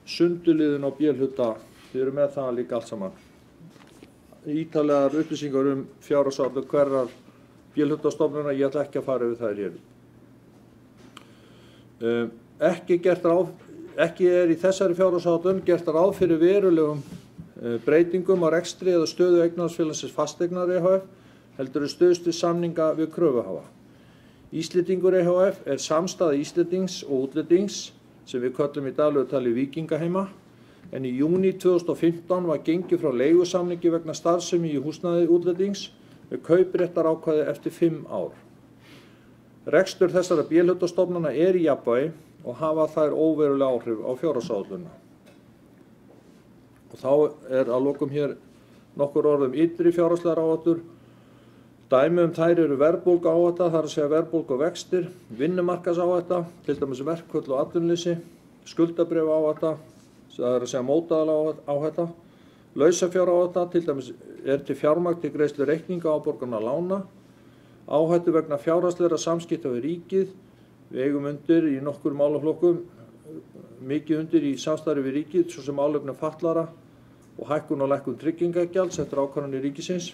sundurliðun á B-hluta, þið eru með það líka allt saman. Ítarlegar upplýsingar fjárhagsáætlun hverrar B-hlutastofnunar, ég ætla ekki að fara yfir þær hér. Ekki í þessari fjárhagsáætlun gert ráð fyrir verulegum breytingum á rekstri eða stöðu eignarhaldsfélagsins Fasteignar ehf. Heldur stuðst við samninga við kröfuhafa. Íslendingur ehf. Samstæða Íslendings og útlendings sem við köllum í daglegu tali Víkingaheima. En í júní 2015 var gengið frá leigusamningi vegna starfsemi í húsnæði útlendings með kaupréttarákvæði eftir 5 ár. Rekstur þessara B-hlutastofnana í jafnvægi og hafa þær óveruleg áhrif á fjárhagsáætlunina. Og þá að lokum hér nokkur orð ytri fjárhagslegar áhættur. Dæmi þær eru verðbólguáhætta, það er að segja verðbólgu og vextir, vinnumarkaðsáhætta, til dæmis verkföll og atvinnuleysi, skuldabréfaáhætta, það er að segja mótaðaláhætta, lausafjáráhætta, til dæmis til fjármagn til greiðslu reikninga áborgarna lána, áhættu vegna fjárhagslegra samskipta við ríkið, við eigum undir í nokkur málaflokkum, mikið undir í samstarfi við ríkið, svo sem málefni fatlara og hækkun og lækkun tryggingagjalds eftir ákvarðanir ríkisins,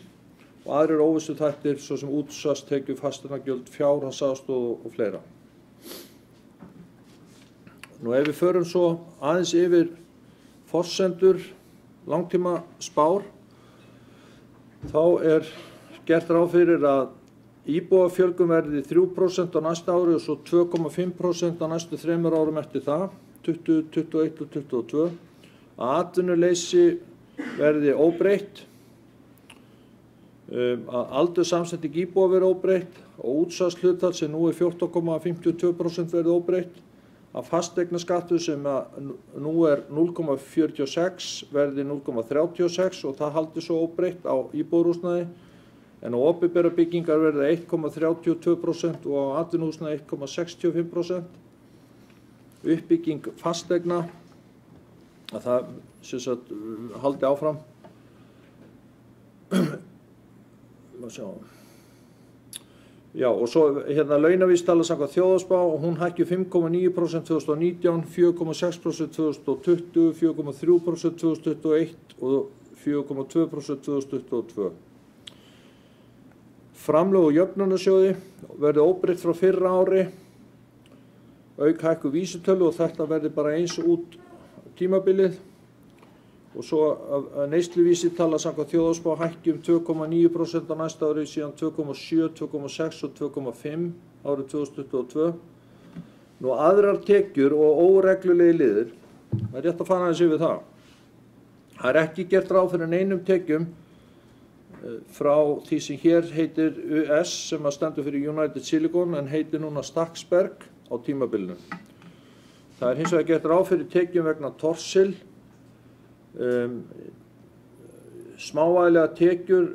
og aðrir óvissuþættir svo sem útsvarstekjur, fasteignagjöld, fjárhagsaðstoð og fleira. Nú ef við förum svo aðeins yfir forsendur langtíma spár, þá gert ráð fyrir að íbúafjölgun verði 3% á næsta ári og svo 2,5% á næstu 3 árum eftir það, 20, 21 og 22. Að atvinnuleysi verði óbreytt, að aldurssamsetning íbúa verði óbreytt og útsvarshlutfall sem nú 14,52% verði óbreytt, að fasteignaskattur sem nú 0,46 verði 0,36 og það haldi svo óbreytt á íbúðarhúsnæði, en á opinberar byggingar verði 1,32% og á atvinnuhúsnæði 1,65%. Uppbygging fasteigna, að það haldi áfram sjá. Já, og svo hérna launavísitala samkvæmt þjóðhagsspá og hún hækki 5,9% 2019, 4,6% 2020, 4,3% 2021 og 4,2% 2022. Framlög og jöfnunarsjóði verði óbreytt frá fyrra ári, auk hækku vísitölu og þetta verði bara eins út tímabilið. Og svo að neysluvísitala samkvæmt þjóðhagsspá hækki 2,9% á næsta ári, síðan 2,7, 2,6 og 2,5 árið 2022. Nú aðrar tekjur og óreglulegi liðir, það rétt að fara aðeins yfir það. Það ekki gert ráð fyrir neinum tekjum frá því sem hér heitir US sem að stendur fyrir United Silicon en heitir núna Stakksberg á tímabilinu. Það hins vegar gert ráð fyrir tekjum vegna Thorsil, smávægilega tekjur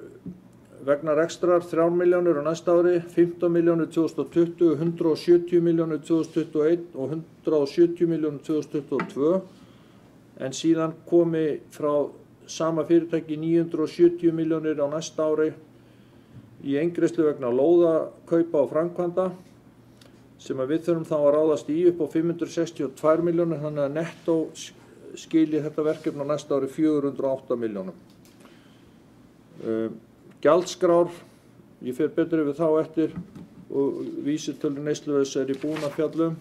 vegna rekstrar 3 milljónir á næsta ári, 15 milljónir 2020, 170 milljónir 2021 og 170 milljónir 2022 en síðan komi frá sama fyrirtæki 970 milljónir á næsta ári í eingreiðslu vegna lóðakaupa og framkvæmda sem að við þurfum þá að ráðast í upp á 562 milljónir þannig að nettó skilji þetta verkefni á næsta ári 408 milljónum. Gjaldskrár, ég fer betur yfir þá eftir og vísitölu neysluverðs í búnafjallum.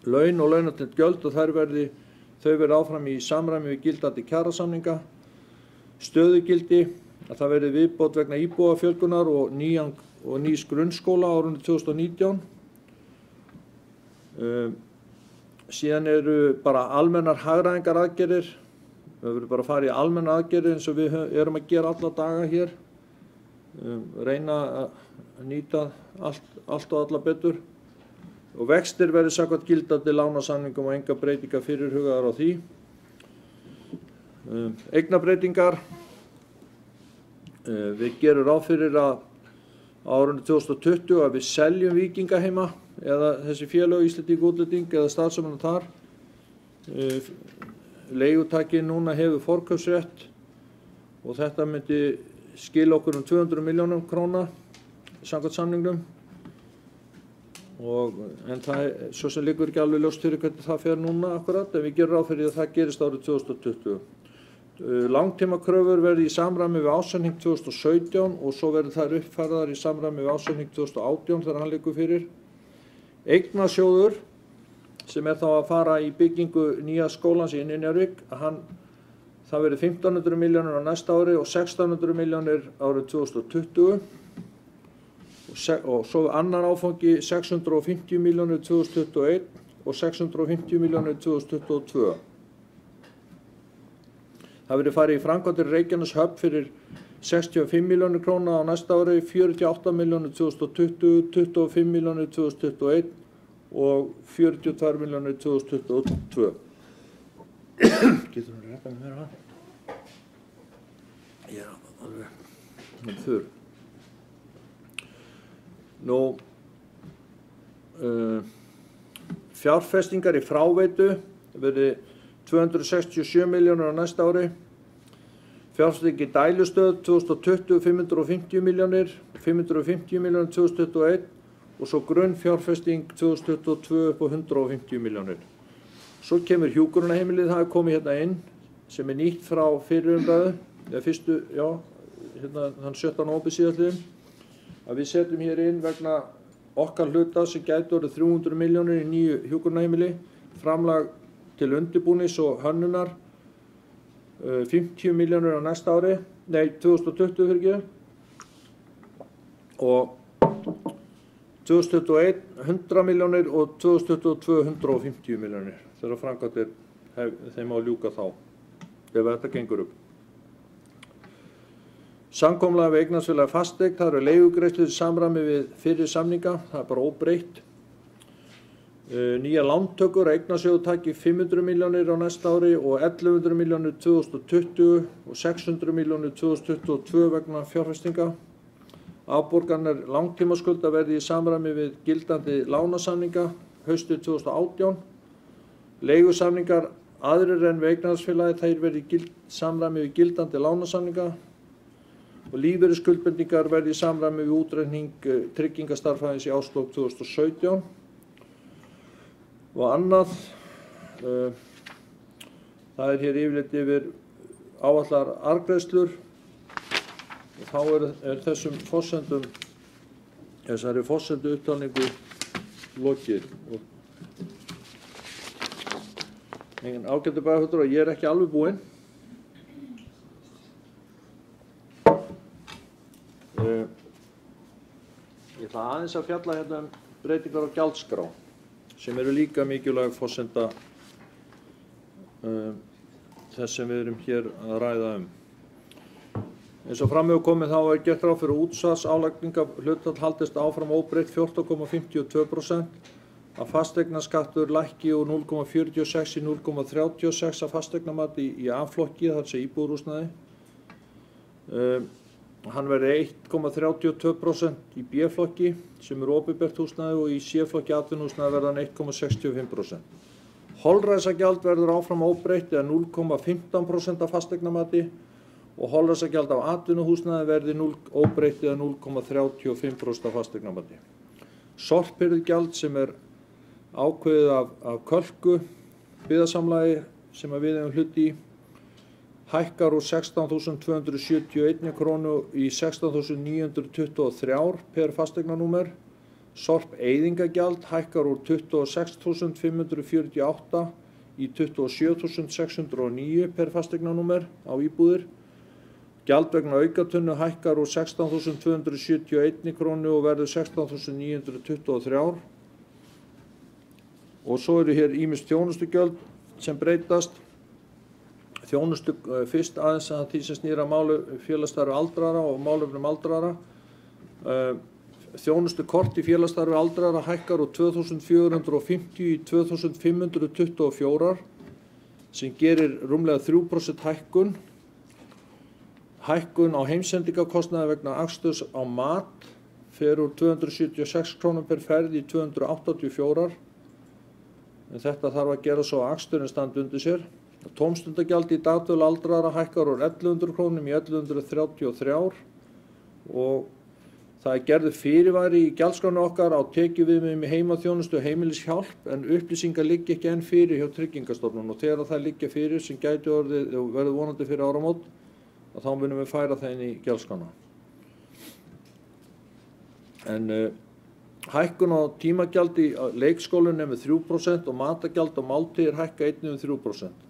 Laun og launatengt gjöld og þau verði áfram í samræmi við gildandi kjarasamninga. Stöðugildi, að það verði viðbót vegna íbúafjölgunar og nýs grunnskóla árinu 2019. Síðan eru bara almennar hagræðingar aðgerðir. Við verðum bara að fara í almennar aðgerðir eins og við erum að gera alla daga hér. Reyna að nýta allt og alla betur. Og vextir verði samkvæmt gildandi lánasamningum og enga breytingar fyrirhugaðar á því. Eignabreytingar. Við gerum ráð fyrir að á árinu 2020 að við seljum Víkingaheima eða þessi félög Íslendinga útlending eða starfsemina þar. Leigutaki núna hefur forkaupsrétt og þetta myndi skila okkur 200 milljónum króna samkvæmt samningnum. En það svo sem liggur ekki alveg ljóst fyrir hvernig það fer núna akkurat en við gerum ráð fyrir að það gerist árið 2020. Langtímakröfur verði í samræmi við ársreikning 2017 og svo verði þær uppfærðar í samræmi við ársreikning 2018 þegar hann liggur fyrir. Eignasjóður sem þá að fara í byggingu nýja skólans í Njarðvík, það verði 1500 milljónir á næsta ári og 1600 milljónir árið 2020 og svo annar áfangi 650 milljónir 2021 og 650 milljónir 2022. Það verði farið í framkvæmdir Reykjaneshöfn fyrir 65 milljónir króna á næsta ári, 48 milljónir 2020, 25 milljónir 2021 og 42 milljónir 2022. Getur þú rétt að mér það? Já, alveg þurr. Nú, fjárfestingar í fráveitu verði 267 milljónir á næsta ári. Fjárfesting í dælustöð 2020 550 milljónir, 550 milljónir 2021 og svo grunnfjárfesting 2022 upp á 150 milljónir. Svo kemur hjúkrunarheimilið, það komið hérna inn sem nýtt frá fyrri umræðu, eða fyrstu, já, hérna þann 17. nóvember síðastliðinn, að við setjum hér inn vegna okkar hluta sem gæti orðið 300 milljónir í nýju hjúkrunarheimili, framlag til undirbúnings og hönnunar 50 milljónir á næsta ári, 2020 fyrir ekki og 2021 100 milljónir og 2022 150 milljónir þegar framkvæmdir þeim á að ljúka þá ef þetta gengur upp. Samkomulag við eignarfélag fasteign, það eru leigugreiðslur í samræmi við fyrri samninga, það er bara óbreytt. Nýja lántökur eignasjóð taki 500 milljónir á næsta ári og 1100 milljónir 2020 og 600 milljónir 2022 vegna fjárfestinga. Afborganir langtímaskulda verði í samræmi við gildandi lánasamninga haustið 2018. Leigusamningar aðrir en við eignarfélagi þeir verði samræmi við gildandi lánasamninga og lífeyrisskuldbindingar verði í samræmi við útreikning tryggingastarfsins í árslok 2017. Og annað, það hér yfirleitt yfir áætlaðar arðgreiðslur og þá þessum forsendum, þessari forsendu upptalningu lokið. Ágætu bæjarfulltrúar, ég ekki alveg búinn. Ég ætla aðeins að fjalla hérna breytingar á gjaldskrá sem eru líka mikilvæg forsenda þess sem við erum hér að ræða Eins og fram hefur komið þá gert ráð fyrir útsvarsálagningarhlutfall haldist áfram óbreytt 14,52%, að fasteignaskattur lækki úr 0,46 í 0,36 af fasteignamati í A-flokki, þar sem íbúðarhúsnæði. Hann verði 1,32% í B-flokki sem opinbert húsnæði og í C-flokki atvinnuhúsnæði verði hann 1,65%. Holræsagjald verður áfram óbreytt eða 0,15% af fasteignamati og holræsagjald af atvinnuhúsnæði verði óbreytt eða 0,35% af fasteignamati. Sorphirðugjald sem ákveðið af Kölku byggðasamlagi sem við eigum hlut í hækkar úr 16.271 krónu í 16.923 per fasteignanúmer. Sorpeyðingagjald hækkar úr 26.548 í 27.609 per fasteignanúmer á íbúðir. Gjald vegna aukatunnu hækkar úr 16.271 krónu og verður 16.923. Og svo hér ýmis þjónustugjöld sem breytast. Þjónustu fyrst aðeins að því sem snýr að félagsstarfi aldraðra og málefnum aldraðra. Þjónustukort í félagsstarfi aldraðra hækkar úr 2.450 í 2.524 sem gerir rúmlega 3% hækkun. Hækkun á heimsendingakostnaði vegna aksturs á mat fer úr 276 krónum per ferð í 284. En þetta þarf að gera svo að aksturinn standi undir sér. Tómstundagjald í dagdvöl aldraðra hækkar úr 1100 krónum í 1133 og það gerður fyrirvari í gjaldskránu okkar á tekjuviðmiðum í heimaþjónustu og heimilishjálp en upplýsingar liggja ekki enn fyrir hjá Tryggingastofnun og þegar það liggja fyrir sem gæti orðið og verður vonandi fyrir áramót að þá munum við færa það inn í gjaldskrána. En hækkun á tímagjaldi í leikskólum nemur 3% og matagjald á máltíðir hækka einnig 3%.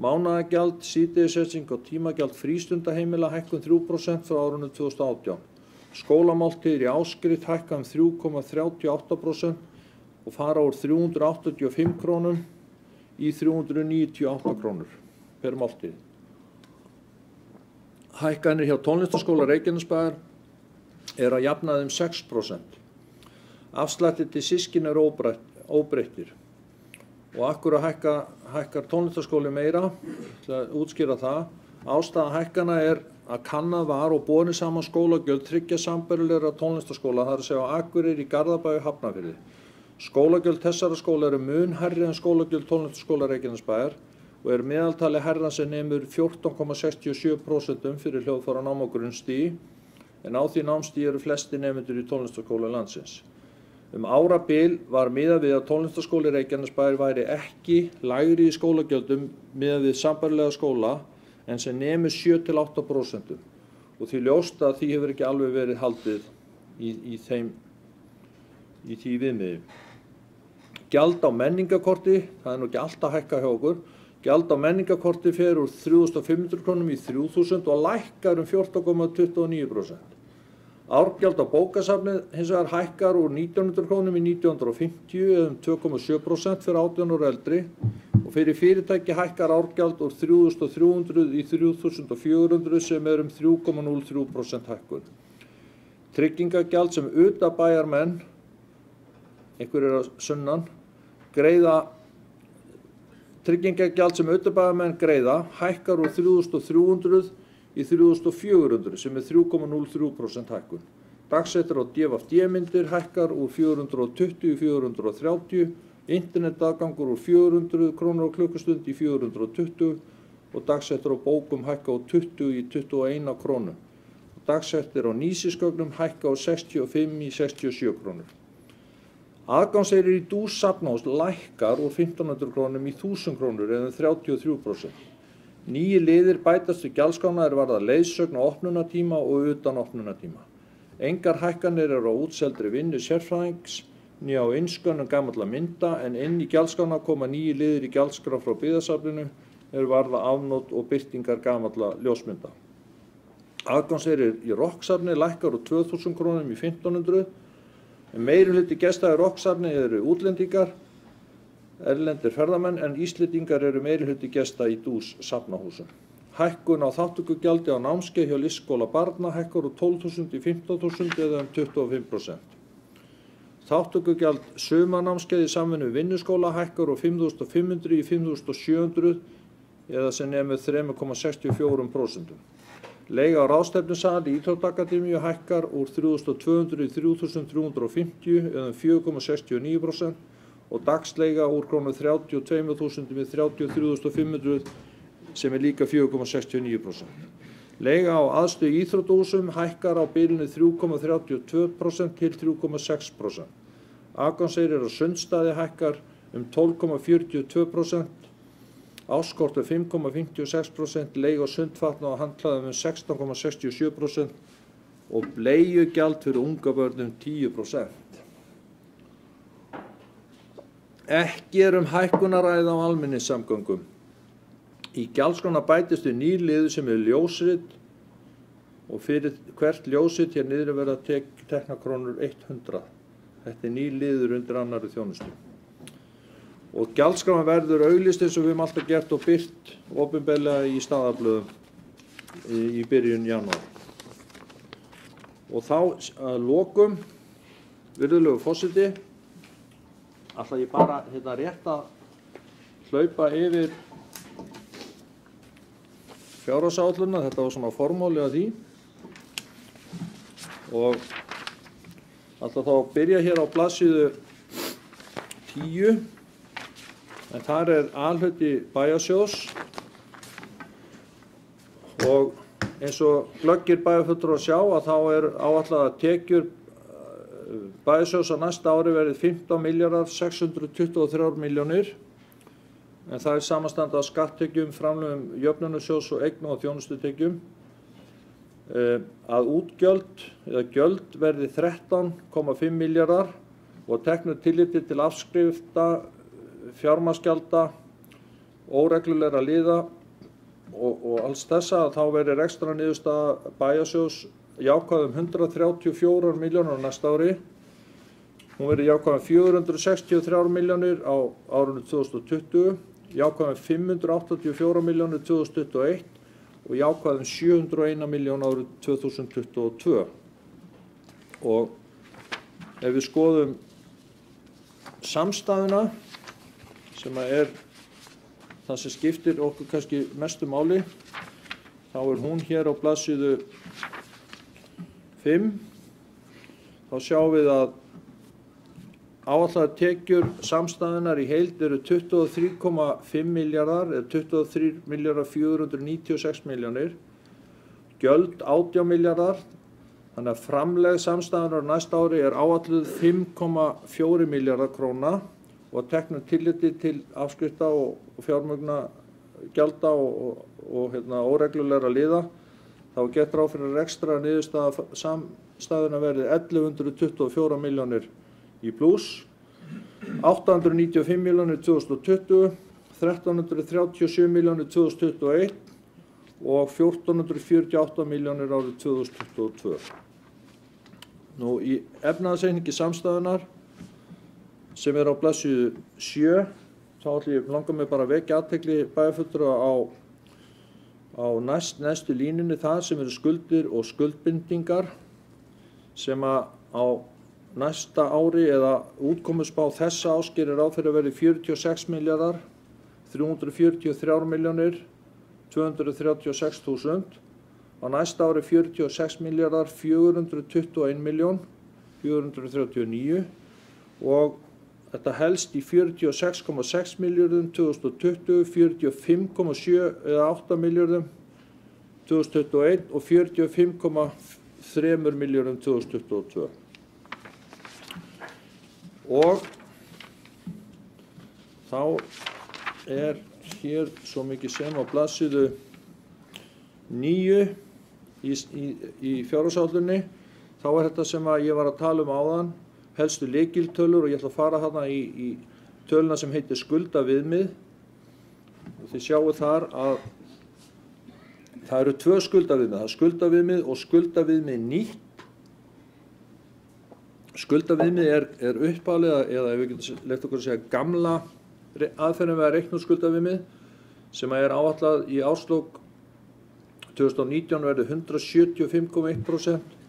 Mánaðagjald, síðdegissetning og tímagjald frístundaheimila hækkun 3% frá árinu 2018. Skólamáltíðir í áskrift hækka 3,38% og fara úr 385 krónum í 398 krónur per máltíð. Hækkanir hjá tónlistarskóla Reykjanesbæjar að jafnaði 6%. Afslættir til systkina óbreyttir. Og akkur að hækkar tónlistarskóli meira, til að útskýra það. Ástæða hækkana að kannað var og borið saman skólagjöld 3 sambærilegra tónlistarskóla, það að segja á Akureyri, í Garðabæ og Hafnarfirði. Skólagjöld þessara skóla mun hærri en skólagjöld tónlistarskóla Reykjanesbæjar og meðaltali hærra sem nemur 14,67% fyrir hljóðfæra nám á grunnstigi, en á því námstigi eru flesti nemendur í tónlistarskóla landsins. Árabil var miðað við að tónlistarskóli Reykjanesbæjar væri ekki lægri í skólagjöldum miðað við sambærilega skóla en sem nemur 7–8% og því ljóst að því hefur ekki alveg verið haldið í því viðmiði. Gjald á menningarkorti, það nú ekki alltaf hækka hjá okkur, gjald á menningarkorti fer úr 3.500 krónum í 3.000 og lækkar 14,29%. Árgjald á bókasafnið hins vegar hækkar úr 1.900 krónum í 1.950 eða 2,7% fyrir 18 ára eldri og fyrir fyrirtæki hækkar árgjald úr 3.300 í 3.400 sem 3,03% hækkun. Tryggingagjald sem utanbæjarmenn, einhverjir að sunnan, Tryggingagjald sem utanbæjarmenn greiða hækkar úr 3.300 í 3.400 sem 3,03% hækkun. Dagsettir á DFD-myndir hækkar úr 420 í 430, internetaðgangur úr 400 krónur á klukkustund í 420 og dagsettir á bókum hækka úr 20 í 21 krónu. dagsektir á nýsisgögnum hækka úr 65 í 67 krónur. Aðgangseyrir í DÚS safnahús lækkar úr 1500 krónum í 1000 krónur eða 33%. Nýju liðir bætast við gjaldskrána varða leiðsögn á opnunartíma og utan opnunartíma. Engar hækkanir eru á útseldri vinnu sérfræðings né á innskönnun gamalla mynda en inn í gjaldskrána koma nýju liðir í gjaldskrá frá byggðasafninu varða afnot og birtingar gamalla ljósmynda. Aðgangseyrir í Rokkssafni lækkar úr 2000 krónum í 1500. Meirihluti gesta í Rokkssafni eru útlendingar, erlendir ferðamenn en Íslendingar eru meirihluti gesta í DÚS safnahúsum. Hækkun á þátttökugjaldi á námskeið hjá listskóla barna hækkar úr 12.000 í 15.000 eða 25%. Þátttökugjald sumarnámskeið í samvinnu við vinnuskóla hækkar úr 5.500 í 5.700 eða sem nemur 3,64%. Leiga á ráðstefnusal í Íþróttakademíu hækkar úr 3.200 í 3.350 eða 4,69% og dagsleiga úr krónu 32.000 í 33.500 sem líka 4,69%. Leiga á aðstöðu í íþróttahúsum hækkar á bilinu 3,32% til 3,6%. Aðgangseyrir á Sundstaði hækkar 12,42%, áskort 5,56%, leiga á Sundfatna og handklæðum 16,67% og bleiugjald fyrir unga börn 10%. Ekki hækkun að ræða á almenningssamgöngum. Í gjaldskrána bætist við nýr liður sem ljósrit og fyrir hvert ljósrit hér niður verða tekna krónur 100. Þetta nýr liður undir annarri þjónustu. Og gjaldskrána verður auglýst eins og við höfum alltaf gert og birt opinberlega í staðarblöðum í byrjun janúar. Og þá að lokum, virðulegur forseti, ætla ég bara rétt að hlaupa yfir fjárhagsáætlunina, þetta var svona formáli að því og ætla þá að byrja hér á blaðsíðu 10 en þar alhluti bæjarsjóðs og eins og glöggir bæjarfulltrúar sjá að þá áætlað að tekjur bæjarsjóðs á næsta ári verið 15.623 milljónir en það samanstanda af skatttekjum, framlögum jöfnunarsjóðs og eigna- og þjónustutekjum. Að útgjöld eða gjöld verði 13,5 milljarðar og teknu tilliti til afskrifta, fjármagnsgjalda, óreglulegra liða og alls þessa að þá verði rekstrarniðurstaða bæjarsjóðs jákvæð 134 milljónir á næsta ári. Hún verði jákvæð 463 milljónir á árinu 2020, jákvæð 584 milljónir 2021 og jákvæð 701 miljón árið 2022. Og ef við skoðum samstæðuna sem það sem skiptir okkur kannski mestu máli, þá hún hér á blaðsíðu 5. Þá sjáum við að áætlaðar tekjur samstæðunnar í heild eru 23,5 milljarðar eða 23.496 milljónir, gjöld 18 milljarðar, þannig að framlegð samstæðunnar næsta ári áætluð 5,4 milljarðar króna og teknu tilliti til afskrifta og fjármagna gjalda og óreglulegra liða, þá gett ráð fyrir ekstra niðurstaða samstæðuna verði 1124 milljónir í pluss, 895 milljónir 2020, 1337 milljónir 2021 og 1448 milljónir árið 2022. Nú í efnahagsreikningi samstæðunnar sem á blaðsíðu 7, þá langar mig bara að vekja athygli bæjarfulltrúa á næstu línunni þar sem skuldir og skuldbindingar sem á næsta ári eða útkomuspá þessa árs gerir ráð fyrir að verði 46 milljarðar, 343 milljónir, 236.000. Á næsta ári 46 milljarðar, 421 miljón, 439 og þetta helst í 46,6 milljörðum 2020, 45,7 eða 8 milljörðum 2021 og 45,3 milljörðum 2022. Og þá hér svo mikið sem á blaðsíðu 9 í fjárhagsáætluninni. Þá þetta sem að ég var að tala áðan, helstu lykiltölur, og ég ætla að fara þarna í töluna sem heitir skuldaviðmið. Og þið sjáu þar að það eru 2 skuldaviðmið, það er skuldaviðmið og skuldaviðmið nýtt. Skuldaviðmið er uppálega, eða ef við getum leyft okkur að segja gamla aðferðin við að reikna skuldaviðmið, sem er áætlað í árslok 2019 verður 175,1%,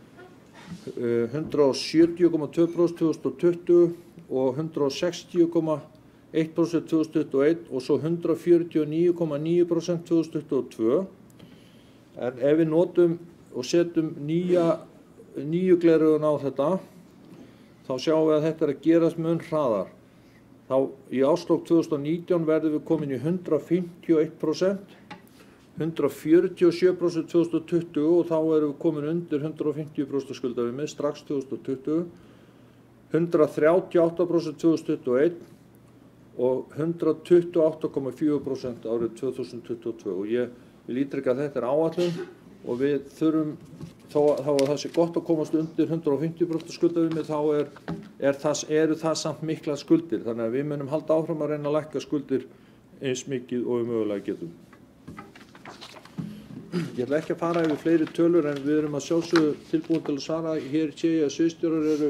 170,2% 2020 og 160,1% 2021 og svo 149,9% 2022. En ef við notum og setjum nýju gleraugun á þetta, þá sjáum við að þetta er að gerast mun hraðar. Þá í árslok 2019 verðum við komin í 151%, 147% 2020 og þá erum við komin undir 150% skuldaviðmið strax 2020, 138% 2021 og 128,4% árið 2022. Og ég vil ítreka að þetta er áætlun og við þurfum, þó að það sé gott að komast undir 150% skuldaviðmið, þá eru það samt miklar skuldir. Þannig að við munum halda áfram að reyna að lækka skuldir eins mikið og við mögulega getum. Ég ætla ekki að fara yfir fleiri tölur en við erum að sjálfsögðu tilbúin til að svara. Hér sé ég að sviðsstjórar eru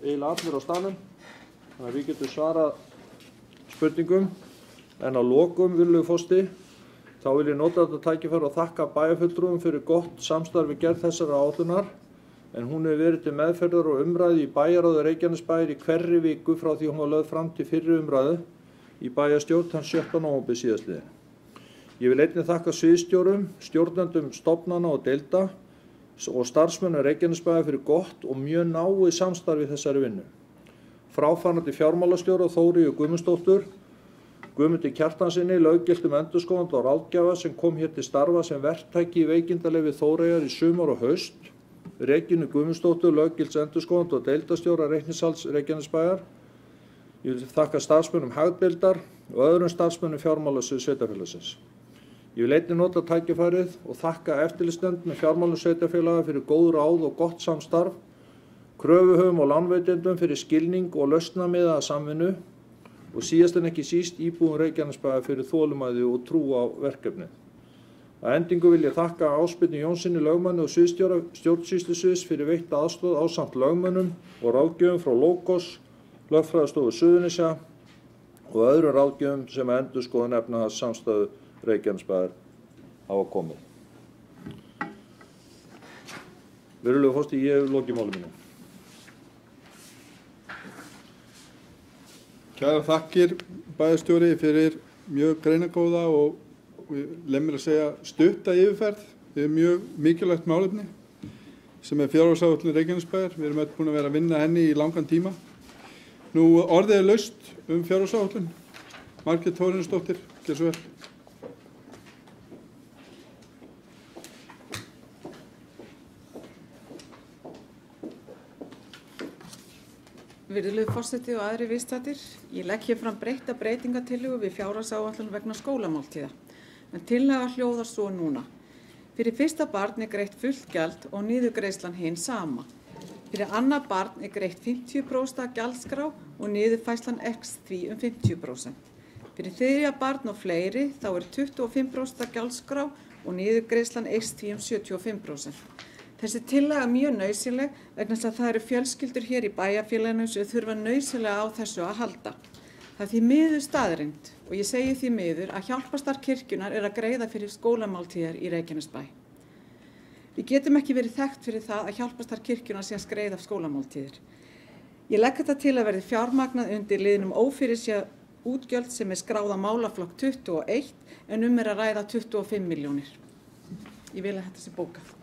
eiginlega allir á staðnum, þannig að við getum svarað spurningum. En að lokum, virðulegur forseti, þá vil ég nota þetta tækifæri og þakka bæjarfulltrúum fyrir gott samstarf við gerð þessarar áætlunar, en hún hefur verið til meðferðar og umræðu í bæjarráði Reykjanesbæjar í hverri viku frá því hún var lögð fram til fyrri umræðu í bæjarstjórn þann 17. nóvember síðastliðinn. Ég vil einnig þakka sviðsstjórum, stjórnendum stofnana og deilda og starfsmönnum Reykjanesbæjar fyrir gott og mjög náið samstarf í þessari vinnu. Fráfarandi fjármálastjóra Þóríu Guðmundsdóttur, Guðmundi Kjartansinni, löggiltum endurskoðanda og ráðgjafa sem kom hér til starfa sem verktaki í veikindaleyfi Þóreyjar í sumar og haust, Regínu Guðmundsdóttur, löggilts endurskoðanda og deildastjóra Reiknihalds Reykjanesbæjar. Ég vil þakka starfsmönnum hagdeildar og öðrum starfsmönnum fjármálasviðs sveitarfélagsins. Ég vil einnig nota tækifærið og þakka eftirlitsnefnd með fjármálum sveitarfélaga fyrir góð ráð og gott samstarf, kröfuhöfum og lánveitendum fyrir skilning og lausnamiðaða samvinnu og síðast en ekki síst íbúum Reykjanesbæjar fyrir þolinmæði og trú á verkefnið. Að endingu vil ég þakka Ásbirni Jónssyni lögmanni og sviðsstjóra stjórnsýslusviðs fyrir veitta aðstoð ásamt lögmönnum og ráðgjöfum frá Logos, lögfræðistofu Suðurnesja og öðrum ráðgjöfum sem að endurskoðun efnahagssamstæðu Reykjanesbæjar hafa komið. Virðulegur forseti, ég hef lokið máli mínu. Kærar þakkir bæjarstjóri fyrir mjög greinagóða og leið mér að segja stutta yfirferð við mjög mikilvægt málefni sem er fjárhagsáætlun Reykjanesbæjar. Við erum öll búin að vera að vinna henni í langan tíma. Nú orðið er laust fjárhagsáætlun. Margrét Þórarinsdóttir, gjörðu svo vel. Virðulegur forseti og aðrir viðstaddir, ég legg hér fram breytta breytingatillögu við fjárhagsáætlun vegna skólamáltíða. En tillaga hljóðar svo núna. Fyrir fyrsta barn er greitt fullt gjald og niðurgreiðslan hin sama. Fyrir annað barn er greitt 50% gjaldskrá og niðurfærslan eykst því 50%. Fyrir þriðja barn og fleiri þá er 25% gjaldskrá og niðurgreiðslan eykst því 75%. Þessi tillaga er mjög nauðsynleg vegna þess að það eru fjölskyldur hér í bæjarfélaginu sem þurfa nauðsynlega á þessu að halda. Það er því miður staðreynd og ég segi því miður að hjálparstarf kirkjunnar er að greiða fyrir skólamáltíðar í Reykjanesbæ. Við getum ekki verið þekkt fyrir það að hjálparstarf kirkjunnar sé að greiða skólamáltíðir. Ég legg þetta til að verði fjármagnað undir liðnum ófyrirséð útgjöld sem er skráð á málaflokk 21 en er að ræða 25 milljónir. Ég vil að þetta sé bókað.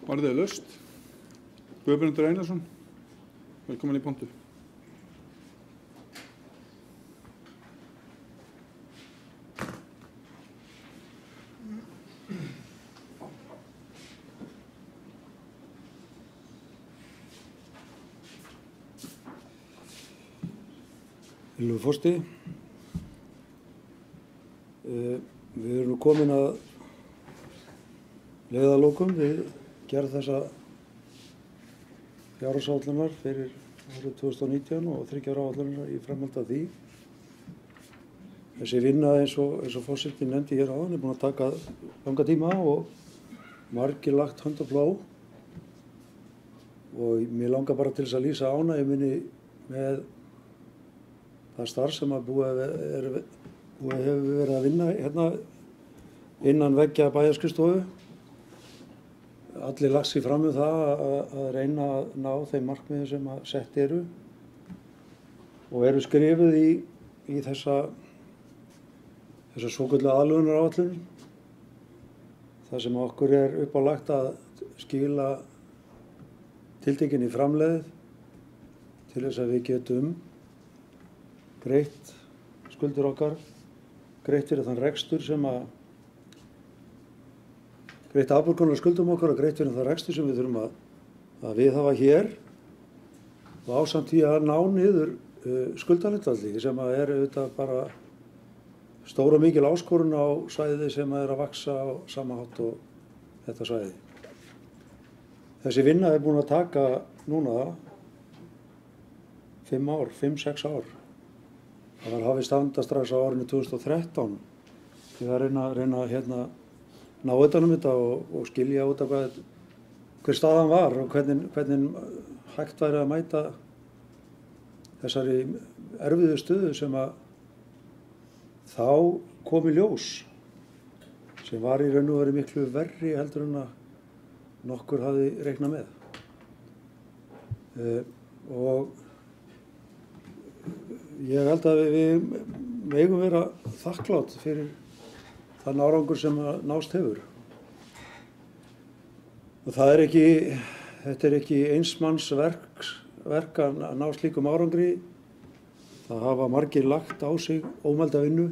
Orðið er laust. Guðbrandur Einarsson, velkomin í pontu. Virðulegur forseti. Við erum nú komin að leiðarlokum við gerð þessa fjárhagsáætlunar fyrir árið 2019 og 3 ára áætlunar í framhaldi af því. Þessi vinna eins og forseti nefndi hér áðan er búin að taka langa tíma og margir lagt hönd á plóg og mér langar bara til þess að lýsa ánægju minni með það starf sem að búið hefur verið að vinna hérna innan veggja bæjarskrifstofu. Allir lagt sig fram um það að reyna að ná þeim markmiðum sem að sett eru og eru skrifuð í þessa svokölluðu aðlögunaráætlun. Það sem okkur er uppálagt að skila tiltekinni framlegð til þess að við getum greitt skuldir okkar, greitt fyrir þann rekstur sem að greitt afborgunar skuldum okkar og greitt fyrir þann rekstur sem við þurfum að viðhafa hér og ásamt því að ná niður skuldahlutfalli sem að er auðvitað bara stór og mikil áskorun á svæði sem er að vaxa á sama hátt og þetta svæði. Þessi vinna er búin að taka núna 5-6 ár. Það var hafið standa strax á árinu 2013 þegar reyna hérna ná utan um þetta og skilja út af hver staðan var og hvernig hægt væri að mæta þessari erfiðu stöðu sem að þá kom í ljós sem var í raun og veru miklu verri heldur en að nokkur hafði reiknað með. Og ég held að við megum vera þakklátt fyrir þann árangur sem að nást hefur. Og þetta er ekki eins manns verk að ná slíkum árangri. Það hafa margir lagt á sig ómælda vinnu.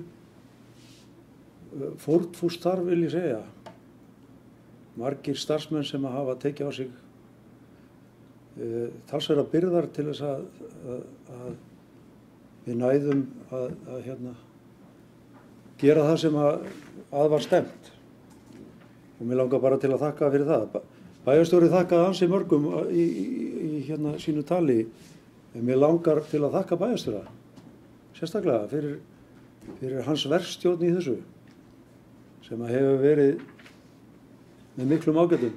Fórnfúst starf vil ég segja. Margir starfsmenn sem að hafa tekið á sig talsverðar byrðar til þess að við næðum að gera það sem að var stefnt. Og mér langar bara til að þakka fyrir það. Bæjarstjóri þakkaði ansi mörgum í sínu tali. En mér langar til að þakka bæjarstjóra. Sérstaklega fyrir hans verkstjórn í þessu. Sem að hefur verið með miklum ágætum.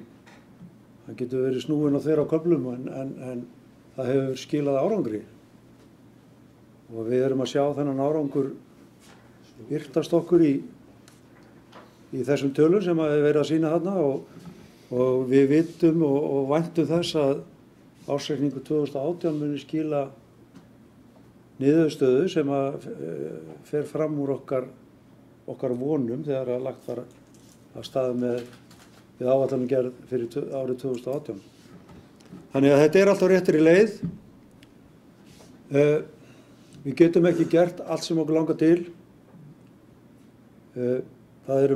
Hann getur verið snúinn á þeirra á köflum en það hefur skilað árangri. Og við erum að sjá þennan árangur birtast okkur í þessum tölum sem að verið að sýna þarna og við vitum og væntum þess að ársreikningur 2018 muni skila niðurstöðu sem að fer fram úr okkar vonum þegar að lagt var af stað við áætlanagerð fyrir árið 2018. Þannig að þetta er alltaf réttri leið. Við getum ekki gert allt sem okkur langar til. Það er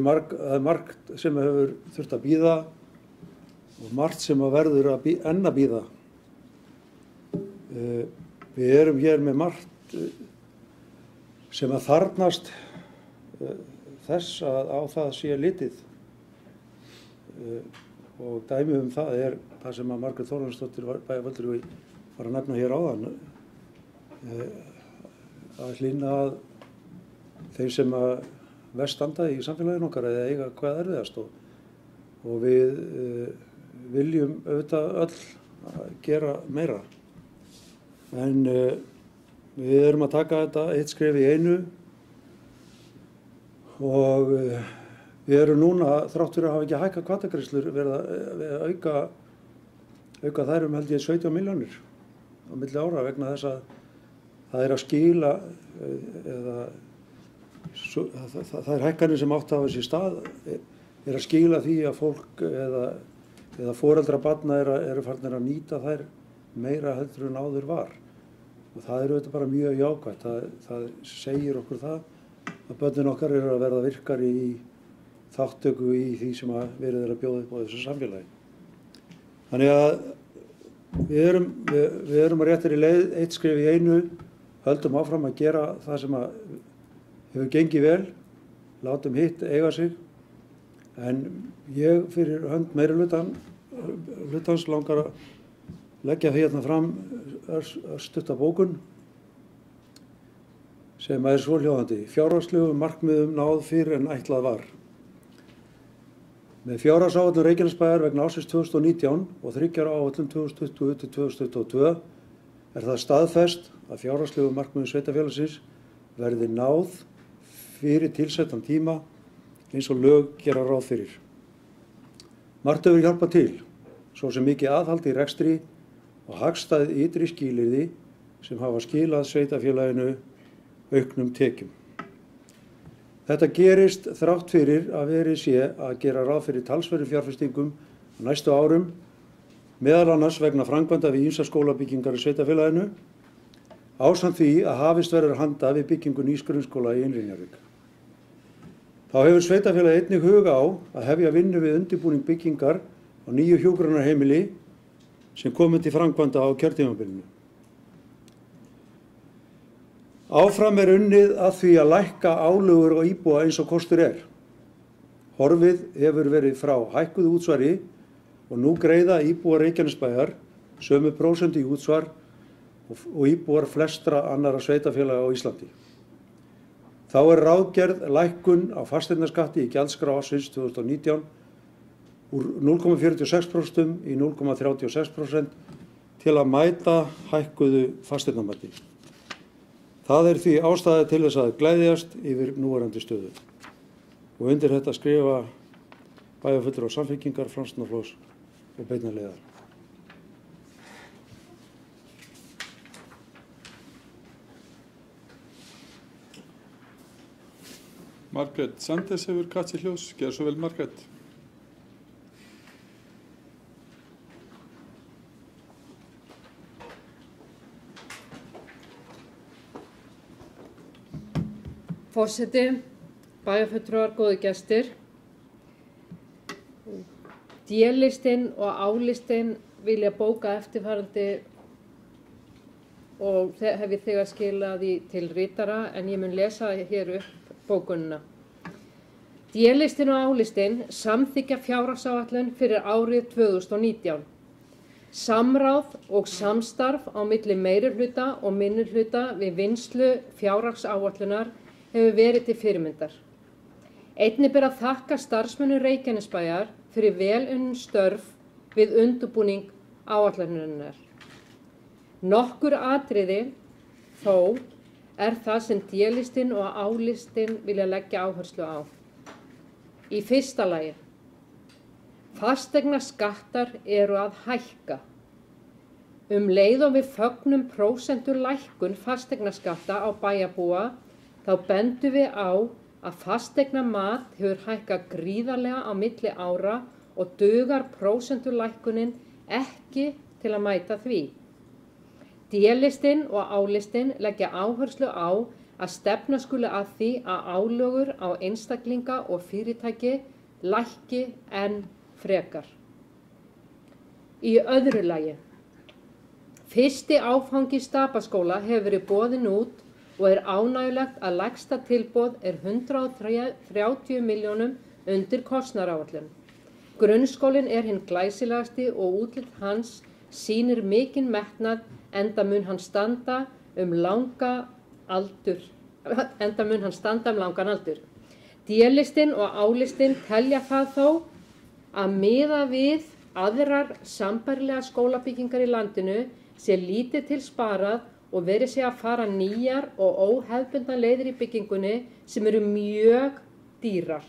margt sem hefur þurft að bíða og margt sem að verður enn að bíða. Við erum hér með margt sem að þarfnast þess að á það sé litið og dæmi um það er það sem að Margrét Þórarinsdóttir bæjarfulltrúi var að nefna hér áðan að hlýna að þeir sem að verst standa í samfélaginu okkar eða eiga hvað erfiðast og við viljum auðvitað öll gera meira en við erum að taka þetta eitt skref í einu og við erum núna, þrátt fyrir að hafa ekki hækkað hvatagreiðslur, verið að auka þær held ég 17 milljónir á milli ára vegna þess að það er að skila eða þær hækkanir sem átt að hafa sér stað er að skila því að fólk eða foreldra barna eru farnir að nýta þær meira heldur en áður var. Og það er auðvitað bara mjög jákvætt. Það segir okkur það að börnin okkar eru að verða virkari í þáttöku í því sem að verið er að bjóða upp á þessu samfélagi. Þannig að við erum að réttri leið eitt skref í einu höldum áfram að gera það sem að hefur gengið vel, látum hitt eiga sig, en ég fyrir hönd meiri hlutans langar að leggja hérna fram stutta bókun sem er svohljóðandi: fjárhagslegum markmiðum náð fyrr en ætlað var. Með fjárhagsáætlun Reykjanesbæjar vegna ársins 2019 og 3 ára áætlun 2020 til 2022 er það staðfest að fjárhagslegum markmiðum sveitarfélagsins verði náð fyrir tilsettan tíma eins og lög gera ráð fyrir. Margt hefur hjálpað til, svo sem mikið aðhald í rekstri og hagstæð ytri skilyrði sem hafa skilað sveitarfélaginu auknum tekjum. Þetta gerist þrátt fyrir að verið sé að gera ráð fyrir talsverðum fjárfestingum á næstu árum, meðal annars vegna framkvæmda við ýmsar skólabyggingar í sveitarfélaginu, ásamt því að hafist verður handa við byggingu nýs grunnskóla í Innri-Njarðvík. Þá hefur sveitarfélagið einnig huga á að hefja vinnu við undirbúning byggingar á nýju hjúkrunarheimili sem komið til framkvæmda á kjörtímabilinu. Áfram er unnið að því að lækka álögur á íbúa eins og kostur er. Horfið hefur verið frá hækkuðu útsvari og nú greiða íbúar Reykjanesbæjar sömu prósentu í útsvar og íbúar flestra annarra sveitarfélaga á Íslandi. Þá er ráðgerð lækkun á fasteignaskatti í gjaldskrá ársins 2019 úr 0,46% í 0,36% til að mæta hækkuðu fasteignamati. Það er því ástæða til þess að gleðjast yfir núverandi stöðu. Og undir þetta skrifa bæjarfulltrúar Samfylkingar, Framsóknarflokks og beinnar leiðar. Margrét Sandes hefur kalt sér hljóðs. Gjörðu svo vel, Margrét. Forseti, bæjarfulltrúar, góðir gestir. D-listinn og A-listinn vilja bóka eftirfarandi og hef ég þegar skilað til ritara, en ég mun lesa hér upp bókunina. D-listinn og A-listinn samþykkja fjárhagsáætlun fyrir árið 2019. Samráð og samstarf á milli meirihluta og minnihluta við vinnslu fjárhagsáætlunar hefur verið til fyrirmyndar. Einnig ber að þakka starfsmönnum Reykjanesbæjar fyrir vel unnin störf við undirbúning áætlunarinnar. Nokkur atriði þó er það sem D-listinn og A-listinn vilja leggja áherslu á. Í fyrsta lagi, fasteignaskattar eru að hækka. Leið og við fögnum prósentulækkun fasteignaskatta á bæjarbúa, þá bendum við á að fasteignamat hefur hækkað gríðarlega á milli ára og dugar prósentulækkunin ekki til að mæta því. D-listinn og A-listinn leggja áherslu á að stefna skuli að því að álögur á einstaklinga og fyrirtæki lækki enn frekar. Í öðru lagi, fyrsti áfangi Stapaskóla hefur verið boðinn út og er ánægjulegt að lægsta tilboð er 130 milljónum undir kostnaðaráætlun. Grunnskólinn er hinn glæsilegasti og útlit hans sýnir mikinn metnað enda mun hann standa um langan aldur. D-listinn og A-listinn telja það þó að miða við aðrar sambærilegar skólabyggingar í landinu sé lítið til sparað og verið sé að fara nýjar og óhefðbundnar leiðir í byggingunni sem eru mjög dýrar.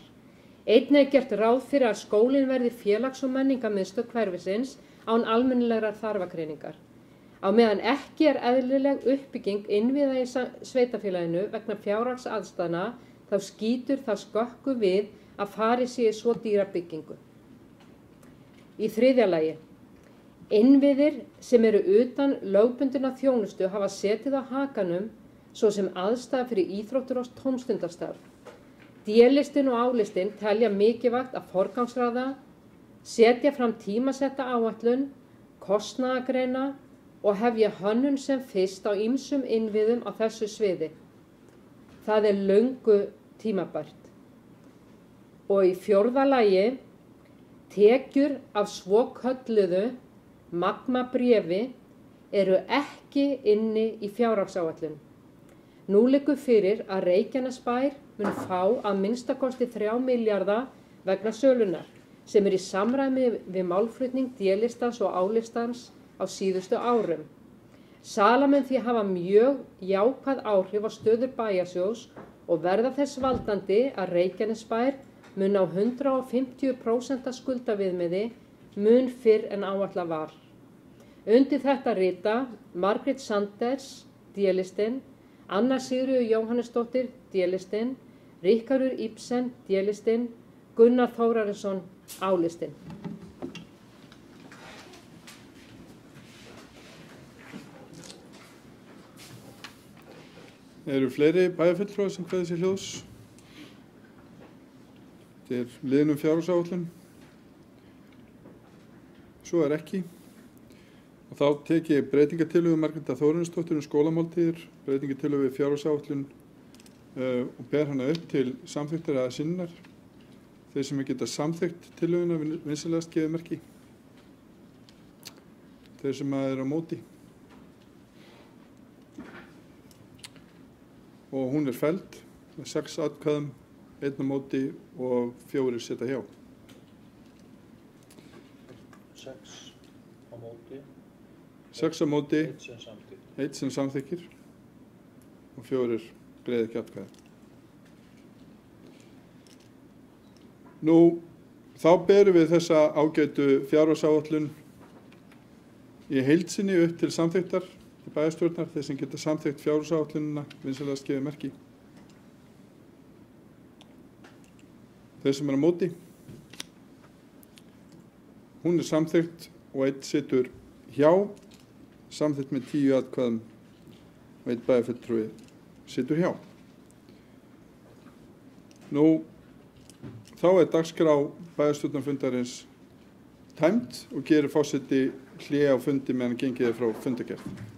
Einnig er gert ráð fyrir að skólinn verði félags- og menningarmiðstöð hverfisins án almennilegrar þarfagreiningar. Á meðan ekki er eðlileg uppbygging innviða í sveitarfélaginu vegna fjárhagsaðstæðna þá skýtur það skökku við að farið sé í svo dýra byggingu. Í þriðja lagi, innviðir sem eru utan lögbundinna þjónustu hafa setið á hakanum svo sem aðstæða fyrir íþróttur og tómstundastarf. D-listinn og A-listinn telja mikilvægt að forgangsraða, setja fram tímasetta áætlun, kostnaðargreina og hefja hönnun sem fyrst á ýmsum innviðum á þessu sviði. Það er löngu tímabært. Og í 4. lagi, tekjur af svokölluðu Magma-bréfi eru ekki inni í fjárhagsáætlun. Nú liggur fyrir að Reykjanesbær mun fá að minnstakosti 3 milljarða vegna sölunar, sem í samræmi við málflutning D-listans og A-listans á síðustu árum. Sala mun því hafa mjög jákvæð áhrif á stöður bæjarsjóðs og verða þess valdandi að Reykjanesbær mun á 150% skuldaviðmiði mun fyrr en áætlað var. Undir þetta rita Margrét Sanders, D-listinn, Anna Sigríður Jóhannesdóttir, D-listinn, Ríkharður Ibsen, D-listinn, Gunnar Þórarinsson, A-listinn. Eru fleiri bæjarfulltrúar sem kveða sér hljóðs? Þetta er liðnum fjárhagsáætlun. Svo er ekki. Og þá tek ég breytingatillögu Margrétar Þórarinsdóttur skólamáltíðir, breytingatillögu við fjárhagsáætlun og ber hana upp til samþykktar eða sinnar. Þeir sem geta samþykkt tillöguna vinsamlegast gefið merki. Þeir sem eru á móti. Og hún er felld með 6 atkvæðum, 1 á móti og 4 sitja hjá. 6 á móti. 6 á móti, 1 sem samþykkir. og 4 greiða ekki atkvæði. Nú, þá berum við þessa ágætu fjárhagsáætlun í heild sinni upp til samþykktar til bæjarstjórnar, þeir sem geta samþykkt fjárhagsáætlunina vinsamlegast gefið merki. Þeir sem eru á móti. Hún er samþykkt og 1 situr hjá, samþykkt með 10 atkvæðum og 1 bæjarfulltrúi situr hjá. Nú, þá er dagskrá bæjarstjórnarfundarins tæmd og gerir forseti hlé á fundi meðan gengið er frá fundargerð.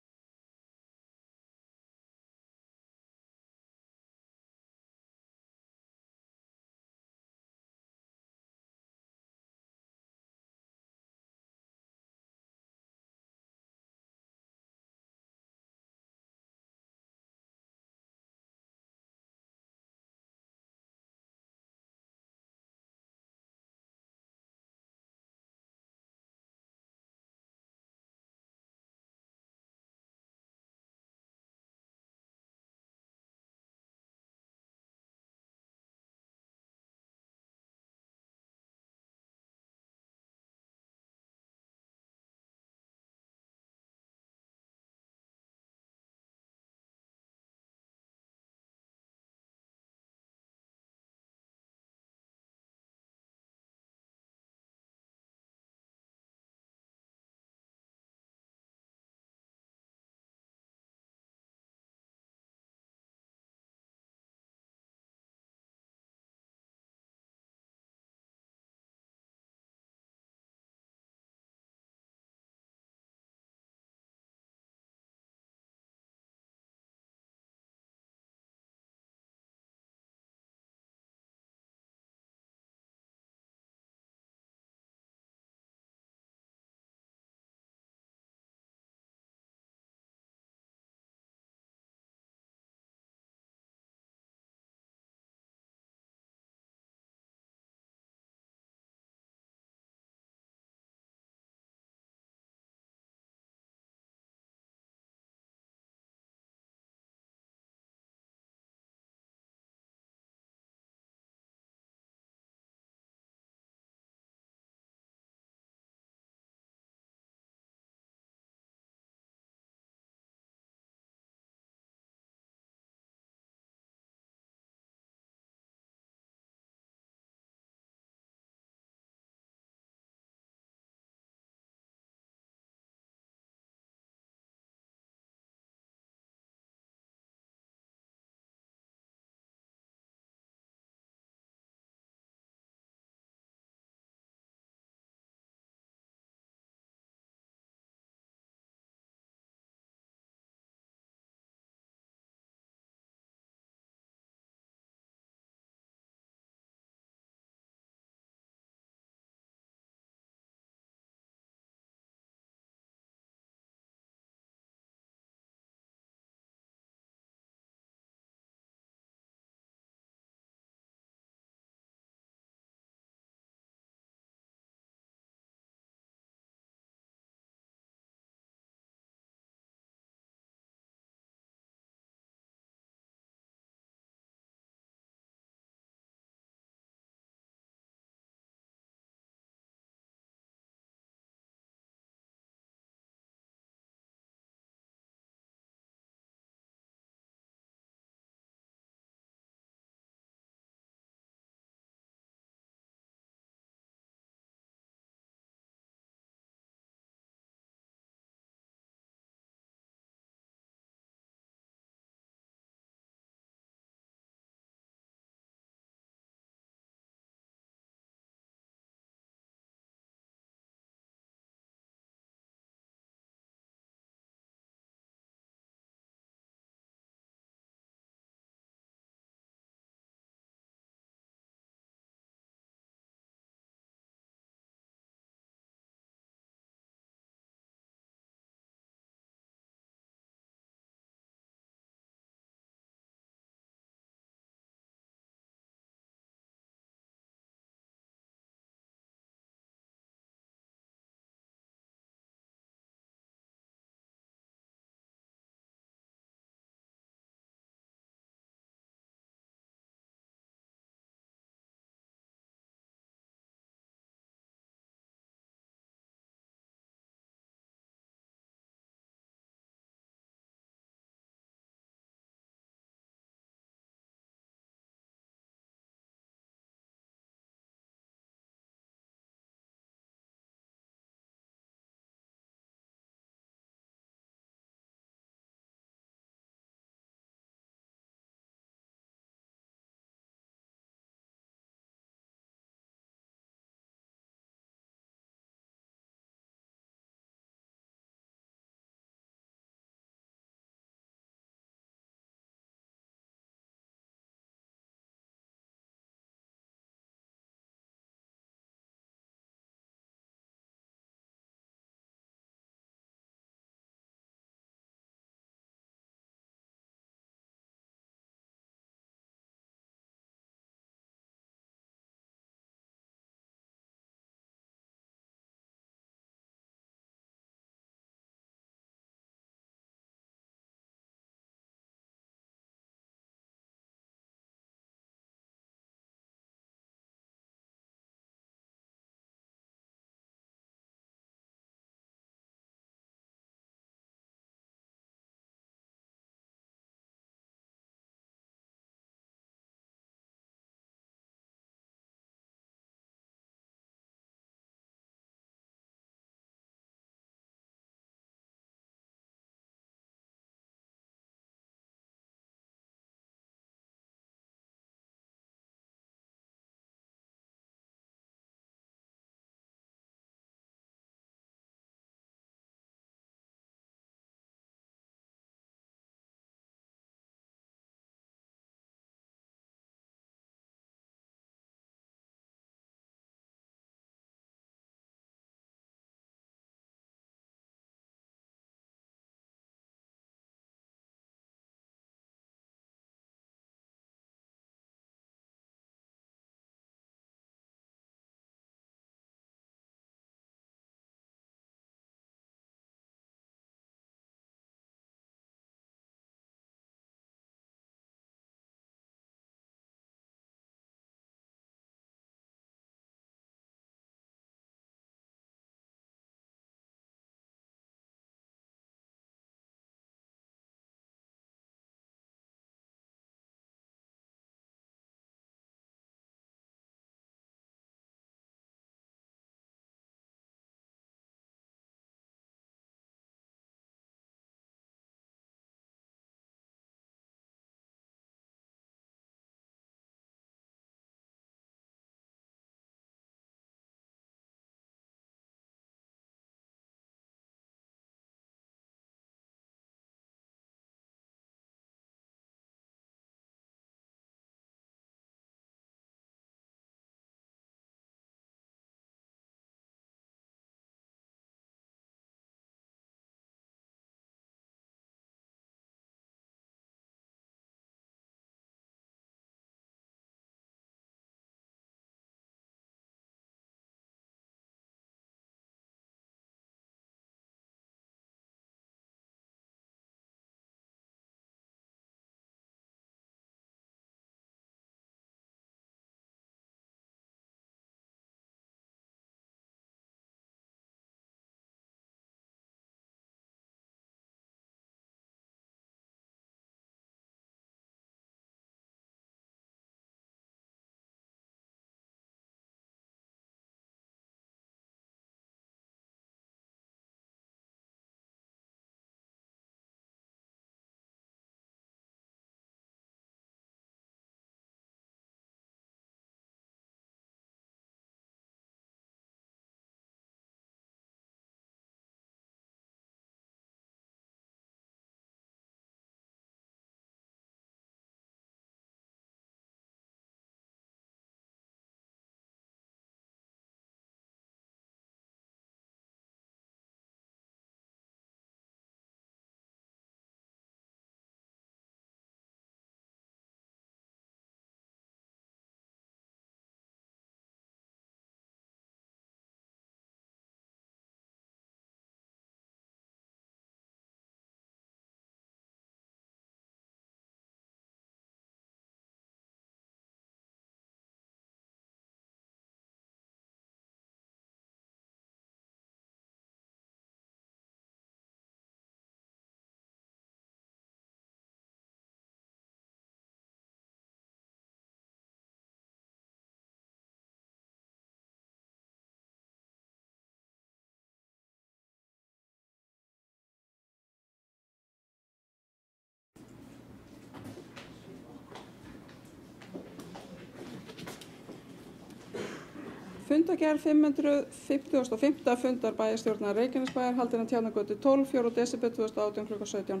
Fundagerð 555. fundar bæjarstjórnar Reykjanesbæjar haldin að Tjarnargötu 12, 4. desember 2018 kl. 17.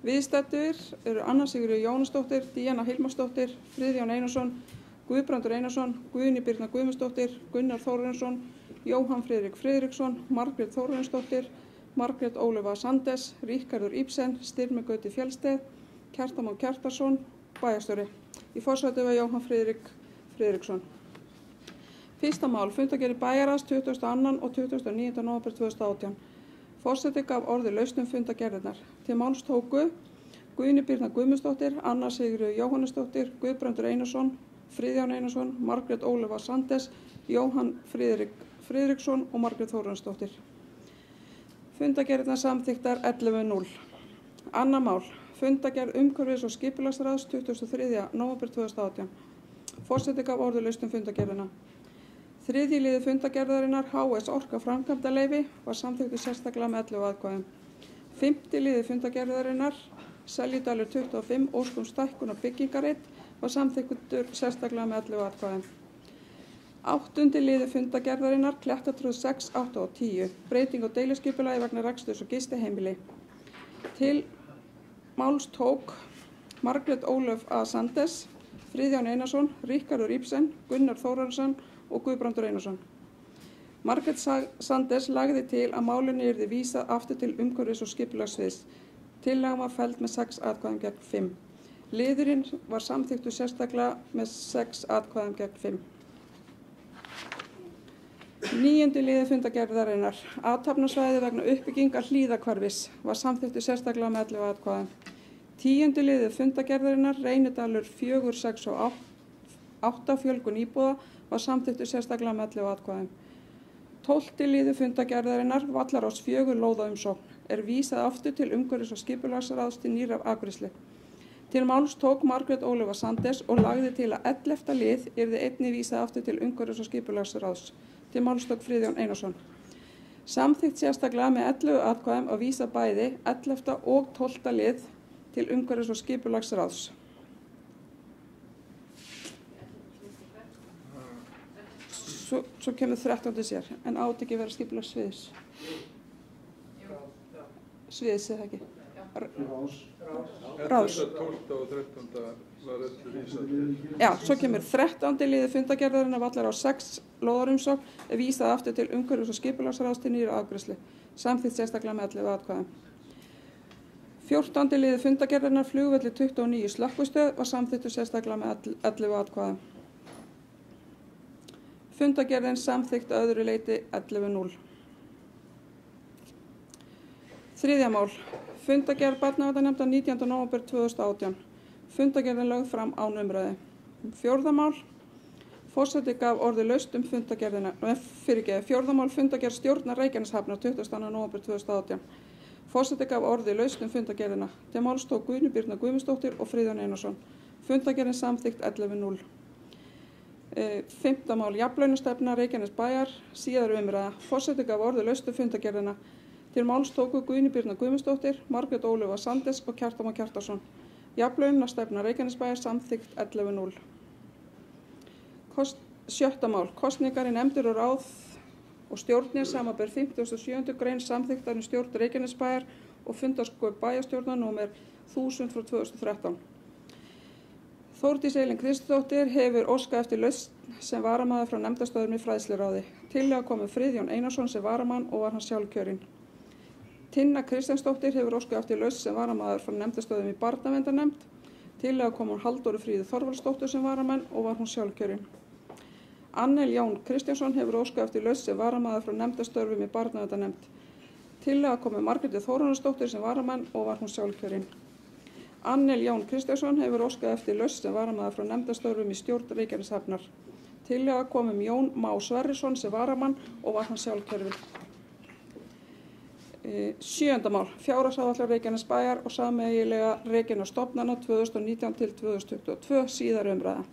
Viðstaddir eru Anna Sigríður Jóhannesdóttir, Díana Hilmarsdóttir, Friðjón Einarsson, Guðbrandur Einarsson, Guðný Birna Guðmundsdóttir, Gunnar Þórarinsson, Jóhann Friðrik Friðriksson, Margrét Þórarinsdóttir, Margrét Ólöfa Sandes, Ríkharður Ibsen, Styrmi Gauti Fjellsteð, Kjartan Már Kjartarsson, bæjarstjóri. Í forsæti var Jóhann Friðrik Friðriksson. Fyrsta mál, fundagerð bæjarráðs 22. og 29. nóvember 2018. Forseti gaf orði laust fundagerðirnar. Til máls tóku Guðný Birna Guðmundsdóttir, Anna Sigríður Jóhannesdóttir, Guðbrandur Einarsson, Friðjón Einarsson, Margrét Ólöfa Sandes, Jóhann Friðrik Friðriksson og Margrét Þórarinsdóttir. Fundagerðirnar samþykktar 11:0. Annað mál, fundagerð umhverfis- og skipulagsráðs 23. nóvember 2018. Forseti gaf orði laust fundagerðina. Þriðji liður fundagerðarinnar HS Orka framkvæmdaleyfi var samþykktur sérstaklega með 11 atkvæðum. Fimmti liður fundagerðarinnar Seljudalur 25 óskum stækkun og byggingareitt var samþykktur sérstaklega með 11 atkvæðum. Áttundi liður fundagerðarinnar Klettatröð 6, 8 og 10 breyting á deiluskipulagi vegna raksturs og gistiheimili. Til máls tók Margrét Ólöf A. Sandes, Friðjón Einarsson, Ríkharður Ibsen, Gunnar Þórarinsson og Guðbrandur Einarsson. Margrét Sandes lagði til að málinu yrði vísað aftur til umhverfis- og skipulagssviðs. Tillagan var felld með 6 atkvæðum gegn 5. Liðurinn var samþykktur sérstaklega með 6 atkvæðum gegn 5. Níundi liður fundagerðarinnar. Athafnasvæði vegna uppbyggingar Hlíðahverfis var samþykktur sérstaklega með 11 atkvæðum. Tíundi liður fundagerðarinnar Reynidalur 4, 6 og 8 fjölgun íbúða var samþykktur sérstaklega með 11 atkvæðum. 12. liður fundagerðarinnar Vallarás 4 lóðaumsókn er vísað aftur til umhverfis- og skipulagsráðs til nýrrar afgreiðslu. Til máls tók Margrét Ólöfa Sandes og lagði til að 11. lið yrði einnig vísað aftur til umhverfis- og skipulagsráðs. Til máls tók Friðjón Einarsson. Samþykkt sérstaklega með 11 atkvæðum að vísa bæði 11. og 12. lið til umhverfis- og skipulagsráðs. Svo kemur 13. sér, en átt ekki vera skipulagssviðs. Sviðs eða ekki? Ráðs. 12. og 13. var öllu vísað til. Já, svo kemur 13. liður fundagerðarinnar Vallarás 6 lóðarumsókn er vísað aftur til umhverfis- og skipulagsráðs til nýrrar afgreiðslu. Samþykkt sérstaklega með 11 atkvæðum. 14. liður fundagerðarinnar Flugvellir 29 slökkvistöð var samþykktur sérstaklega með 11 atkvæðum. Fundagerðin samþykkt að öðru leyti 11:0. Þriðja mál. Fundagerð barnaverndarnefndar 19. nóvember 2018. Fundagerðin lögð fram án umræðu. Fjórða mál. Forseti gaf orði laust fundagerðina. Fjórða mál fundagerð stjórnar Reykjaneshafnar 20. nóvember 2018. Forseti gaf orði laust fundagerðina. Til máls tók Guðný Birna Guðmundsdóttir og Friðjón Einarsson. Fundagerðin samþykkt 11:0. Fimmta mál. Jafnlaunastefna Reykjanesbæjar síðar umræða. Forseti gaf orði laust fundagerðina. Til máls tóku Guðný Birna Guðmundsdóttir, Margrét Ólöfa Sandes og Kjartan Már Kjartarsson. Jafnlaunastefna Reykjanesbæjar samþykkt 11:0. Sjötta mál. Kosningar í nefndir og ráð og stjórnir samanber 57. grein samþykktar stjórn Reykjanesbæjar og fundarsköp bæjarstjórnar nr. 1000/2013. Þórdís Elín Kristdóttir hefur óskað eftir lausn sem varamaður frá nefndastöðum í fræðsluráði. Tillaga kom Friðjón Einarsson sem varamann og var hann sjálfkjörinn. Tinna Kristjánsdóttir hefur óskað eftir lausn sem varamaður frá nefndastöðum í barnaverndarnefnd. Tillaga kom Halldóru Fríðu Þorvaldsdóttur sem varamenn og var hún sjálfkjörinn. Annel Jón Kristjánsson hefur óskað eftir lausn sem varamaður frá nefndastörfum í barnaverndarnefnd. Tillaga kom Margréti Þórarinsdóttir sem varamenn og var hún sjálfkjörinn. Annel Jón Kristjánsson hefur óskað eftir lausn sem varamaður frá nefndastörfum í stjórn Reykjaneshafnar. Tillaga kom Jón Má Sverrisson sem varamann og var hann sjálfkjörinn. Sjöunda mál. Fjárhagsáætlun Reykjanesbæjar og sameiginlega Reykjanestofnana 2019 til 2022 síðar umræða.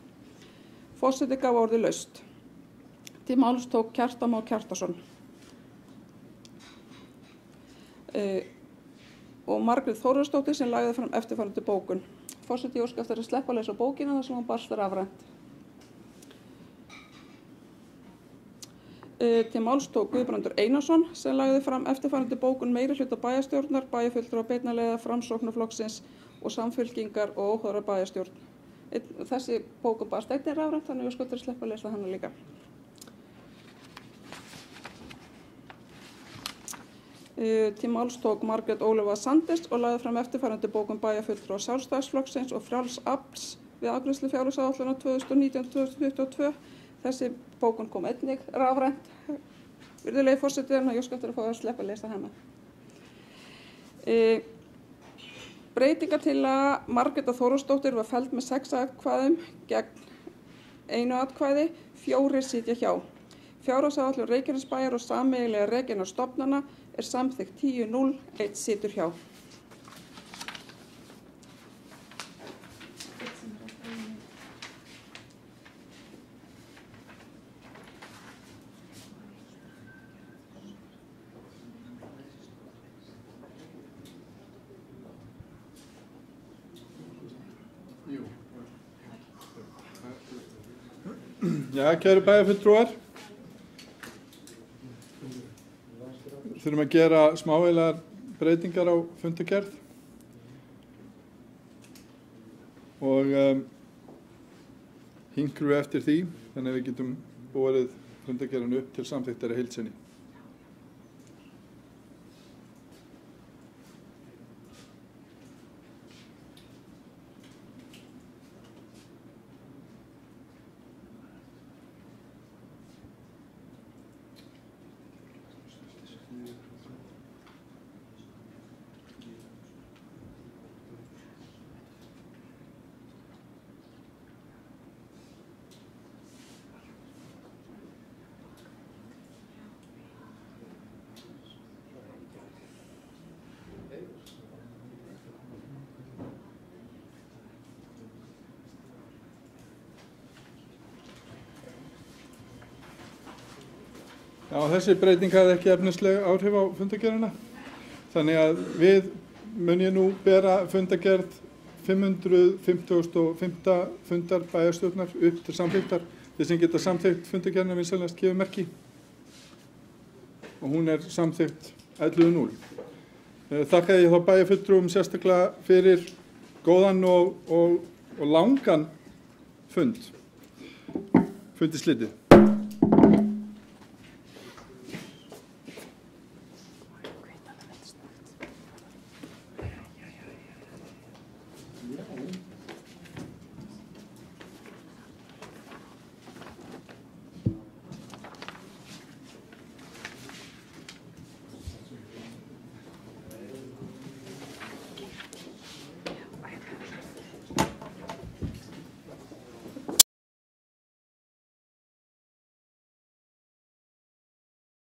Forseti gaf orði laust. Til máls tók Kjartan Már Kjartarsson. Og Margrét Þórarinsdóttir sem lagði fram eftirfarandi bókun. Forseti óska eftir að sleppa að lesa bókina þar sem hún barst rafrænt. Til máls tók Guðbrandur Einarsson sem lagði fram eftirfarandi bókun meirihluta bæjarstjórnar, bæjarfulltrúa beinarleiða Framsóknarflokksins og Samfylkingar og óháðra bæjarstjórn. Þessi bókun barst einnig rafrænt, þannig að ég skoður að sleppa að lesa hana líka. Til máls tók Margrét Ólöfa Sanders og lagði fram eftirfarandi bókun bæjarfulltrúa Sjálfstæðisflokksins og Frjáls afls við afgreiðslu fjárhagsáætlunar 2019-2022. Þessi bókun kom einnig rafrænt. Virðulegi forseti, en ég skoður að fá að sleppa að lesa hana. Breytingartillaga Margrétar Þórólfsdóttur var felld með 6 atkvæðum gegn 1 atkvæði, 4 sitja hjá. Fjárhagsáætlun Reykjanesbæjar og sameiginlega Reykjanesstofnana er samþykkt 10-0, 1 situr hjá. Já, kæru bæjarfulltrúar. Þurfum að gera smávægilegar breytingar á fundargerð og hinkrum við eftir því, þannig að við getum borið fundargerðan upp til samþykktar í heild sinni. Já, þessi breyting hafði ekki efnisleg áhrif á fundargerðina, þannig að við mun ég nú bera fundargerð 555. fundar bæjarstjórnar upp til samþykktar. Þeir sem geta samþykkt fundargerðina vinsamlegast gefur merki og hún er samþykkt 11-0. Þakka ég þá bæjarfulltrúum sérstaklega fyrir góðan og langan fund. Fundi slitið.